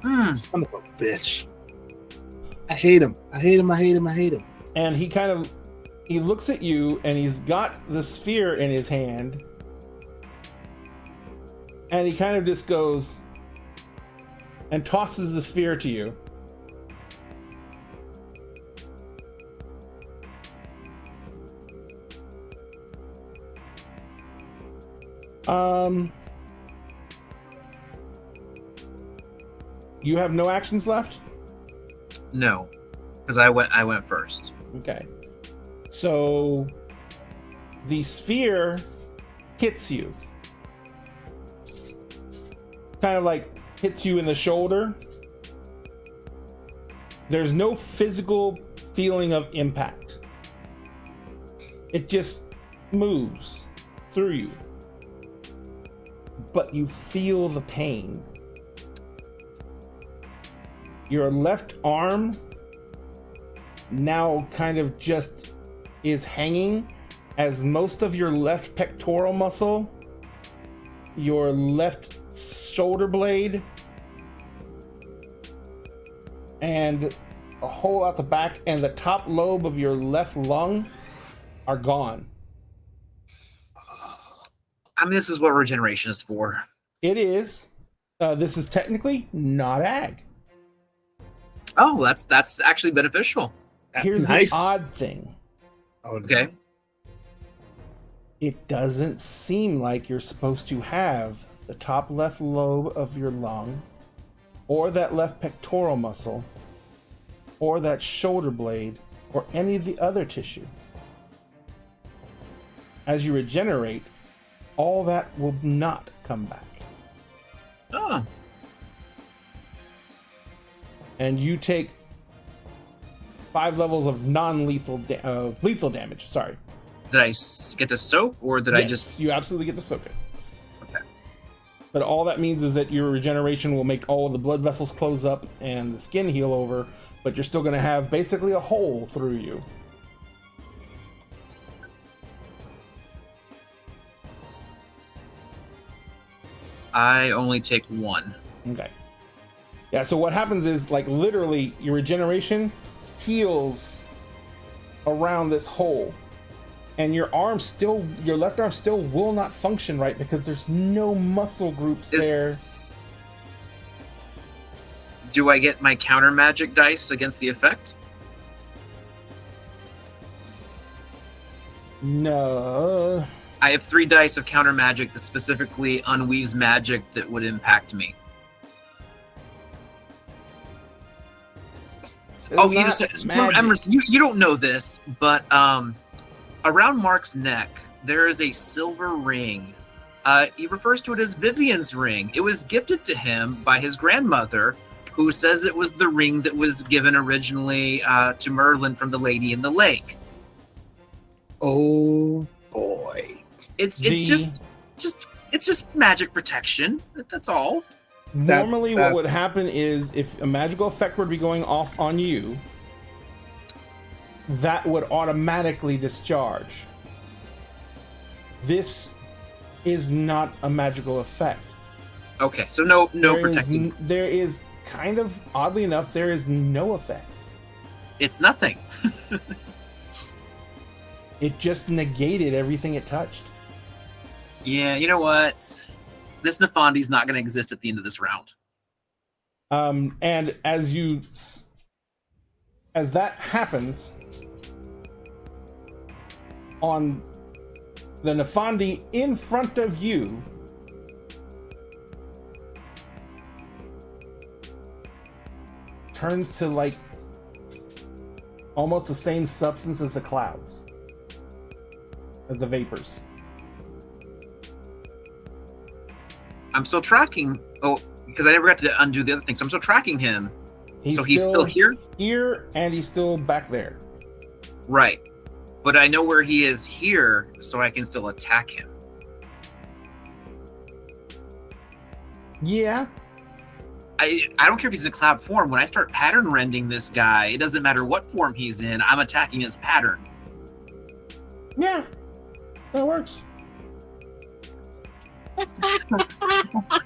Son of a bitch. I hate him. I hate him. I hate him. I hate him. And he looks at you, and he's got the sphere in his hand, and he kind of just goes and tosses the sphere to you. You have no actions left? No, because I went first. Okay. So the sphere hits you. Kind of like hits you in the shoulder. There's no physical feeling of impact. It just moves through you. But you feel the pain. Your left arm now kind of just is hanging, as most of your left pectoral muscle, your left shoulder blade, and a hole out the back, and the top lobe of your left lung are gone. I mean, this is what regeneration is for. It is. This is technically not ag. Oh, that's actually beneficial. That's Here's nice. the odd thing. Oh, Okay. It doesn't seem like you're supposed to have the top left lobe of your lung, or that left pectoral muscle, or that shoulder blade, or any of the other tissue. As you regenerate, all that will not come back. Oh, And you take 5 levels of non-lethal lethal damage. Sorry. did I get to soak, or did I Yes, just? you absolutely get to soak it. Okay. But all that means is that your regeneration will make all of the blood vessels close up and the skin heal over, but you're still going to have basically a hole through you. I only take one. Okay. Yeah, so what happens is, like, literally, your regeneration heals around this hole. And your left arm still will not function right because there's no muscle groups there. Do I get my counter magic dice against the effect? No. I have 3 dice of counter magic that's specifically Ennuy's magic that would impact me. Oh, you just remember, Emerson, you don't know this, but around Mark's neck there is a silver ring. He refers to it as Vivian's ring. It was gifted to him by his grandmother, who says it was the ring that was given originally to Merlin from the Lady in the Lake. Oh boy. It's just magic protection. That's all. Normally what would happen is, if a magical effect were to be going off on you, that would automatically discharge. This is not a magical effect. Okay, so no protecting. There is kind of, oddly enough, there is no effect. It's nothing. It just negated everything it touched. Yeah, you know what? This Nafandi's not going to exist at the end of this round. And as that happens, on the Nafandi in front of you, turns to like almost the same substance as the clouds, as the vapors. I'm still tracking. Oh, because I never got to undo the other thing. So I'm still tracking him. So he's still here? Here, and he's still back there. Right. But I know where he is here, so I can still attack him. Yeah. I don't care if he's in a cloud form. When I start pattern rending this guy, it doesn't matter what form he's in. I'm attacking his pattern. Yeah. That works.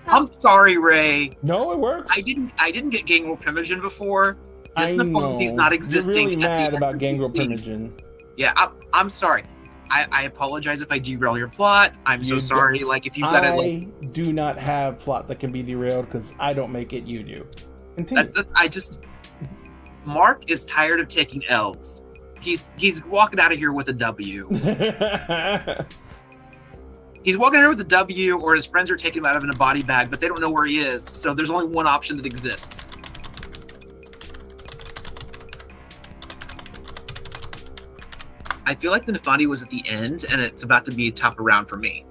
I'm sorry, Ray. No, it works. I didn't get gangrel primogen before. I know. He's not existing. You're really mad about gangrel primogen. Yeah, I'm sorry. I apologize if I derail your plot. I'm so sorry. Like if you've got to. I do not have plot that can be derailed because I don't make it. You do. Continue. Mark is tired of taking L's. He's walking out of here with a W. He's walking out here with a W, or his friends are taking him out of in a body bag, but they don't know where he is. So there's only one option that exists. I feel like the Nefandi was at the end, and it's about to be top of round for me.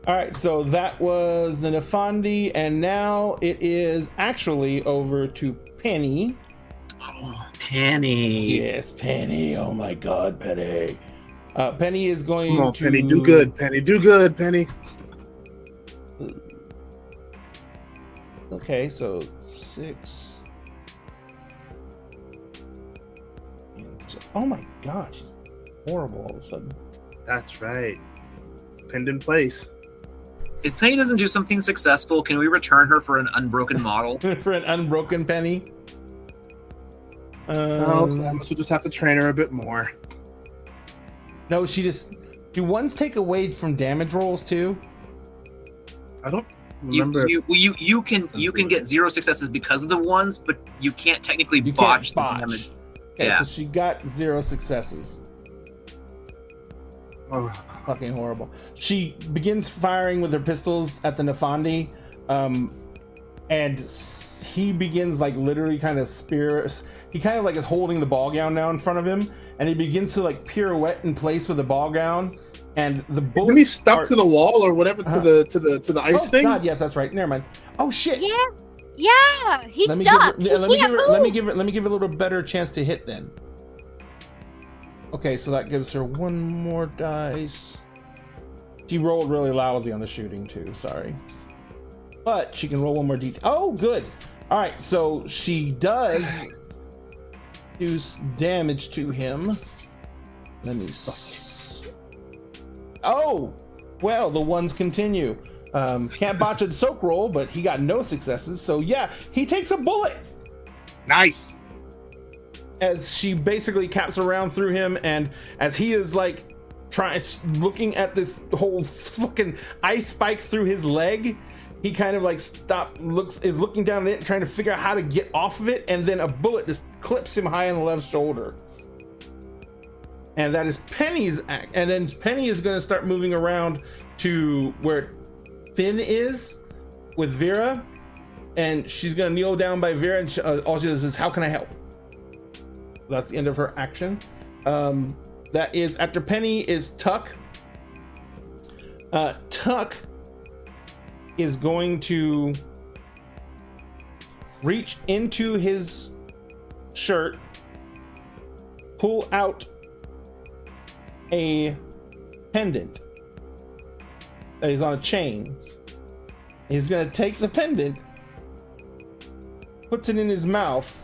All right, so that was the Nefandi, and now it is actually over to Penny. Oh, Penny. Yes, Penny. Oh my God, Penny. Penny is going Come on, to... Penny, do good, Penny. Do good, Penny. Okay, so 6. Oh my God, she's horrible all of a sudden. That's right. It's pinned in place. If Penny doesn't do something successful, can we return her for an unbroken model? For an unbroken Penny? Oh, I must just have to train her a bit more. No, do ones take away from damage rolls too? I don't remember. You can get 0 successes because of the ones, but you can't technically botch the damage. Okay, Yeah. so she got 0 successes. Oh. Fucking horrible. She begins firing with her pistols at the Nefandi, and he begins like literally kind of he kind of like is holding the ball gown now in front of him, and he begins to like pirouette in place with the ball gown, and the bullets. Isn't he stuck to the wall or whatever to the ice thing? God, yes, that's right. Never mind. Oh shit. Yeah, he's stuck. Let me give it a little better chance to hit then. Okay, so that gives her 1 more dice. She rolled really lousy on the shooting too, sorry. But she can roll 1 more d. Oh, good. All right, so she does do damage to him. Let me see. Oh, well, the ones continue. Can't botch a soak roll, but he got no successes. So yeah, he takes a bullet. Nice. As she basically caps around through him, and as he is like looking at this whole fucking ice spike through his leg, he kind of like is looking down at it, trying to figure out how to get off of it, and then a bullet just clips him high on the left shoulder. And that is Penny's act. And then Penny is going to start moving around to where Finn is with Vera, and she's going to kneel down by Vera, and all she says is, "How can I help?" That's the end of her action. That is after Penny is Tuck. Tuck is going to reach into his shirt, pull out a pendant that is on a chain. He's going to take the pendant, puts it in his mouth,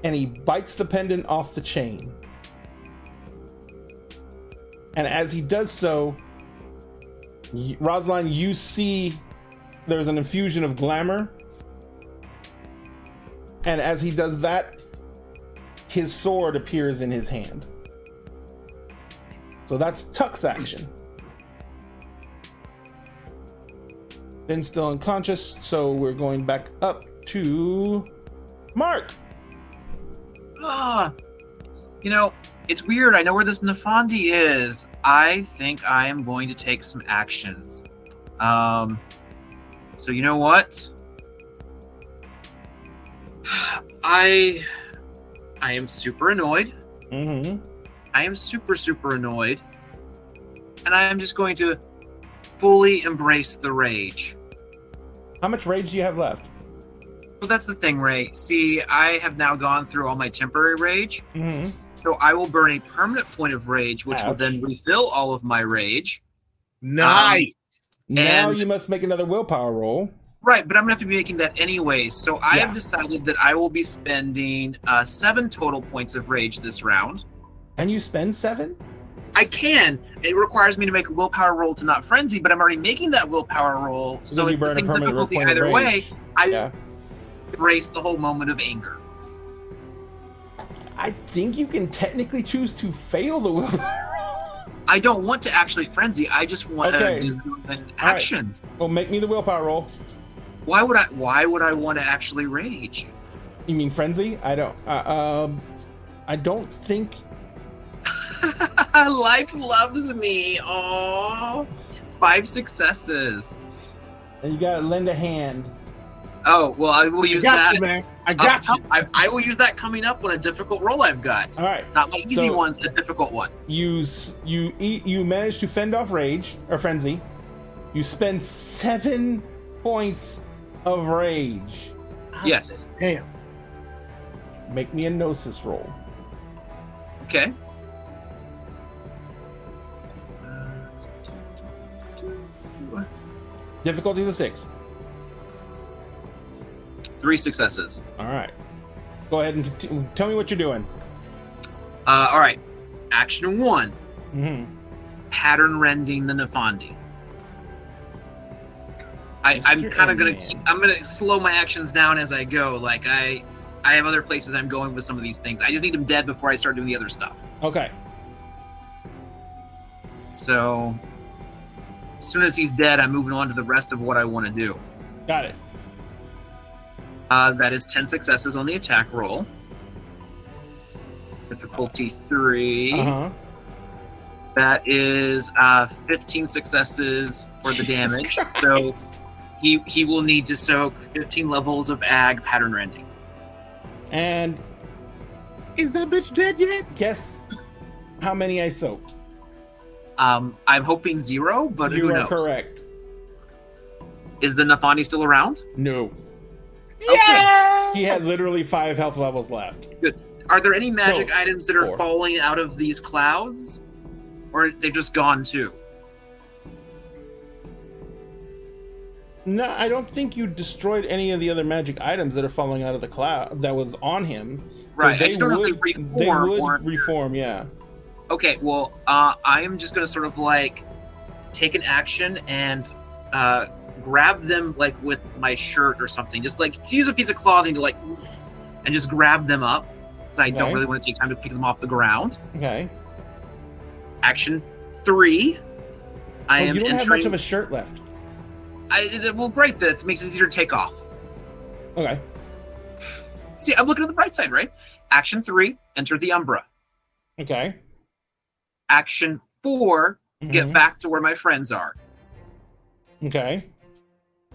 and he bites the pendant off the chain. And as he does so, Rosalind, you see there's an infusion of glamour. And as he does that, his sword appears in his hand. So that's Tuck's action. Finn's still unconscious, so we're going back up to Mark. It's weird. I know where this Nefandi is. I think I am going to take some actions. So you know what? I am super annoyed. Mm-hmm. I am super annoyed. And I am just going to fully embrace the rage. How much rage do you have left? But that's the thing, Ray. See, I have now gone through all my temporary rage. Mm-hmm. So I will burn a permanent point of rage, which will Ouch. then refill all of my rage. Nice. Now And- you must make another willpower roll. Right, but I'm going to have to be making that anyway. So I Yeah. have decided that I will be spending 7 total points of rage this round. Can you spend 7? I can. It requires me to make a willpower roll to not frenzy, but I'm already making that willpower roll. So Because you it's the burn a same permanent difficulty point of either way. rage. I Yeah. embrace the whole moment of anger. I think you can technically choose to fail the willpower roll. I don't want to actually frenzy. I just want Okay. to do actions. Well, make me the willpower roll. Why would I want to actually rage? You mean frenzy? I don't. I don't think. Life loves me. Oh, 5 successes. And you gotta lend a hand. Oh, well, I will I use got that. you, man. I got you. I will use that coming up on a difficult roll I've got. All right. Not my easy So- one's a difficult one. You manage to fend off rage or frenzy. You spend 7 points of rage. Yes. Damn. Make me a gnosis roll. Okay. Difficulty is a 6. 3 successes. All right. Go ahead and tell me what you're doing. All right. Action 1. Mm-hmm. Pattern rending the Nefandi. I'm Mr. kind of gonna Eggman. I'm gonna slow my actions down as I go. Like I have other places I'm going with some of these things. I just need them dead before I start doing the other stuff. Okay. So as soon as he's dead, I'm moving on to the rest of what I want to do. Got it. That is 10 successes on the attack roll. Difficulty 3. Uh-huh. That is 15 successes for the Jesus damage. Christ. So he will need to soak 15 levels of ag pattern rending. And Is that bitch dead yet? guess how many I soaked. I'm hoping 0, but You who are knows? correct. Is the Nefandi still around? No. Okay. He had literally 5 health levels left. Are there any magic No, items that are 4. falling out of these clouds? Or they've just gone too? No, I don't think you destroyed any of the other magic items that are falling out of the cloud that was on him. Right. So I just don't know if they reform would or reform, yeah. Okay, well, I am just gonna sort of like take an action and grab them like with my shirt or something. Just like use a piece of clothing to like and just grab them up because I don't Okay. really want to take time to pick them off the ground. Okay. Action 3. I Oh, am you don't have entering. much of a shirt left. Well, great. That makes it easier to take off. Okay. See, I'm looking at the bright side, right? Action 3. Enter the Umbra. Okay. Action 4. Get Mhm. back to where my friends are. Okay.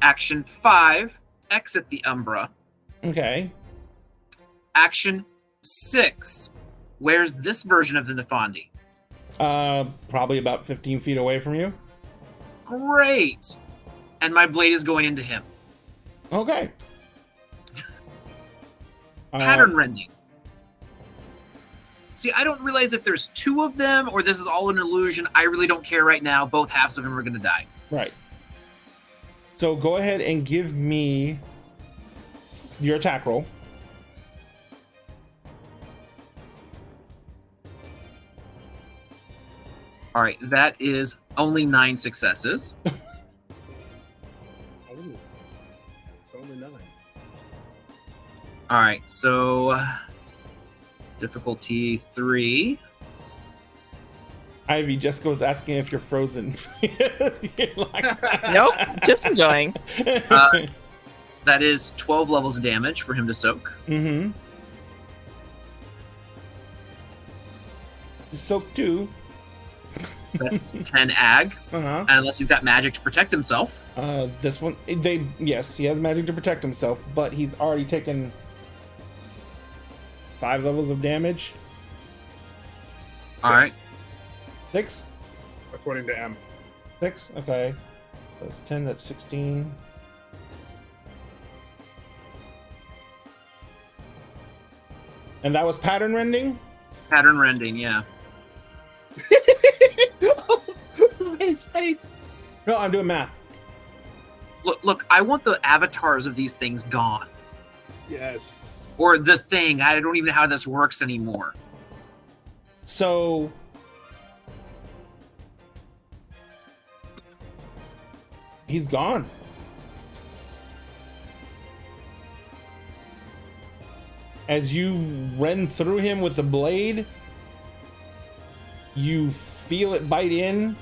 Action 5. Exit the Umbra. Okay. Action 6. Where's this version of the Nefandi? Probably about 15 feet away from you. Great. And my blade is going into him. Okay. Pattern rending. See, I don't realize if there's 2 of them or this is all an illusion. I really don't care right now. Both halves of him are going to die. Right. So go ahead and give me your attack roll. All right, that is only 9 successes. Oh, it's only 9. All right, so difficulty 3. Ivy, Jessica was asking if you're frozen. You're like- Nope, just enjoying. That is 12 levels of damage for him to soak. Mm-hmm. Soak 2. That's 10 ag, Uh-huh. unless he's got magic to protect himself. This one, yes, he has magic to protect himself, but he's already taken 5 levels of damage. All right. 6? According to M. 6? Okay. That's 10, that's 16. And that was pattern rending? Pattern rending, yeah. His face. No, I'm doing math. Look, I want the avatars of these things gone. Yes. Or the thing. I don't even know how this works anymore. So he's gone. As you rend through him with the blade, you feel it bite in.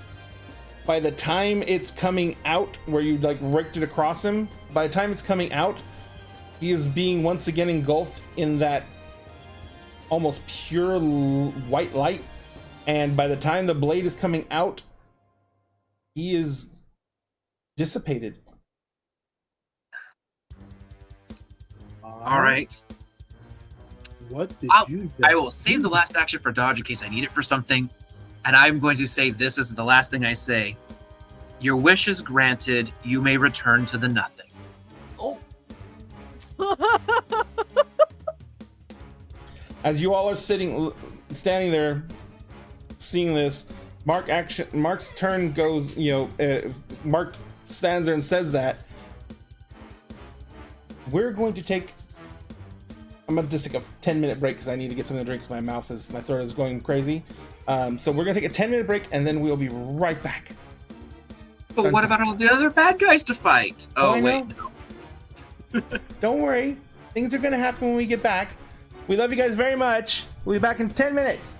By the time it's coming out, where you like raked it across him, by the time it's coming out, he is being once again engulfed in that almost pure white light. And by the time the blade is coming out, he is dissipated. All right. What did you I will save the last action for dodge in case I need it for something. And I'm going to say this is the last thing I say. Your wish is granted. You may return to the nothing. Oh. As you all are standing there, seeing this, Mark's turn goes. Mark stands there and says that we're going to take. I'm going to just take a 10-minute break because I need to get something to drink. My throat is going crazy. So we're going to take a 10-minute break and then we'll be right back. But what about all the other bad guys to fight? Oh, wait. No. Don't worry. Things are going to happen when we get back. We love you guys very much. We'll be back in 10 minutes.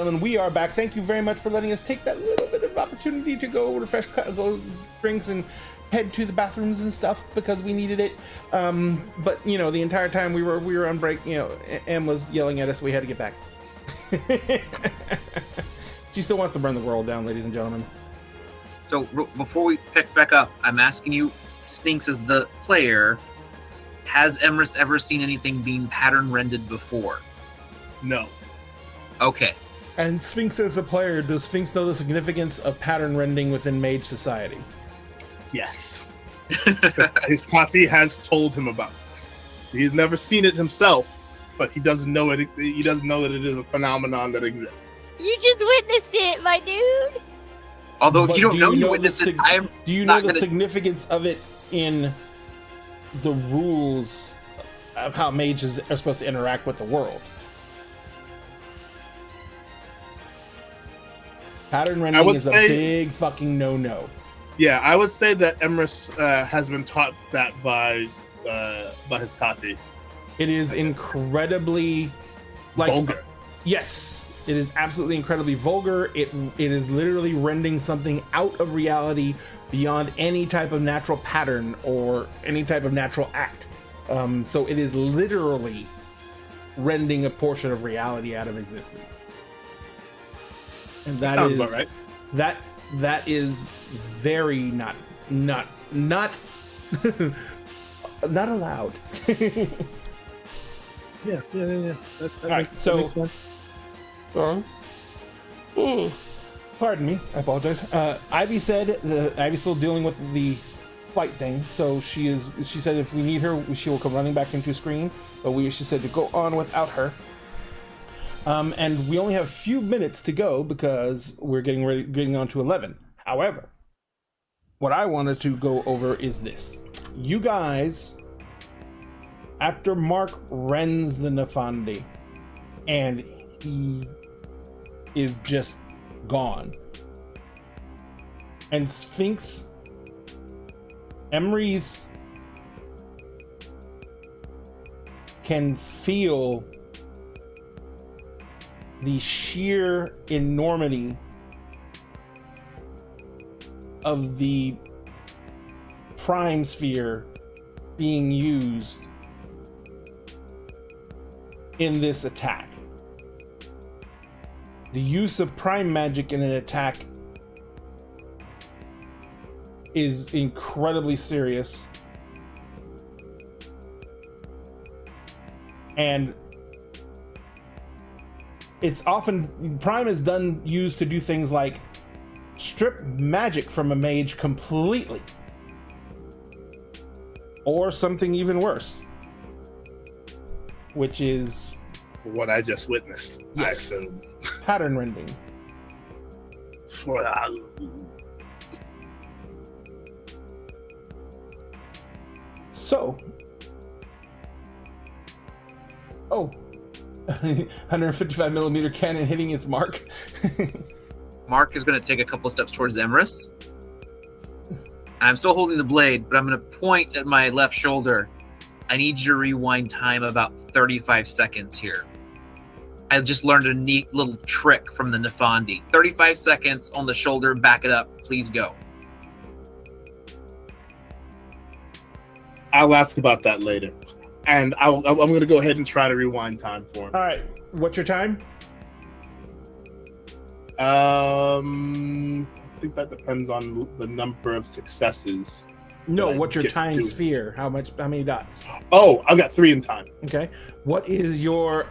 gentlemen, we are back. Thank you very much for letting us take that little bit of opportunity to go refresh, go drinks, and head to the bathrooms and stuff because we needed it. But you know, the entire time we were on break, you know, Em was yelling at us. We had to get back. She still wants to burn the world down, ladies and gentlemen. So before we pick back up, I'm asking you, Sphinx, as the player, has Emrys ever seen anything being pattern rendered before? No. Okay. And Sphinx as a player, does Sphinx know the significance of pattern rending within Mage Society? Yes. His Tati has told him about this. He's never seen it himself, but he doesn't know it. He doesn't know that it is a phenomenon that exists. You just witnessed it, my dude. Although But if you don't do know you you know witnessed the it, I'm Do you know not the gonna- significance of it in the rules of how mages are supposed to interact with the world? Pattern rending would is a say- big fucking no-no. Yeah, I would say that Emrys has been taught that by his Tati. It is incredibly Vulgar. Yes, it is absolutely incredibly vulgar. It is literally rending something out of reality beyond any type of natural pattern or any type of natural act. So it is literally rending a portion of reality out of existence. And that Sounds is about right. that is very not not allowed. Yeah. That All right, makes, so- that makes sense. Pardon me, I apologize. Ivy said Ivy's still dealing with the flight thing, so she said if we need her, she will come running back into screen. But she said to go on without her. And we only have a few minutes to go because we're getting on to 11. However, what I wanted to go over is this: you guys, after Mark rends the Nefandi, and he is just gone, and Sphinx, Emery's can feel the sheer enormity of the prime sphere being used in this attack. The use of prime magic in an attack is incredibly serious, and it's often prime is used to do things like strip magic from a mage completely, or something even worse, which is What I just witnessed. Yes. I assume. pattern rending. So, 155 millimeter cannon hitting its mark. Mark is going to take a couple steps towards Emrys. I'm still holding the blade, but I'm going to point at my left shoulder. I need you to rewind time about 35 seconds here. I just learned a neat little trick from the Nefandi. 35 seconds on the shoulder, back it up. Please go. I'll ask about that later. And I'm going to go ahead and try to rewind time for him. All right, what's your time? I think that depends on the number of successes. No, that I what's your get to time do it. sphere? How many dots? Oh, I've got 3 in time. Okay. What is your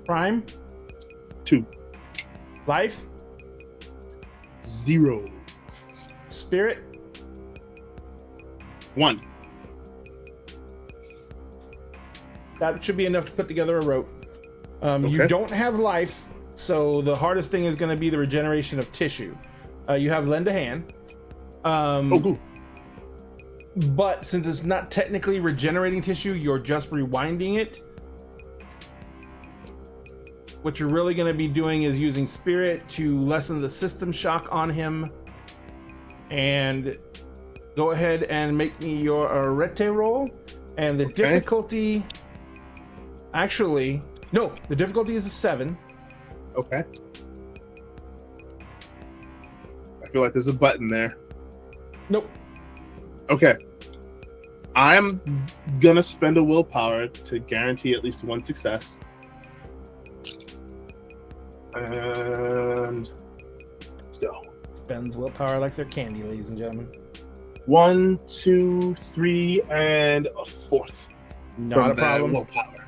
prime? 2. Life? 0. Spirit? 1. That should be enough to put together a rope. You Okay. don't have life, so the hardest thing is going to be the regeneration of tissue. You have lend a hand. Oh, cool. But since it's not technically regenerating tissue, you're just rewinding it. What you're really going to be doing is using spirit to lessen the system shock on him. And go ahead and make me your arete roll. And the Okay. difficulty... Actually, no, the difficulty is a 7. Okay. I feel like there's a button there. Nope. Okay. I'm gonna spend a willpower to guarantee at least one success. And go. Spends willpower like they're candy, ladies and gentlemen. 1, 2, 3, and a fourth. Not a from problem. Willpower.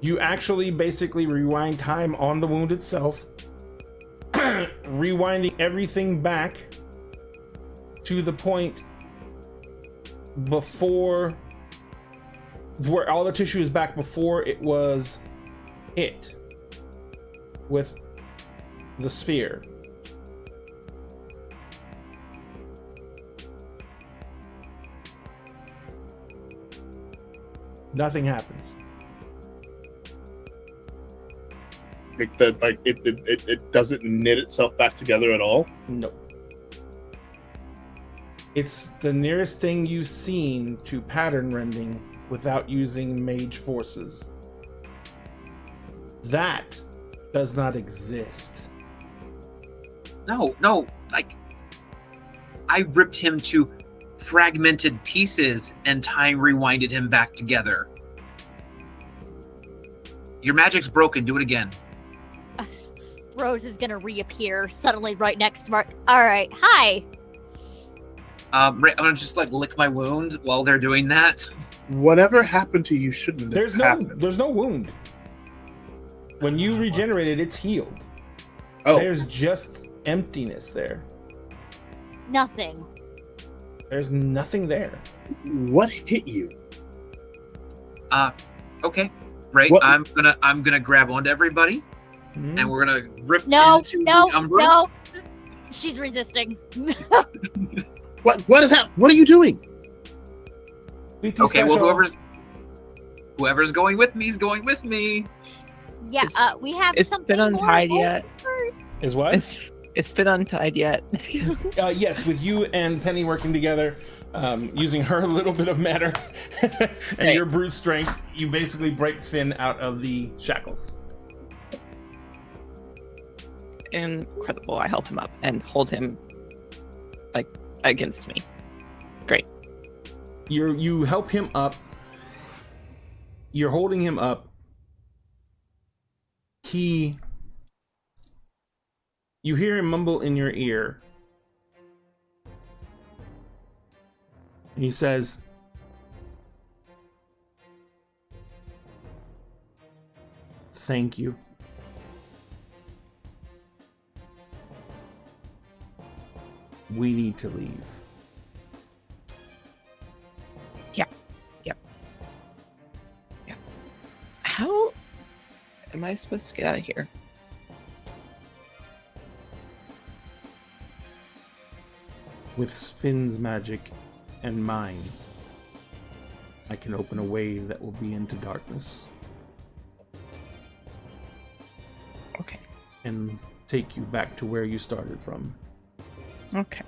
You actually basically rewind time on the wound itself, rewinding everything back to the point before where all the tissue is back before it was hit with the sphere. Nothing happens. It doesn't knit itself back together at all. Nope. It's the nearest thing you've seen to pattern rending without using mage forces. That does not exist. No, like I ripped him to fragmented pieces and time rewinded him back together. Your magic's broken. Do it again. Rose is gonna reappear suddenly right next to Mark. All right, hi. I'm gonna just like lick my wound while they're doing that. Whatever happened to you shouldn't have happened. There's no wound. When you regenerated, it's healed. Oh, There's just emptiness there. Nothing. There's nothing there. what hit you? Okay. Right. What- I'm gonna grab onto everybody and we're gonna rip No, into no, the Umbra. no. She's resisting. What is that? What are you doing? BT Okay, well special. whoever's going with me is going with me. Yeah, It's- we have It's something been more untied important yet. first. Is what? It's been untied yet. Yes, with you and Penny working together, using her little bit of matter and Right. your brute strength, you basically break Finn out of the shackles. Incredible. I help him up and hold him like against me. Great. You help him up. You're holding him up. You hear him mumble in your ear. And he says, "Thank you. We need to leave." How am I supposed to get out of here? With Finn's magic and mine, I can open a way that will be into darkness Okay. and take you back to where you started from. Okay.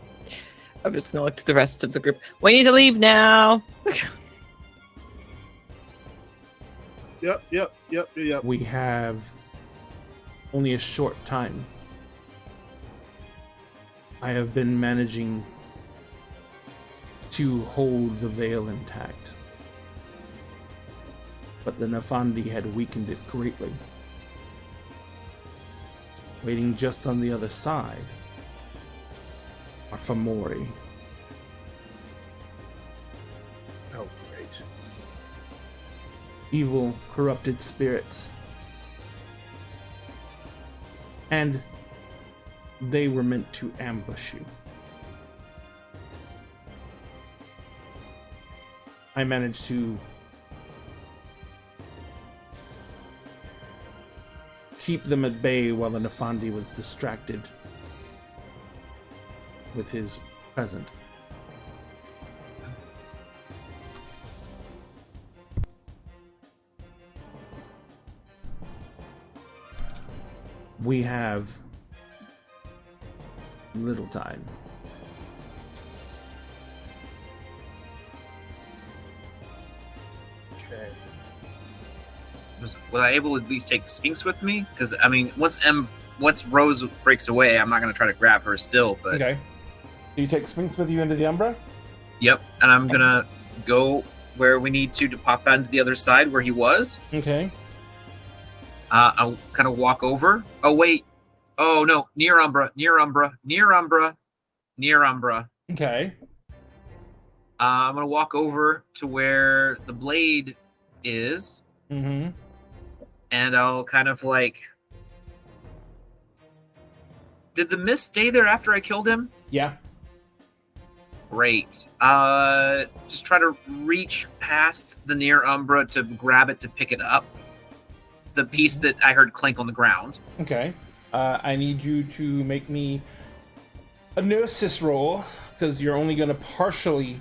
I'm just gonna look to the rest of the group. We need to leave now. Yep. We have only a short time. I have been managing to hold the veil intact, but the Nafandi had weakened it greatly. Waiting just on the other side are Fomori. Oh, great. Evil, corrupted spirits. And they were meant to ambush you. I managed to keep them at bay while the Nafandi was distracted with his present. We have little time. Okay. was I able to at least take Sphinx with me? Because I mean, once Rose breaks away, I'm not gonna try to grab her still. But Okay. Do you take Sphinx with you into the Umbra? yep, and I'm gonna go where we need to pop out into the other side where he was. Okay. I'll kind of walk over. Oh wait. Oh no, near Umbra. Okay. I'm gonna walk over to where the blade is, Mm-hmm. and I'll kind of like. Did the mist stay there after I killed him? Yeah. Great. Just try to reach past the near Umbra to grab it to pick it up. The piece that I heard clink on the ground. Okay. I need you to make me a Gnosis roll, because you're only going to partially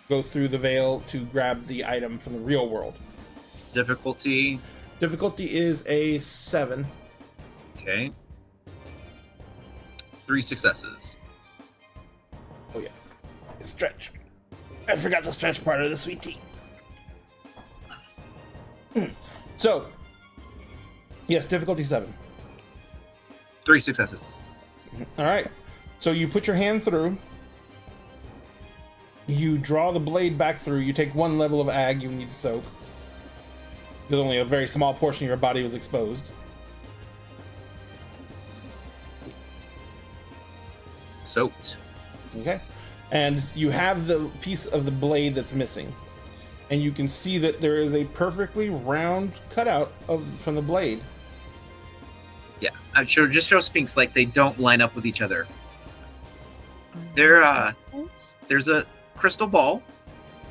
go through the veil to grab the item from the real world. Difficulty. Difficulty is a 7. Okay. 3 successes. Oh, yeah. Stretch. I forgot the stretch part of the sweet tea. So, yes, difficulty 7. 3 successes. All right. So you put your hand through. You draw the blade back through. You take 1 level of ag you need to soak, because only a very small portion of your body was exposed. Soaked. Okay. And you have the piece of the blade that's missing. And you can see that there is a perfectly round cutout from the blade. Yeah, I'm sure. Just show Sphinx like they don't line up with each other. There's a crystal ball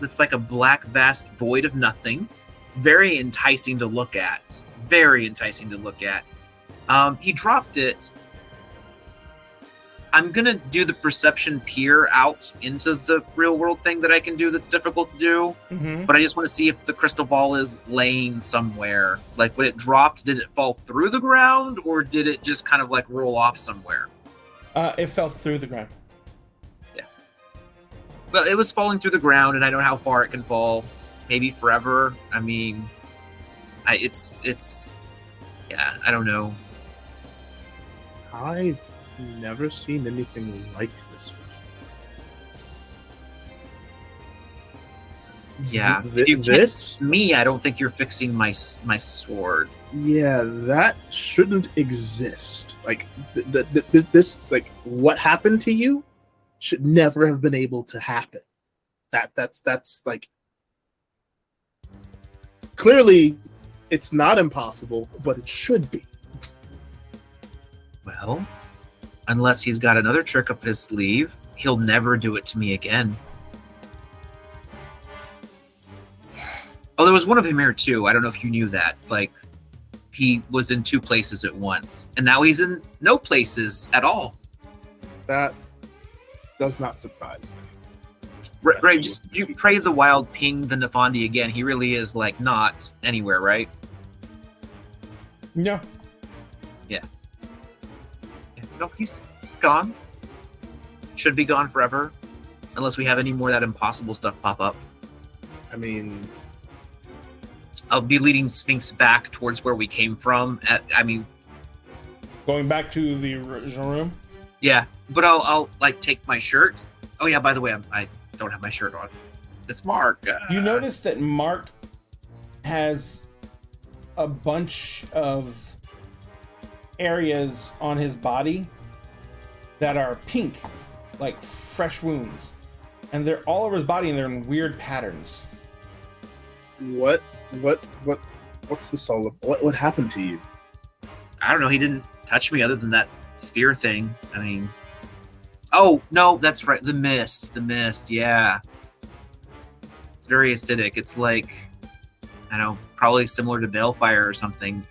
that's like a black vast void of nothing. It's very enticing to look at. Very enticing to look at. He dropped it. I'm gonna do the perception peer out into the real world thing that I can do that's difficult to do. Mm-hmm. But I just want to see if the crystal ball is laying somewhere. Like when it dropped, did it fall through the ground or did it just kind of like roll off somewhere? It fell through the ground. Well, it was falling through the ground, and I don't know how far it can fall. Maybe forever. I mean, it's yeah. I don't know. I've never seen anything like this before. Yeah. Th- If you can't this? me, I don't think you're fixing my sword. Yeah, that shouldn't exist. Like this, like what happened to you should never have been able to happen. That's like clearly it's not impossible, but it should be. Well, unless he's got another trick up his sleeve, he'll never do it to me again. Oh, there was one of him here too. I don't know if you knew that. Like, he was in 2 places at once, and now he's in no places at all. That does not surprise me. Right, just you pray the wild ping the Nafandi again. He really is like not anywhere, right? No. No, he's gone. Should be gone forever, unless we have any more of that impossible stuff pop up. I mean, I'll be leading Sphinx back towards where we came from. Going back to the original room. Yeah, but I'll like take my shirt. Oh yeah, by the way, I don't have my shirt on. It's Mark. You notice that Mark has a bunch of areas on his body that are pink, like fresh wounds, and they're all over his body and they're in weird patterns. what's the soul of what happened to you? I don't know. He didn't touch me other than that spear thing. I mean, oh no, that's right. The mist. Yeah, it's very acidic. It's like, I don't know, probably similar to balefire or something.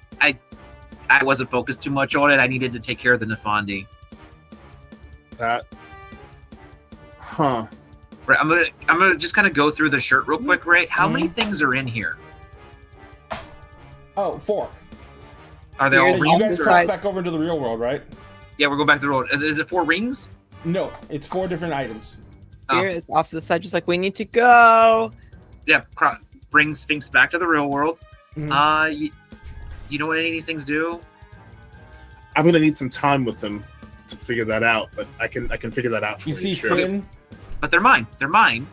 I wasn't focused too much on it. I needed to take care of the Nafandi. That, huh? Right, I'm gonna just kind of go through the shirt real quick, right? How many things are in here? Oh, 4. Are they all You rings? guys Or... crossed back over into the real world, right? Yeah, we're going back to the road. Is it 4 rings? No, it's 4 different items. Oh. Spear is off to the side, just like we need to go. Yeah, bring Sphinx back to the real world. Mhm. You know what any of these things do? I'm gonna need some time with them to figure that out, but I can figure that out for You you. see sure. Finn. But they're mine. They're mine.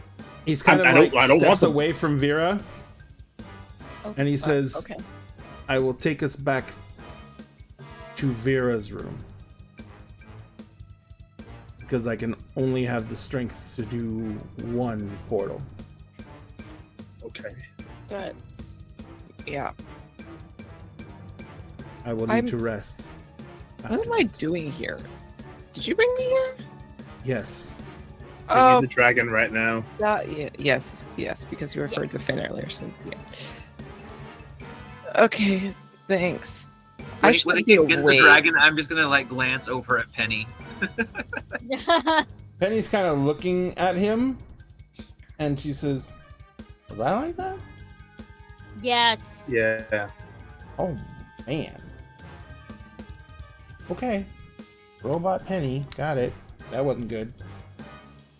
He's kind of I like don't want steps them. away from Vera, and he says, Okay. "I will take us back to Vera's room because I can only have the strength to do one portal." Okay. That. Yeah. I will need to rest. What am after I that. doing here? Did you bring me here? Yes. I Oh, need the dragon right now. yes, because you referred to Finn earlier. So yeah. Okay, thanks. When should he be gets the awake. dragon, I'm just gonna like glance over at Penny. Penny's kind of looking at him, and she says, "Was I like that? Yes. Yeah. Oh man. Okay. Robot Penny, got it. That wasn't good."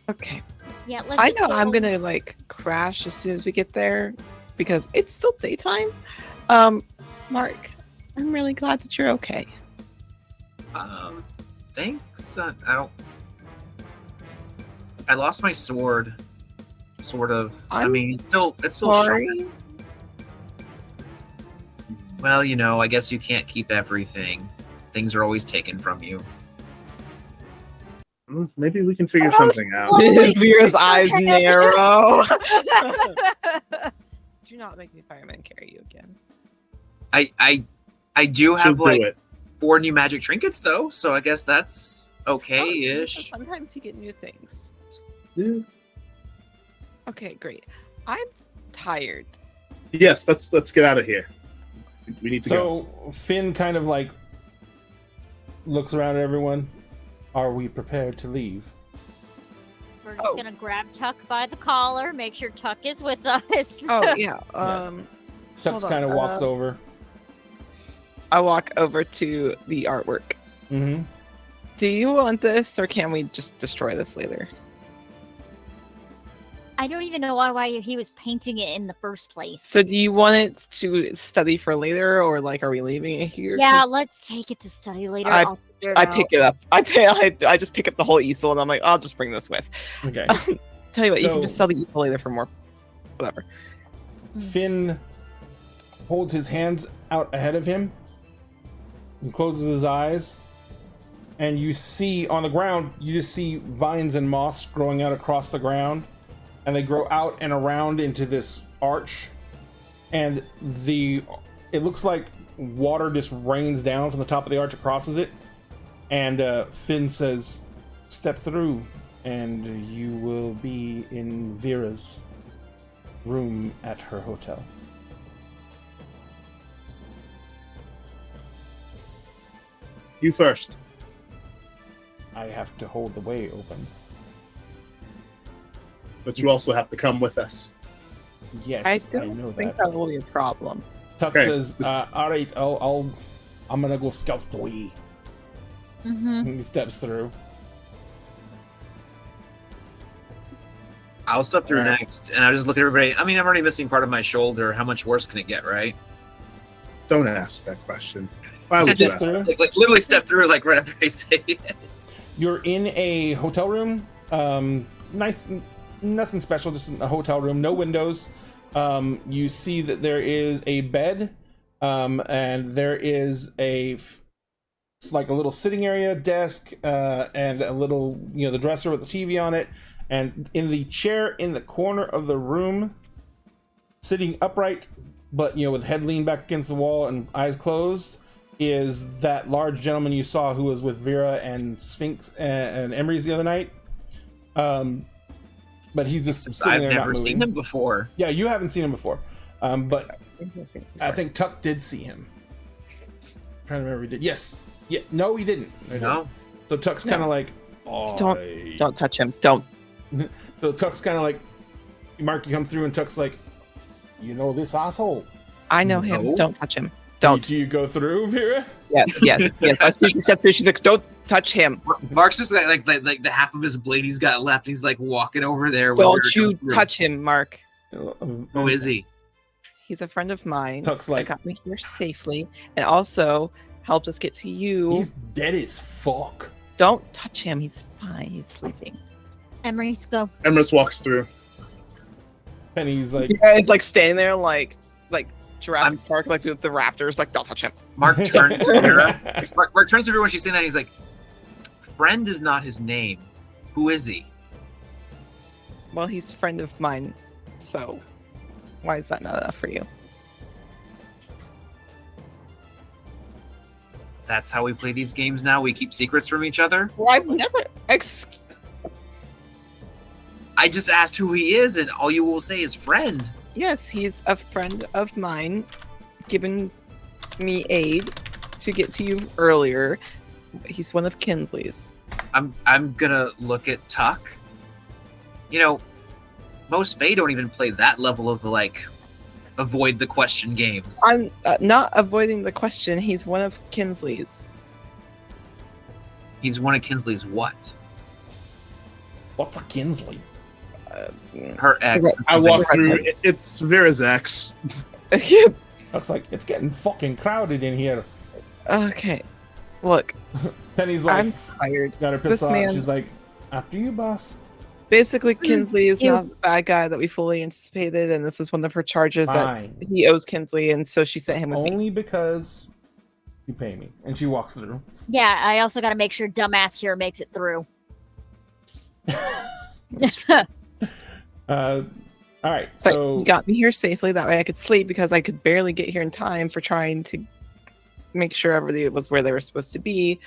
Okay. Yeah, let's I just know go. I'm gonna like crash as soon as we get there because it's still daytime. Mark, I'm really glad that you're okay. Thanks. I lost my sword. Sort of. I I'm mean, it's still sharp. sorry. Well, you know, I guess you can't keep everything. Things are always taken from you. Maybe we can figure Oh, something out. slowly. Vera's eyes Okay. narrow. Do not make me fireman carry you again. I do She'll have do like it. 4 new magic trinkets though, so I guess that's Oh, see, so okay-ish. sometimes you get new things. Yeah. Okay, great. I'm tired. Yes, let's get out of here. We need to go. So Finn kind of like looks around at everyone. Are we prepared to leave? We're just Oh. gonna grab Tuck by the collar, make sure Tuck is with us. Oh yeah. Tux hold on, kind of walks over. I walk over to the artwork. Mm-hmm. Do you want this, or can we just destroy this later? I don't even know why he was painting it in the first place. So do you want it to study for later, or like, are we leaving it here? Yeah, let's take it to study later. I- I'll figure it I out. pick it up. I just pick up the whole easel, and I'm like, I'll just bring this with. Okay. Tell you what, you can So- just sell the easel later for more. Whatever. Finn holds his hands out ahead of him and closes his eyes, and you see on the ground, you just see vines and moss growing out across the ground, and they grow out and around into this arch, and it looks like water just rains down from the top of the arch and crosses it, and Finn says, "Step through and you will be in Vera's room at her hotel." You first. I have to hold the way open. But you also have to come with us. Yes, I I don't know think that. that will be a problem. Tuck Okay. says, "All right, I'm gonna go scout the way." Mm-hmm. He steps through. I'll step through Alright. next, and I'll just look at everybody. I mean, I'm already missing part of my shoulder. How much worse can it get, right? Don't ask that question. Why would you Just ask through. that? Like literally step through, like right after I say it. You're in a hotel room. Nice, nothing special, just a hotel room. No windows. You see that there is a bed, and there is it's like a little sitting area, desk, and a little, the dresser with the TV on it. And in the chair in the corner of the room, sitting upright, but with head leaned back against the wall and eyes closed, is that large gentleman you saw who was with Vera and Sphinx and Emery's the other night. But he's just sitting I've there, not never moving. seen him before. Yeah, you haven't seen him before. But I think Tuck did see him. I'm trying to remember if he did. Yes. Yeah. No, he didn't. No. So Tuck's No. kind of like, oh. Don't touch him. Don't. So Tuck's kind of like, Mark, you come through, and Tuck's like, this asshole. I know him. No. Don't touch him. Don't. Do you go through, Vera? Yes. I see she steps through. She's like, don't touch him. Mark's just like the half of his blade he's got left. And he's like walking over there. Don't you touch him, Mark. Who is he? He's a friend of mine. Tuck's that like, got me here safely, and also helped us get to you. he's dead as fuck. Don't touch him. He's fine. He's sleeping. Emery's go. Emrys walks through. And he's like, Yeah, it's like standing there like Jurassic Park, like with the raptors. Like, don't touch him. Mark turns to Vera. Mark turns to her when she's saying that. He's like, "Friend is not his name. Who is he?" Well, he's a friend of mine, so why is that not enough for you? That's how we play these games now. We keep secrets from each other. Well, I've never. I just asked who he is, and all you will say is friend. Yes, he's a friend of mine, given me aid to get to you earlier. He's one of Kinsley's. I'm gonna look at Tuck. You know, most Fae don't even play that level of like avoid the question games. I'm not avoiding the question. He's one of Kinsley's. He's one of Kinsley's what? what's a Kinsley? Her ex. I walk through. It's Vera's ex. Looks like it's getting fucking crowded in here. Okay, look, Penny's like, I'm tired. got her This pissed off. man- She's like, after you, boss. Basically, Kinsley is Ew. not the bad guy that we fully anticipated, and this is one of her charges Fine. that he owes Kinsley, and so she sent him with me. Only because you pay me. And she walks through. Yeah, I also got to make sure dumbass here makes it through. All right, But so he got me here safely. That way I could sleep because I could barely get here in time for trying to make sure everybody was where they were supposed to be.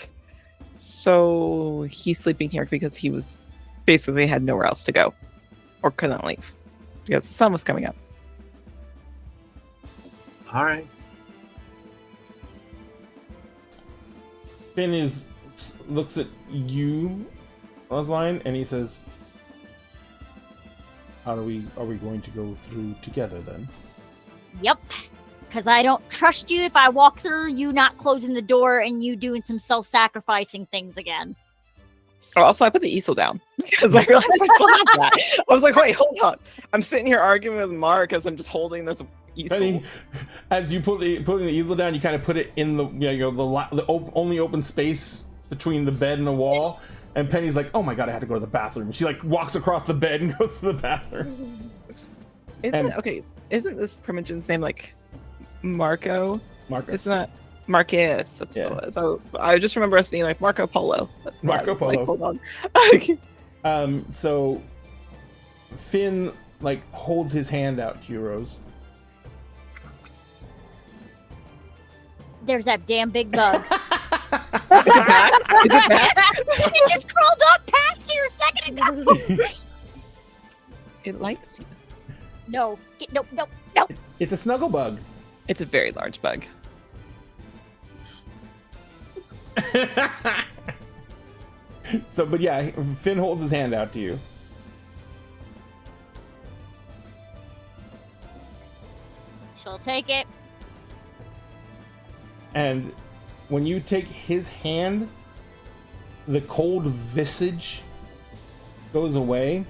So he's sleeping here because he was basically had nowhere else to go or couldn't leave because the sun was coming up. All right. Finn looks at you, Rosline, and he says, are we going to go through together then? Yep. Because I don't trust you if I walk through you not closing the door and you doing some self-sacrificing things again. Oh, also, I put the easel down because I realized I still have that. I was like, wait, hold on. I'm sitting here arguing with Mark as I'm just holding this easel. Penny, as you putting the easel down, you kind of put it in the only open space between the bed and the wall. And Penny's like, "Oh my god, I had to go to the bathroom." She like walks across the bed and goes to the bathroom. Isn't this Primogen's name like Marco? Marcus. Isn't that Marcus? That's Yeah. what it was. So I just remember us being like Marco Polo. That's why I Marco was like, Polo. hold on. So Finn like holds his hand out to you, Rose. There's that damn big bug. Is it back? Is it back? It just crawled up past you a second ago. It likes you. No, no. It's a snuggle bug. It's a very large bug. So, but yeah, Finn holds his hand out to you. She'll take it. And when you take his hand, the cold visage goes away.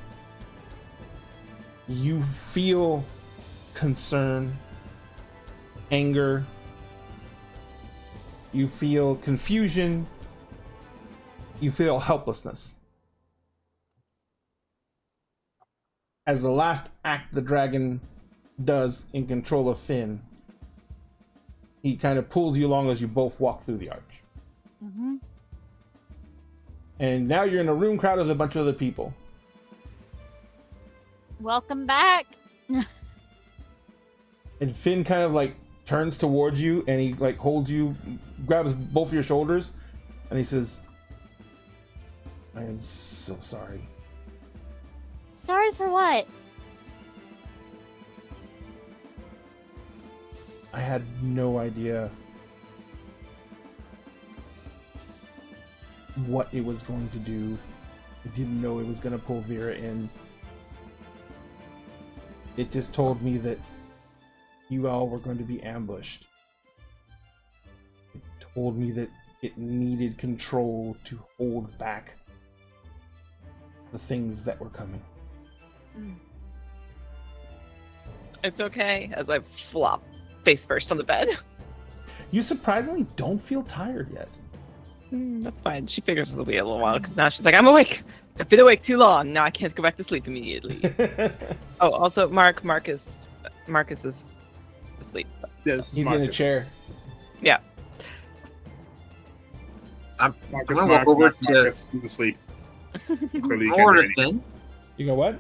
You feel concern, anger. You feel confusion. You feel helplessness. As the last act the dragon does in control of Finn, he kind of pulls you along as you both walk through the arch. Mm-hmm. And now you're in a room crowded with a bunch of other people. Welcome back. And Finn kind of like turns towards you and he like holds you, grabs both of your shoulders, and he says, I am so sorry. Sorry for what? I had no idea what it was going to do. I didn't know it was going to pull Vera in. It just told me that you all were going to be ambushed. It told me that it needed control to hold back the things that were coming. Mm. It's okay, as I flop face first on the bed. You surprisingly don't feel tired yet. That's fine. She figures it'll be a little while because now she's like, I'm awake. I've been awake too long. Now I can't go back to sleep immediately. Oh, also, Marcus is asleep. Yes, He's in a chair. Yeah. I'm Marcus, gonna walk over to Marcus, he's asleep. Clearly, you can't order hear anything. Finn. You go what?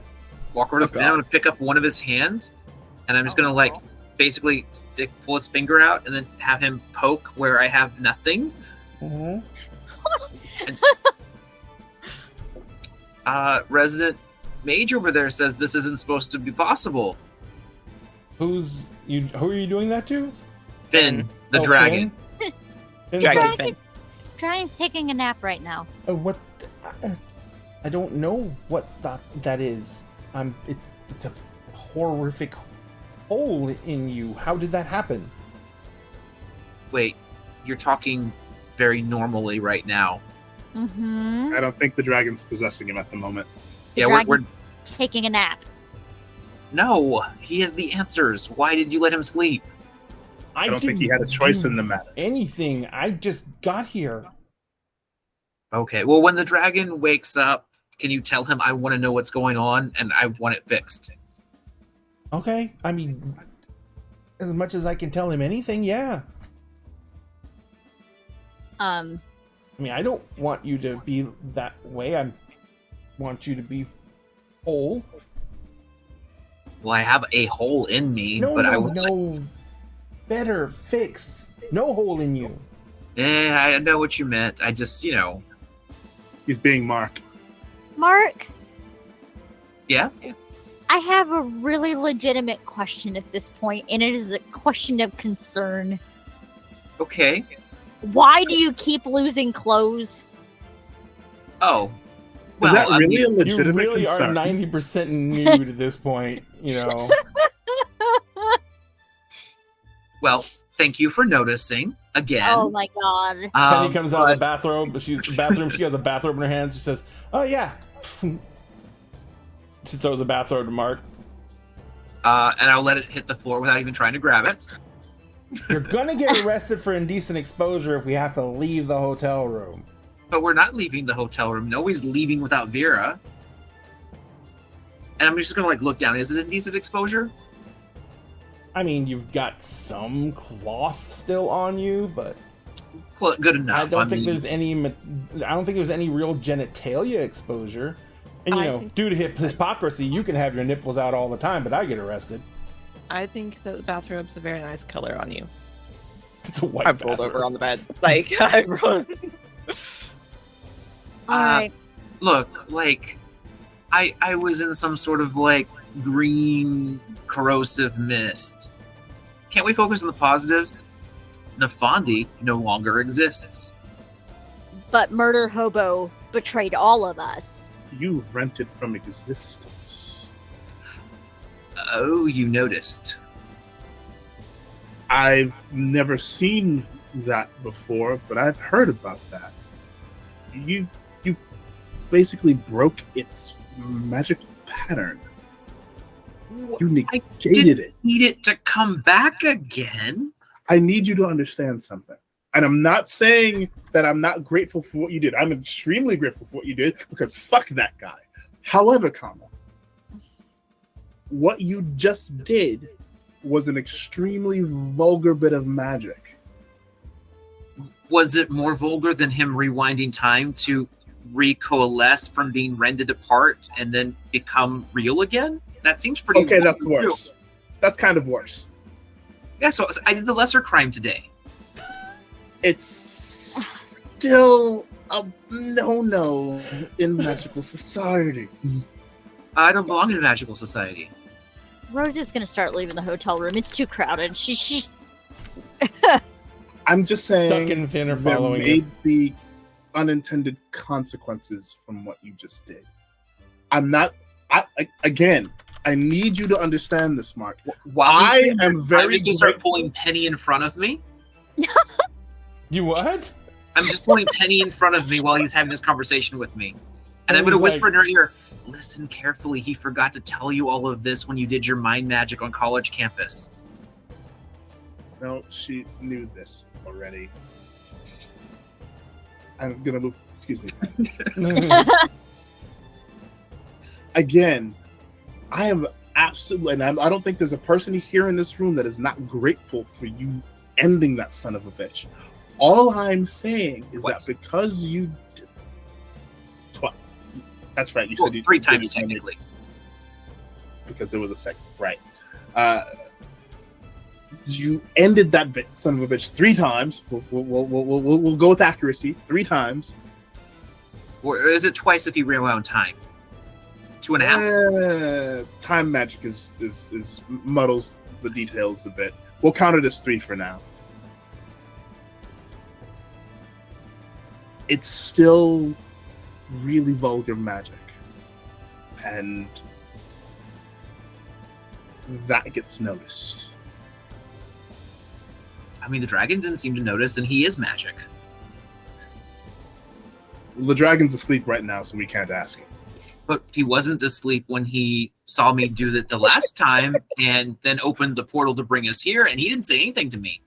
Walk over to Oh, Finn. I'm gonna pick up one of his hands, and I'm just gonna like basically pull his finger out and then have him poke where I have nothing. Mm-hmm. Resident Mage over there says this isn't supposed to be possible. Who are you doing that to? Finn, the Oh, dragon. Finn? Finn's Dragon like, Finn. Dragon's taking a nap right now. what? I don't know what that is. It's a horrific hole in you. How did that happen? Wait, you're talking very normally right now. Mm-hmm. I don't think the dragon's possessing him at the moment. Yeah, we're Taking a nap. no. He has the answers. Why did you let him sleep? I don't think he had a choice in the matter. Anything. I just got here. Okay. Well, when the dragon wakes up, can you tell him I want to know what's going on and I want it fixed? Okay. I mean, as much as I can tell him anything, yeah. I mean, I don't want you to be that way. I want you to be whole. Well, I have a hole in me, No, but I no, would like- no. Better fixed. No hole in you. Yeah, I know what you meant. I just, He's being Mark. Mark, yeah. I have a really legitimate question at this point, and it is a question of concern. Okay. Why do you keep losing clothes? Oh. Is that I really mean, a You legitimate really are concern? 90% nude at this point, you know. well, thank you for noticing again. Oh my god. Penny comes out of the but- bathroom. She has a bathrobe in her hands. She says, "Oh yeah." She throws the bathrobe to Mark. and I'll let it hit the floor without even trying to grab it. You're gonna get arrested for indecent exposure if we have to leave the hotel room. But we're not leaving the hotel room. Nobody's leaving without Vera. And I'm just gonna look down. Is it indecent exposure? I mean, you've got some cloth still on you, but Good enough. I don't think mean, there's any. I don't think there's any real genitalia exposure. And I think- due to hypocrisy, you can have your nipples out all the time, but I get arrested. I think that the bathrobe's a very nice color on you. It's a white. I've rolled bathrobe. over on the bed. Like, I rolled. Alright. Look, I was in some sort of green corrosive mist. Can't we focus on the positives? Nafandi no longer exists. But Murder Hobo betrayed all of us. You rented from existence. Oh, you noticed. I've never seen that before, but I've heard about that. You basically broke its magical pattern. You I negated it. need it to come back again. I need you to understand something. And I'm not saying that I'm not grateful for what you did. I'm extremely grateful for what you did because fuck that guy. However, what you just did was an extremely vulgar bit of magic. Was it more vulgar than him rewinding time to recoalesce from being rended apart and then become real again? That seems pretty. Okay, that's vulgar, too. worse. That's kind of worse. Yeah, so I did the lesser crime today. It's still a no-no in magical society. I don't belong in a magical society. Rose is gonna start leaving the hotel room. It's too crowded. She I'm just saying Duck and Finn are there following may you. be unintended consequences from what you just did. I'm not. Again, I need you to understand this, Mark. While he's I in there, am very I'm just gonna start grateful. pulling Penny in front of me. You what? I'm just pulling Penny in front of me while he's having this conversation with me. And I'm And going to he's whisper like- in her ear, listen carefully. He forgot to tell you all of this when you did your mind magic on college campus. No, she knew this already. I'm gonna move. Excuse me. Again, I am absolutely, and I don't think there's a person here in this room that is not grateful for you ending that son of a bitch. All I'm saying is that because you did, that's right. You said you 3 times technically, because there was a second, right? You ended that son of a bitch 3 times. We'll go with accuracy. 3 times. Or is it twice if you rewound time? 2.5. Time magic is muddles the details a bit. We'll count it as 3 for now. It's still really vulgar magic, and that gets noticed. I mean, the dragon didn't seem to notice, and he is magic. The dragon's asleep right now, so we can't ask him. But he wasn't asleep when he saw me do that the last time, and then opened the portal to bring us here, and he didn't say anything to me.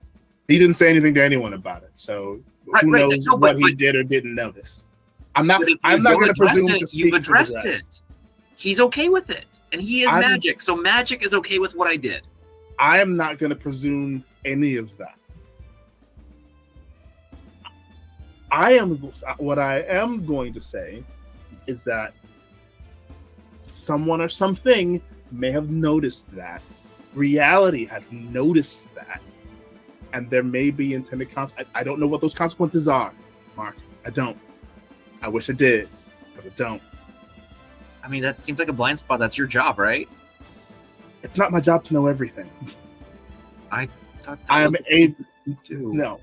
He didn't say anything to anyone about it, so who knows what he did or didn't notice. I'm not going to presume to speak You've addressed for the dragon. it. He's okay with it, and he is magic, so magic is okay with what I did. I am not going to presume any of that. What I am going to say is that someone or something may have noticed that. Reality has noticed that. And there may be intended consequences. I don't know what those consequences are, Mark. I don't. I wish I did, but I don't. I mean, that seems like a blind spot. That's your job, right? It's not my job to know everything. I thought I am a to. no.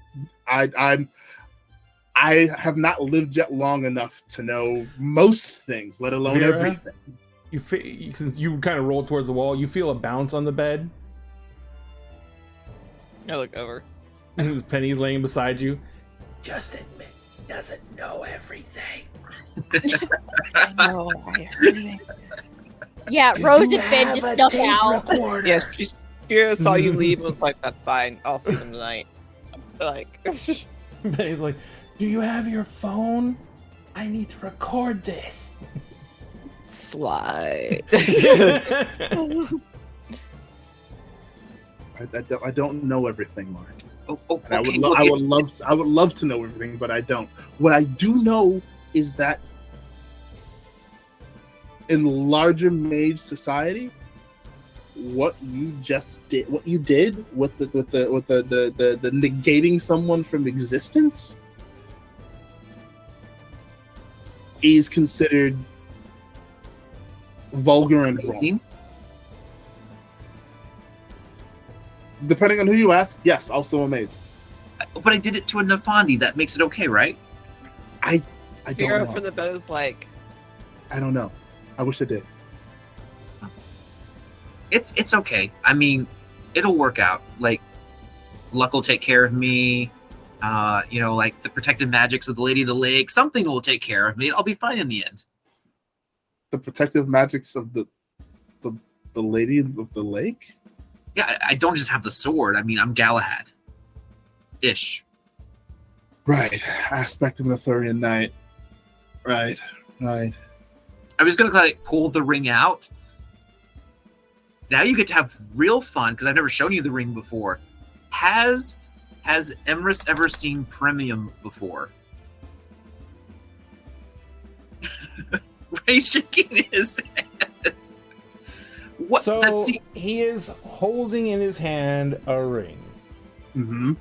I have not lived yet long enough to know most things, let alone Vera? everything. Since you kind of roll towards the wall, you feel a bounce on the bed. I look over. Penny's laying beside you. Just admit, doesn't know everything. I know. I heard it. Yeah, Rose and Finn just snuck out. Yes, she saw you leave and was like, "That's fine. I'll see them tonight." Like, Penny's like, do you have your phone? I need to record this. slide. I don't know everything, Mark. Okay, I would love to know everything, but I don't. What I do know is that in larger mage society, what you did with the negating someone from existence is considered vulgar and wrong. Depending on who you ask, yes, also amazing. But I did it to a Nafandi. That makes it okay, right? I don't Hero know. for the bed is like, I don't know. I wish I did. It's okay. I mean, it'll work out. Like, luck will take care of me. Like the protective magics of the Lady of the Lake. Something will take care of me. I'll be fine in the end. The protective magics of the Lady of the Lake? Yeah, I don't just have the sword. I mean, I'm Galahad. Ish. Right. Aspect of an Arthurian knight. Right. I was gonna like pull the ring out. Now you get to have real fun because I've never shown you the ring before. Has Emrys ever seen Premium before? Ray's shaking his head. What? So he is holding in his hand a ring. Mm-hmm.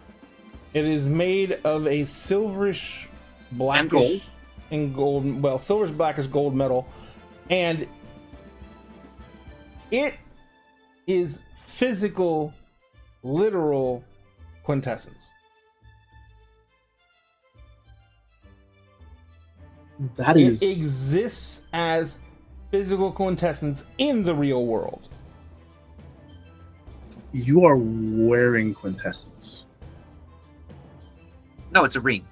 It is made of a silverish blackish and gold. Well, silverish blackish gold metal, and it is physical, literal quintessence. That It is. exists as physical quintessence in the real world. You are wearing quintessence. No, it's a ring.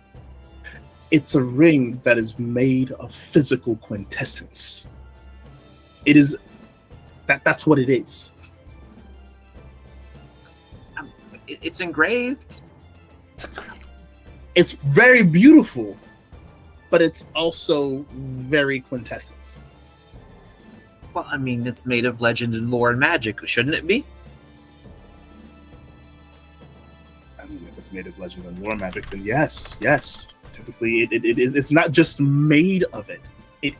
It's a ring that is made of physical quintessence. It is that's what it is. It's engraved. It's very beautiful, but it's also very quintessence. Well, I mean, it's made of legend and lore and magic, shouldn't it be? I mean, if it's made of legend and lore magic, then yes. Typically, it is. It's not just made of it; it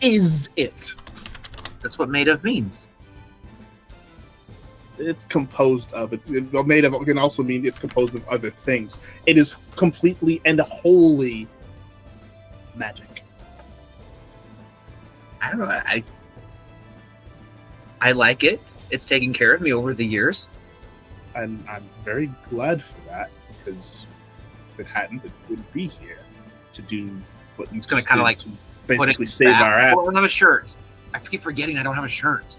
is it. That's what made of means. It's composed of. It's made of. Can also mean it's composed of other things. It is completely and wholly magic. I don't know. I like it. It's taken care of me over the years. And I'm very glad for that, because if it hadn't, it wouldn't be here to do what you gonna just kinda did like to Put basically it save back. our Oh, I ass. don't have a shirt. I keep forgetting I don't have a shirt.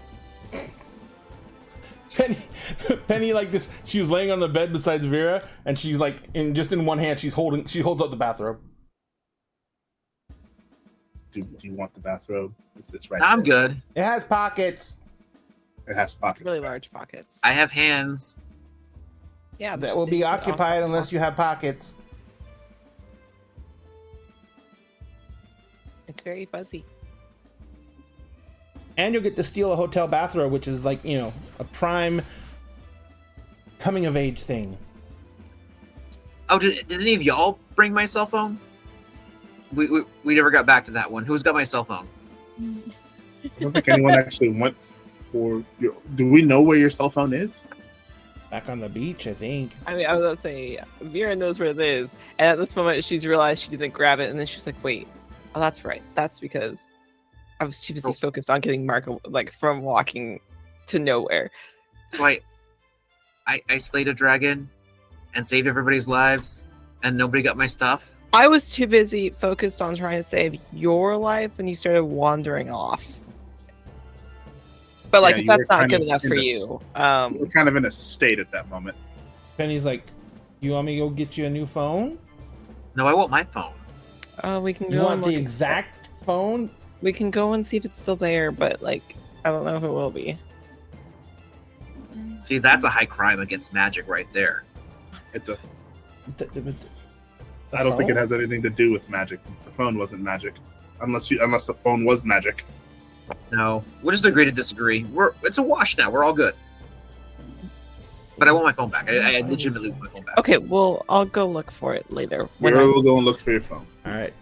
Penny like this. She was laying on the bed besides Vera, and she's like in one hand. She holds up the bathrobe. Do you want the bathrobe? It's right. I'm there. good. It has pockets. It has pockets. Really large pockets. I have hands. Yeah, That will be occupied unless you have pockets. It's very fuzzy. And you'll get to steal a hotel bathrobe, which is like, a prime coming of age thing. Oh, did any of y'all bring my cell phone? We never got back to that one. Who's got my cell phone? I don't think anyone actually went for your. Do we know where your cell phone is? Back on the beach, I think. I mean, I was gonna say Vera knows where it is, and at this moment, she's realized she didn't grab it, and then she's like, "Wait, oh, that's right. That's because I was too busy focused on getting Marco from walking to nowhere." So I slayed a dragon and saved everybody's lives, and nobody got my stuff. I was too busy focused on trying to save your life when you started wandering off. But Yeah, if you that's were not kind good of enough in for this- you, We're kind of in a state at that moment. Penny's like, "You want me to go get you a new phone? No, I want my phone. we can You go want and the look. exact phone?" We can go and see if it's still there, but I don't know if it will be. See, that's a high crime against magic right there. It's a. The I don't think it phone? has anything to do with magic. The phone wasn't magic, unless the phone was magic. No, we'll just agree to disagree. It's a wash now. We're all good. But I want my phone back. I legitimately want my phone back. Okay, well, I'll go look for it later. We're gonna go and look for your phone. All right.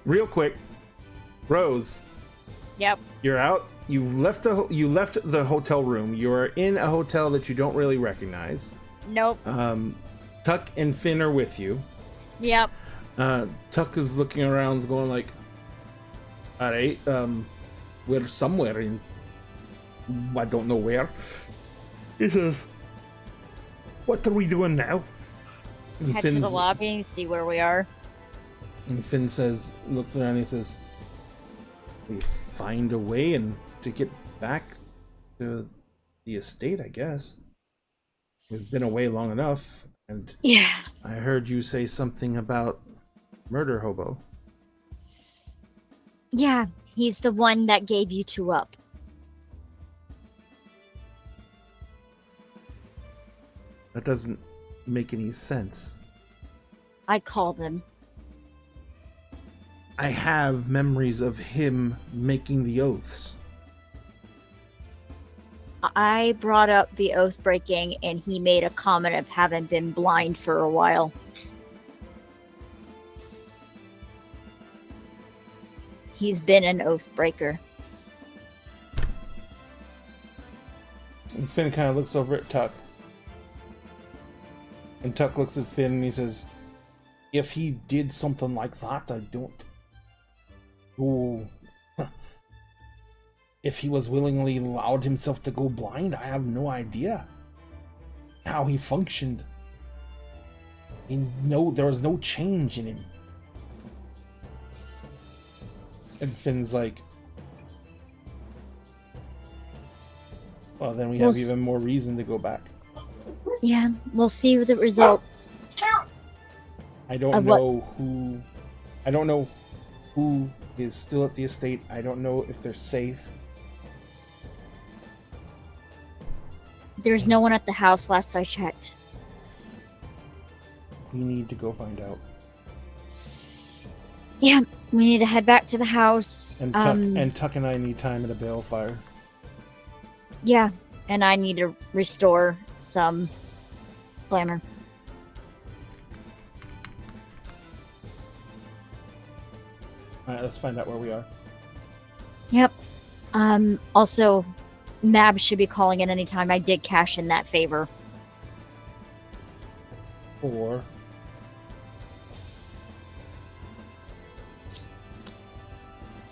Real quick, Rose, Yep. you're out. You left the hotel room. You're in a hotel that you don't really recognize. Nope. Tuck and Finn are with you. Yep. Tuck is looking around, going like, "All right, we're somewhere in, I don't know where." He says, "What are we doing now?" And Head to the lobby, see where we are. And Finn looks around, and he says, "We find a way to get back to the estate, I guess. We've been away long enough, and Yeah. I heard you say something about Murder Hobo." Yeah. He's the one that gave you two up. That doesn't make any sense. I called him. I have memories of him making the oaths. I brought up the oath breaking, and he made a comment of having been blind for a while. He's been an oath breaker. And Finn kind of looks over at Tuck. And Tuck looks at Finn and he says, "If he did something like that, I don't... Ooh. If he was willingly allowed himself to go blind, I have no idea how he functioned. There was no change in him." And Finn's like, "Well, then we have even more reason to go back." Yeah, we'll see the results. I don't Of what? know who. I don't know who is still at the estate. I don't know if they're safe. There's no one at the house last I checked. We need to go find out. Yeah, we need to head back to the house. And Tuck and I need time at a balefire. Yeah, and I need to restore some glamour. Alright, let's find out where we are. Yep. Also, Mab should be calling in anytime. I did cash in that favor. Or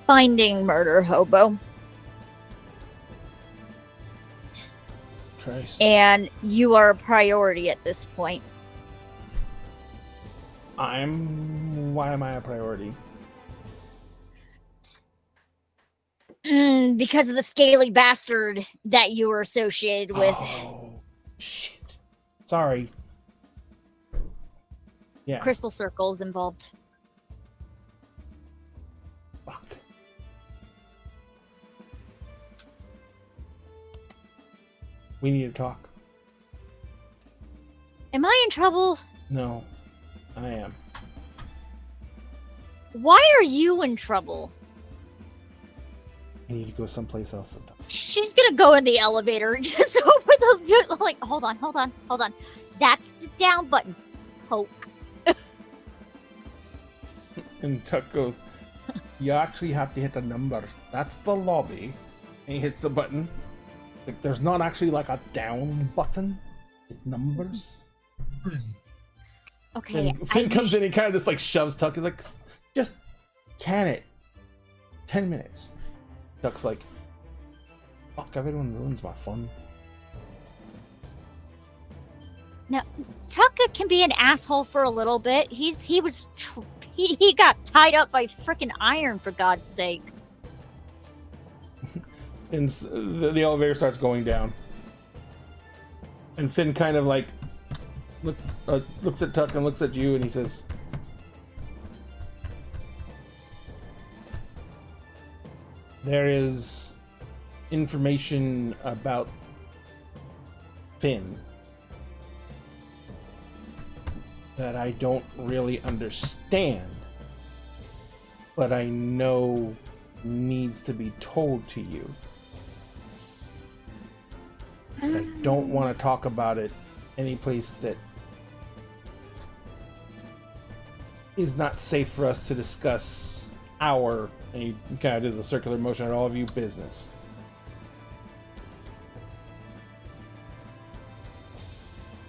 Finding murder hobo. Christ. And you are a priority at this point. Why am I a priority? Because of the scaly bastard that you were associated with. Oh, shit. Sorry. Yeah. Crystal circles involved. Fuck. We need to talk. Am I in trouble? No, I am. Why are you in trouble? I need to go someplace else and talk. She's gonna go in the elevator. Just open the like. Hold on. That's the down button. Poke. And Tuck goes, you actually have to hit a number. That's the lobby. And he hits the button. Like, there's not actually like a down button. It's numbers. Okay. And Finn comes in and kind of just like shoves Tuck. He's like, just can it. 10 minutes. Tuck's like, fuck, everyone ruins my fun. No, Tucka can be an asshole for a little bit. He got tied up by freaking iron, for God's sake. And the elevator starts going down. And Finn kind of like looks at Tuck and looks at you, and he says, there is information about Finn that I don't really understand, but I know needs to be told to you. But I don't want to talk about it any place that is not safe for us to discuss our, and he kind of does a circular motion at all of you, business.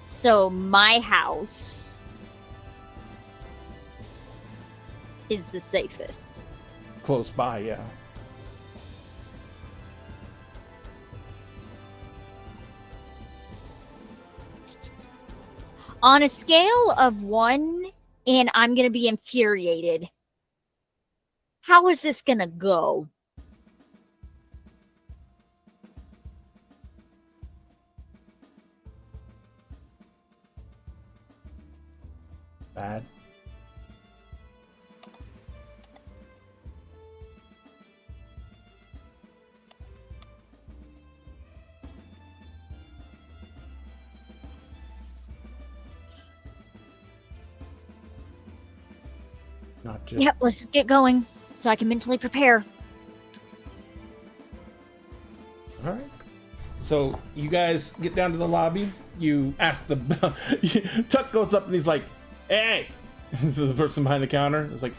So my house is the safest. Close by, yeah. On a scale of 1, and I'm gonna be infuriated, how is this gonna go? Bad. Not just. Yep, let's just get going so I can mentally prepare. All right. So you guys get down to the lobby. You ask the Tuck goes up and he's like, "Hey!" So the person behind the counter is like,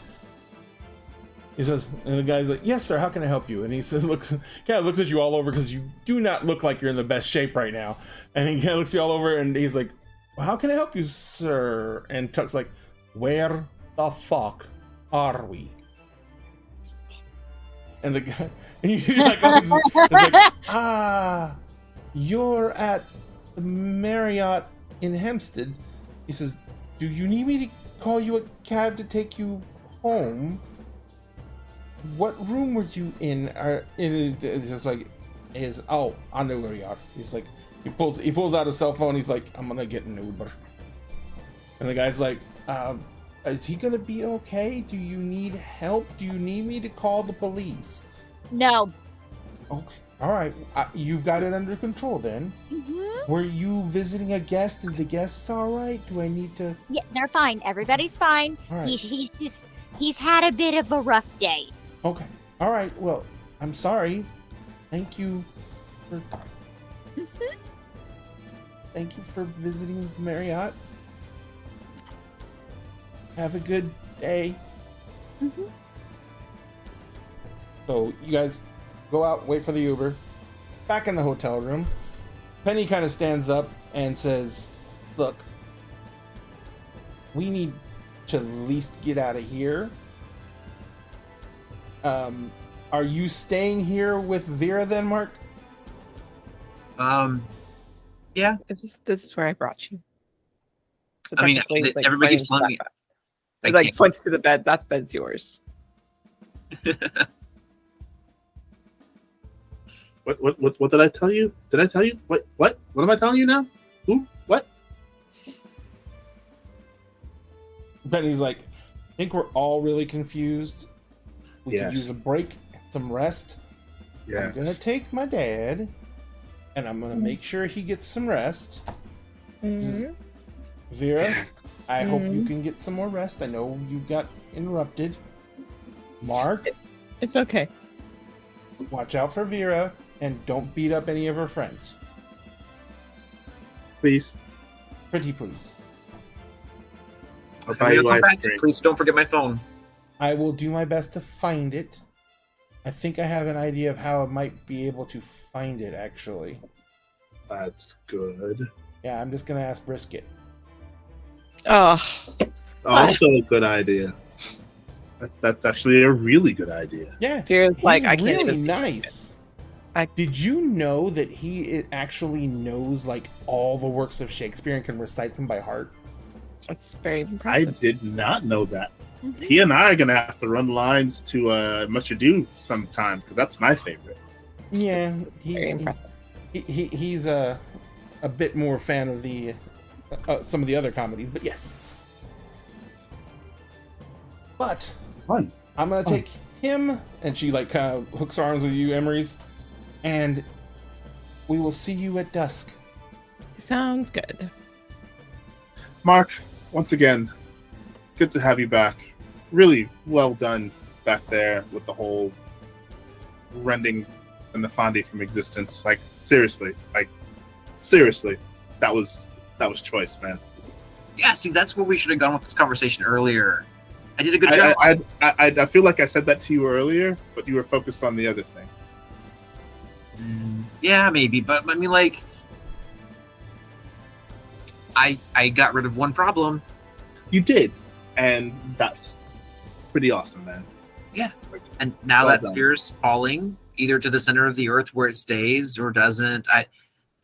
he says, and the guy's like, "Yes, sir. How can I help you?" And he says, kind of looks at you all over because you do not look like you're in the best shape right now. And he kind of looks you all over and he's like, well, "How can I help you, sir?" And Tuck's like, "Where the fuck are we?" And the guy, he's like, you're at the Marriott in Hempstead. He says, "Do you need me to call you a cab to take you home? What room were you in?" It's just like, I know where you are. He's like, he pulls out a cell phone. He's like, "I'm gonna get an Uber." And the guy's like, is he gonna be okay? Do you need help? Do you need me to call the police? No. All right, you've got it under control then. Mm-hmm. Were you visiting a guest? Is the guests all right? Do I need to? Yeah, they're fine. Everybody's fine. All right. He's had a bit of a rough day. Okay. All right. Well, I'm sorry. Thank you. Thank you for visiting the Marriott. Have a good day. Mm-hmm. So you guys go out, wait for the Uber. Back in the hotel room, Penny kind of stands up and says, "Look, we need to at least get out of here. Are you staying here with Vera then, Mark?" Yeah. This is where I brought you. So I mean, technically, like, everybody pointing keeps to telling me. that I bed. Like can't- points to the bed. That bed's yours. What did I tell you? Did I tell you? What am I telling you now? Who? What? Penny's like, "I think we're all really confused. We could Yes. use a break, some rest. Yeah. I'm gonna take my dad, and I'm gonna make sure he gets some rest. Mhm. Vera, I hope you can get some more rest. I know you got interrupted. Mark, It's okay. watch out for Vera, and don't beat up any of her friends. Please. Pretty please. I'll buy you ice cream. Please don't forget my phone. I will do my best to find it. I think I have an idea of how I might be able to find it, actually. That's good. Yeah, I'm just gonna ask Brisket. Oh, Also a good idea. That's actually a really good idea. Yeah, Fear's like, he's I can't really even see nice. it. Did you know that he actually knows like all the works of Shakespeare and can recite them by heart? It's very I impressive. did not know that. Mhm. He and I are gonna have to run lines to Much Ado sometime because that's my favorite. Yeah, Very impressive. he's a bit more fan of the some of the other comedies, but yes. But Fun. I'm gonna take him, and she like kind of hooks arms with you, Emery's, and we will see you at dusk. Sounds good. Mark, once again, good to have you back. Really well done back there with the whole rending and the Fondy from existence. Like seriously, that was choice, man. Yeah, see, that's where we should have gone with this conversation earlier. I did a good job. I feel like I said that to you earlier, but you were focused on the other thing. Yeah, maybe, but I mean, like, I got rid of one problem. You did, and that's pretty awesome, man. Yeah, and now Well that done. sphere's falling either to the center of the earth where it stays or doesn't.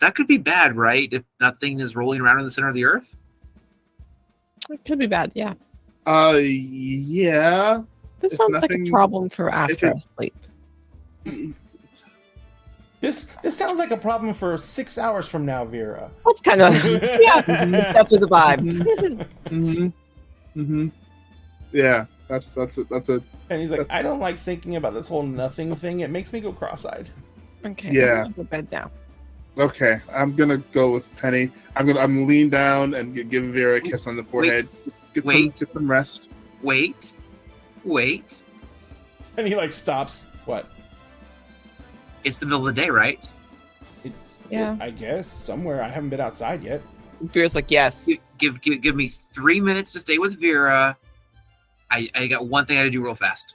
That could be bad, right? If nothing is rolling around in the center of the earth. It could be bad, yeah. Yeah. This If sounds like a nothing- problem for after it- sleep. This sounds like a problem for 6 hours from now, Vera. That's kind of yeah. That's with the vibe. Mm-hmm. Mm-hmm. Yeah, that's a And he's like, I don't like thinking about this whole nothing thing. It makes me go cross-eyed. Okay. Yeah. I'm gonna go to bed now. okay. I'm gonna go with Penny. I'm lean down and give Vera a kiss on the forehead. Get some rest. Wait. And he like stops. What? It's the middle of the day, right? It's, Yeah. I guess somewhere. I haven't been outside yet. Vera's like, yes. Give me 3 minutes to stay with Vera. I got one thing I had to do real fast.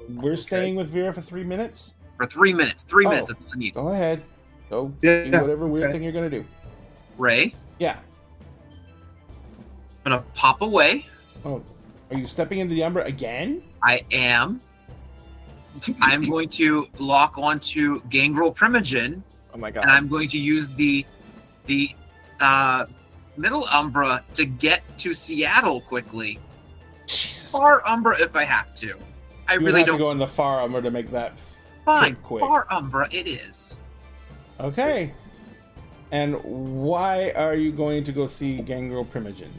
We're staying with Vera for 3 minutes. For 3 minutes. 3 Oh. minutes, that's all I need. Go ahead. Go Yeah, do whatever weird okay. thing you're gonna do. Ray, Yeah. I'm gonna pop away. Oh, are you stepping into the Umbra again? I am. I'm going to lock onto Gangrel Primogen, Oh my god. and I'm going to use the middle Umbra to get to Seattle quickly. Jesus. Far Umbra if I have to. I You really have to don't. go in the far Umbra to make that Fine, trip quick. Far Umbra it is. Okay. And why are you going to go see Gangrel Primogen?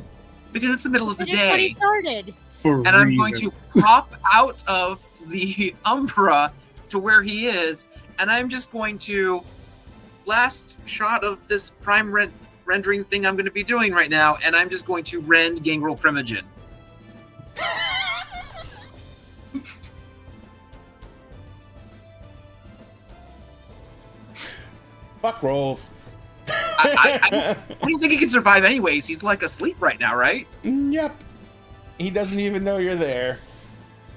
Because it's the middle of the That is what he day. started. For And I'm going to reasons. pop out of the Umbra to where he is, and I'm just going to last shot of this prime rendering thing I'm going to be doing right now, and I'm just going to rend Gangrel Primogen. Fuck rolls. I don't think he can survive anyways. He's like asleep right now, right? Yep. He doesn't even know you're there.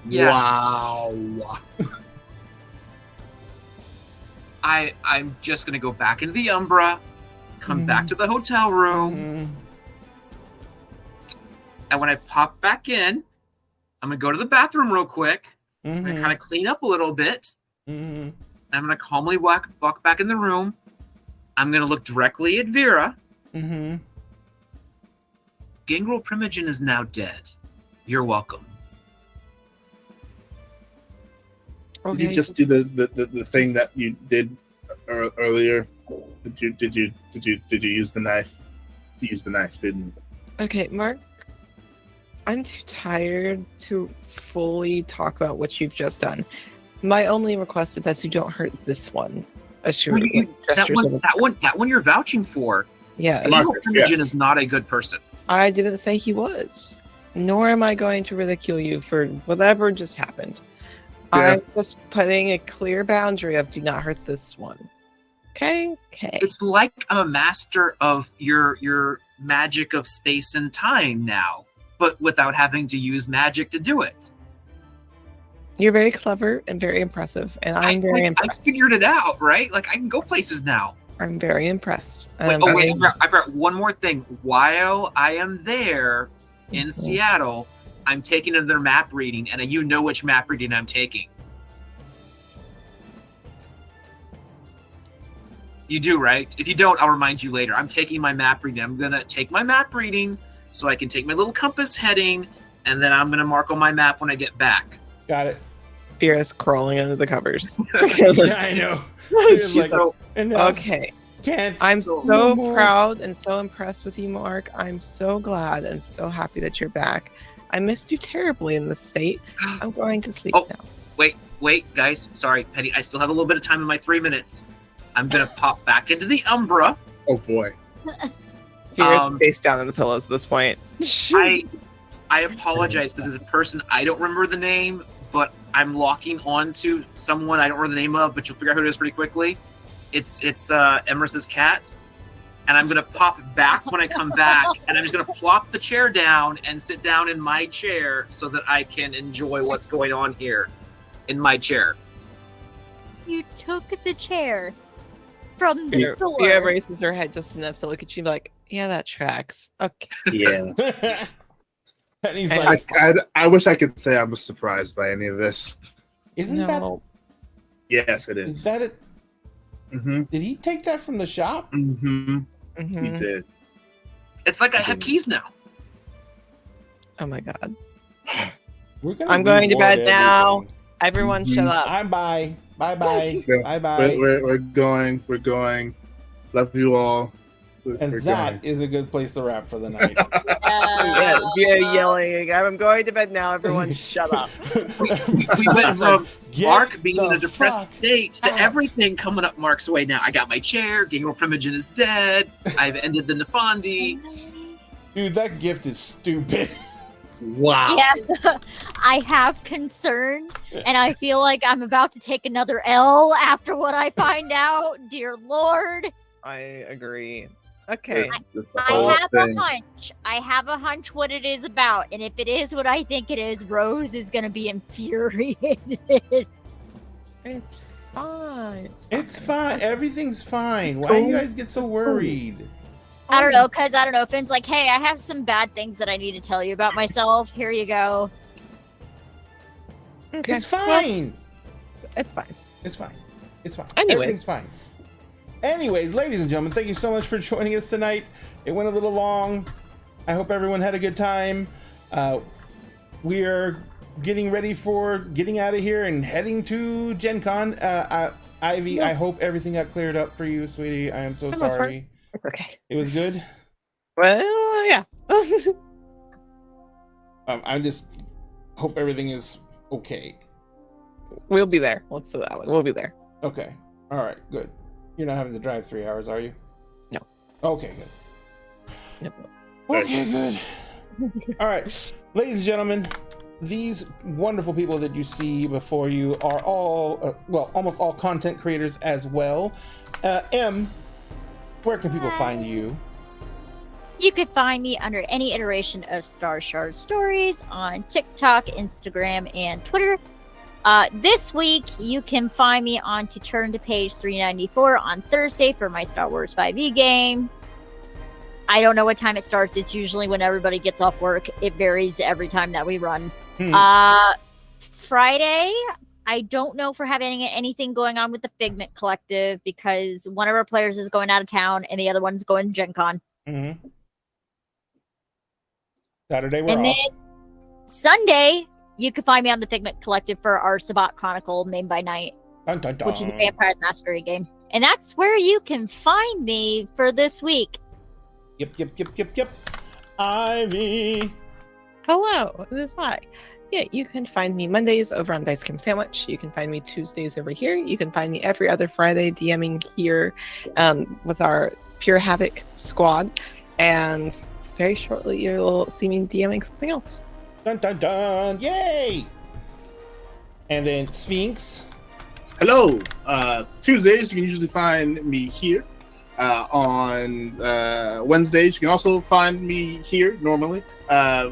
Yeah. Wow. I'm just gonna go back into the Umbra, come back to the hotel room, and when I pop back in, I'm gonna go to the bathroom real quick. I'm gonna kind of clean up a little bit. I'm gonna calmly walk back in the room. I'm gonna look directly at Vera. Gangrel Primogen is now dead. You're welcome. Did you just do the thing that you did earlier? Did you use the knife? You used the knife, didn't you? Okay, Mark. I'm too tired to fully talk about what you've just done. My only request is that you don't hurt this one. That one you're vouching for. Yeah, Gangrel Primogen is not a good person. I didn't say he was. Nor am I going to ridicule you for whatever just happened. Yeah. I'm just putting a clear boundary of do not hurt this one. Okay? Okay. It's like I'm a master of your magic of space and time now, but without having to use magic to do it. You're very clever and very impressive, and I'm very impressed. I figured it out, right? Like, I can go places now. I'm very impressed. Wait, I've got one more thing. While I am there in Seattle, I'm taking another map reading, and you know which map reading I'm taking. You do, right? If you don't, I'll remind you later. I'm taking my map reading. I'm going to take my map reading so I can take my little compass heading, and then I'm going to mark on my map when I get back. Got it. Vera's crawling under the covers. Yeah, I know. She's Like, like, enough. okay. Can't. I'm no so more. proud and so impressed with you, Mark. I'm so glad and so happy that you're back. I missed you terribly in this state. I'm going to sleep now. Wait, guys. Sorry, Penny. I still have a little bit of time in my 3 minutes. I'm going to pop back into the Umbra. Oh boy. Vera's face down in the pillows at this point. I apologize because as a person, I don't remember the name, but I'm locking on to someone I don't remember the name of, but you'll figure out who it is pretty quickly. It's Emerus's cat. And I'm going to pop back when I come back, and I'm just going to plop the chair down and sit down in my chair so that I can enjoy what's going on here in my chair. You took the chair from the store. Vera raises her head just enough to look at you like, yeah, that tracks. Okay. Yeah. And he's like, I wish I could say I was surprised by any of this. isn't No. Yes, it is is. that it? Mm-hmm. Did he take that from the shop? Mm-hmm. He Mhm. did. It's like I have keys now. Oh my god. I'm going to bed now. Everyone shut up. I'm bye. Bye bye. Yeah. Bye bye. We're going. We're going. Love you all. And that is a good place to wrap for the night. Yeah, Vera yelling, I'm going to bed now. Everyone shut up. We went from Get Mark being in the a depressed fuck state to out. everything coming up Mark's way now. I got my chair. Gangrel Primogen is dead. I've ended the Nefandi. Dude, that gift is stupid. Wow. Yeah, I have concern, and I feel like I'm about to take another L after what I find out. Dear Lord. I agree. Okay. It's a I whole have thing. a hunch. I have a hunch what it is about, and if it is what I think it is, Rose is gonna be infuriated. It's fine. It's fine. Everything's fine. Why do you guys get so worried? I don't know, cause I don't know. Finn's like, hey, I have some bad things that I need to tell you about myself. Here you go. Okay. It's fine. It's fine. It's fine. It's fine. Anyways. Everything's fine. Anyways, ladies and gentlemen, thank you so much for joining us tonight. It went a little long. I hope everyone had a good time. We are getting ready for getting out of here and heading to Gen Con. Ivy, I hope everything got cleared up for you, sweetie. I am so For the most sorry. Okay. It was good. Well, yeah. I just hope everything is okay. We'll be there. Let's do it that way. We'll be there. Okay. All right. Good. You're not having to drive 3 hours, are you? No. Okay. Good. No. Okay. Good. All right, ladies and gentlemen, these wonderful people that you see before you are all, well, almost all content creators as well. M, where can people find you? You could find me under any iteration of Star Shard Stories on TikTok, Instagram, and Twitter. This week, you can find me on To Turn to Page 394 on Thursday for my Star Wars 5e game. I don't know what time it starts. It's usually when everybody gets off work. It varies every time that we run. Friday, I don't know if we're having anything going on with the Figment Collective because one of our players is going out of town and the other one's going to Gen Con. Mm-hmm. Saturday, we're And off. then Sunday, you can find me on the Figment Collective for our Sabbat Chronicle, Main by Night, Dun, dun, dun. which is a Vampire Mastery game. And that's where you can find me for this week. Yep. Ivy. Hello, this is I. Yeah, you can find me Mondays over on Dice Cream Sandwich. You can find me Tuesdays over here. You can find me every other Friday DMing here with our Pure Havoc squad. And very shortly, you'll see me DMing something else. Dun dun dun! Yay! And then Sphinx. Hello. Tuesdays, you can usually find me here. On Wednesdays, you can also find me here normally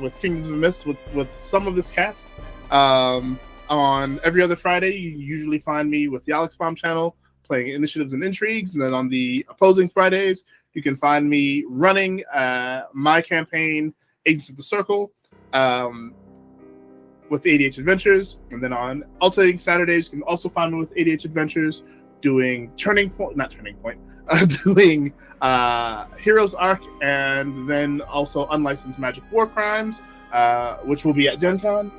with Kingdoms of Mist with some of this cast. On every other Friday, you usually find me with the Alex Bomb channel playing Initiatives and Intrigues. And then on the opposing Fridays, you can find me running my campaign, Agents of the Circle, with ADH Adventures. And then on alternating Saturdays, you can also find me with ADH Adventures doing doing Heroes Arc, and then also Unlicensed Magic War Crimes, which will be at Gen Con.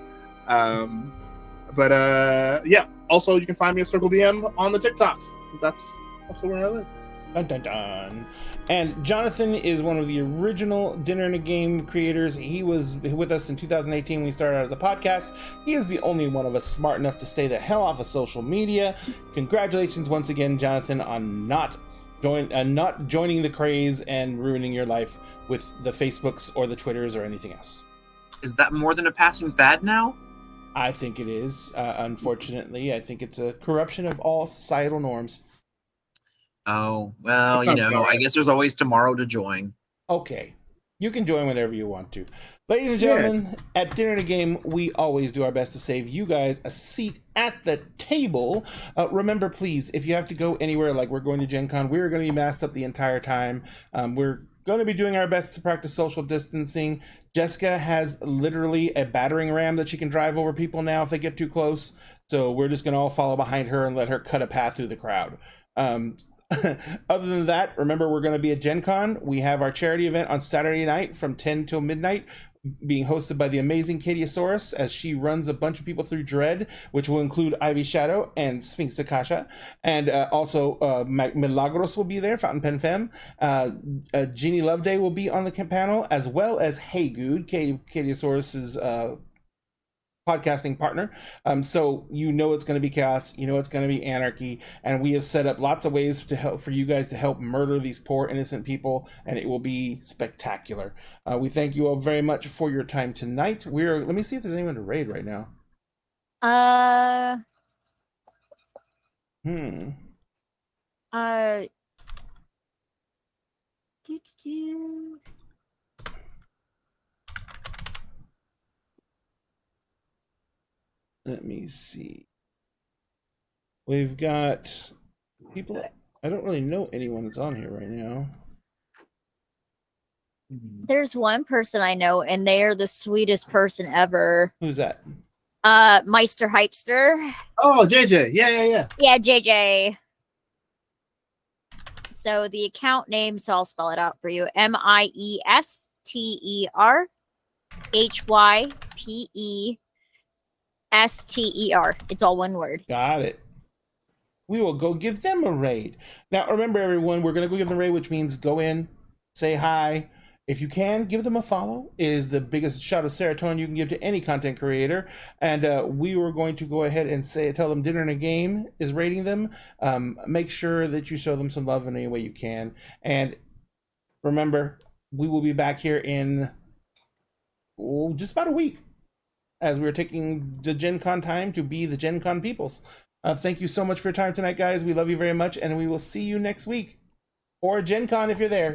Yeah, also you can find me at Circle DM on the TikToks. That's also where I live. Dun dun dun. And Jonathan is one of the original Dinner and a Game creators. He was with us in 2018 when we started out as a podcast. He is the only one of us smart enough to stay the hell off of social media. Congratulations once again, Jonathan, on not joining the craze and ruining your life with the Facebooks or the Twitters or anything else. Is that more than a passing fad now? I think it is. Unfortunately, I think it's a corruption of all societal norms. Oh, well, That sounds about I right. guess there's always tomorrow to join. Okay. You can join whenever you want to. Ladies and gentlemen, at Dinner and a Game, we always do our best to save you guys a seat at the table. Remember, please, if you have to go anywhere, like we're going to Gen Con, we're going to be masked up the entire time. We're going to be doing our best to practice social distancing. Jessica has literally a battering ram that she can drive over people now if they get too close. So we're just going to all follow behind her and let her cut a path through the crowd. Other than that, remember, we're going to be at Gen Con. We have our charity event on Saturday night from 10 till midnight, being hosted by the amazing Katiosaurus as she runs a bunch of people through Dread, which will include Ivy Shadow and Sphinx Akasha. And also Milagros will be there, Fountain Pen Femme. Jeannie Loveday will be on the panel, as well as Hey Good, Katiosaurus's podcasting partner. So it's going to be chaos, it's going to be anarchy, and we have set up lots of ways to help for you guys to help murder these poor innocent people, and it will be spectacular. We thank you all very much for your time tonight. Let me see if there's anyone to raid right now. Let me see. We've got people. I don't really know anyone that's on here right now. There's one person I know, and they are the sweetest person ever. Who's that? Meister Hypester. Oh, JJ. Yeah. Yeah, JJ. So the account name, so I'll spell it out for you. MeisterHypester. It's all one word. Got it. We will go give them a raid. Now, remember, everyone, we're going to go give them a raid, which means go in, say hi, If you can, give them a follow. It is the biggest shot of serotonin you can give to any content creator. And we were going to go ahead and tell them Dinner and a Game is rating them. Make sure that you show them some love in any way you can. And remember, we will be back here in just about a week, as we're taking the Gen Con time to be the Gen Con peoples. Thank you so much for your time tonight, guys. We love you very much, and we will see you next week. Or Gen Con if you're there.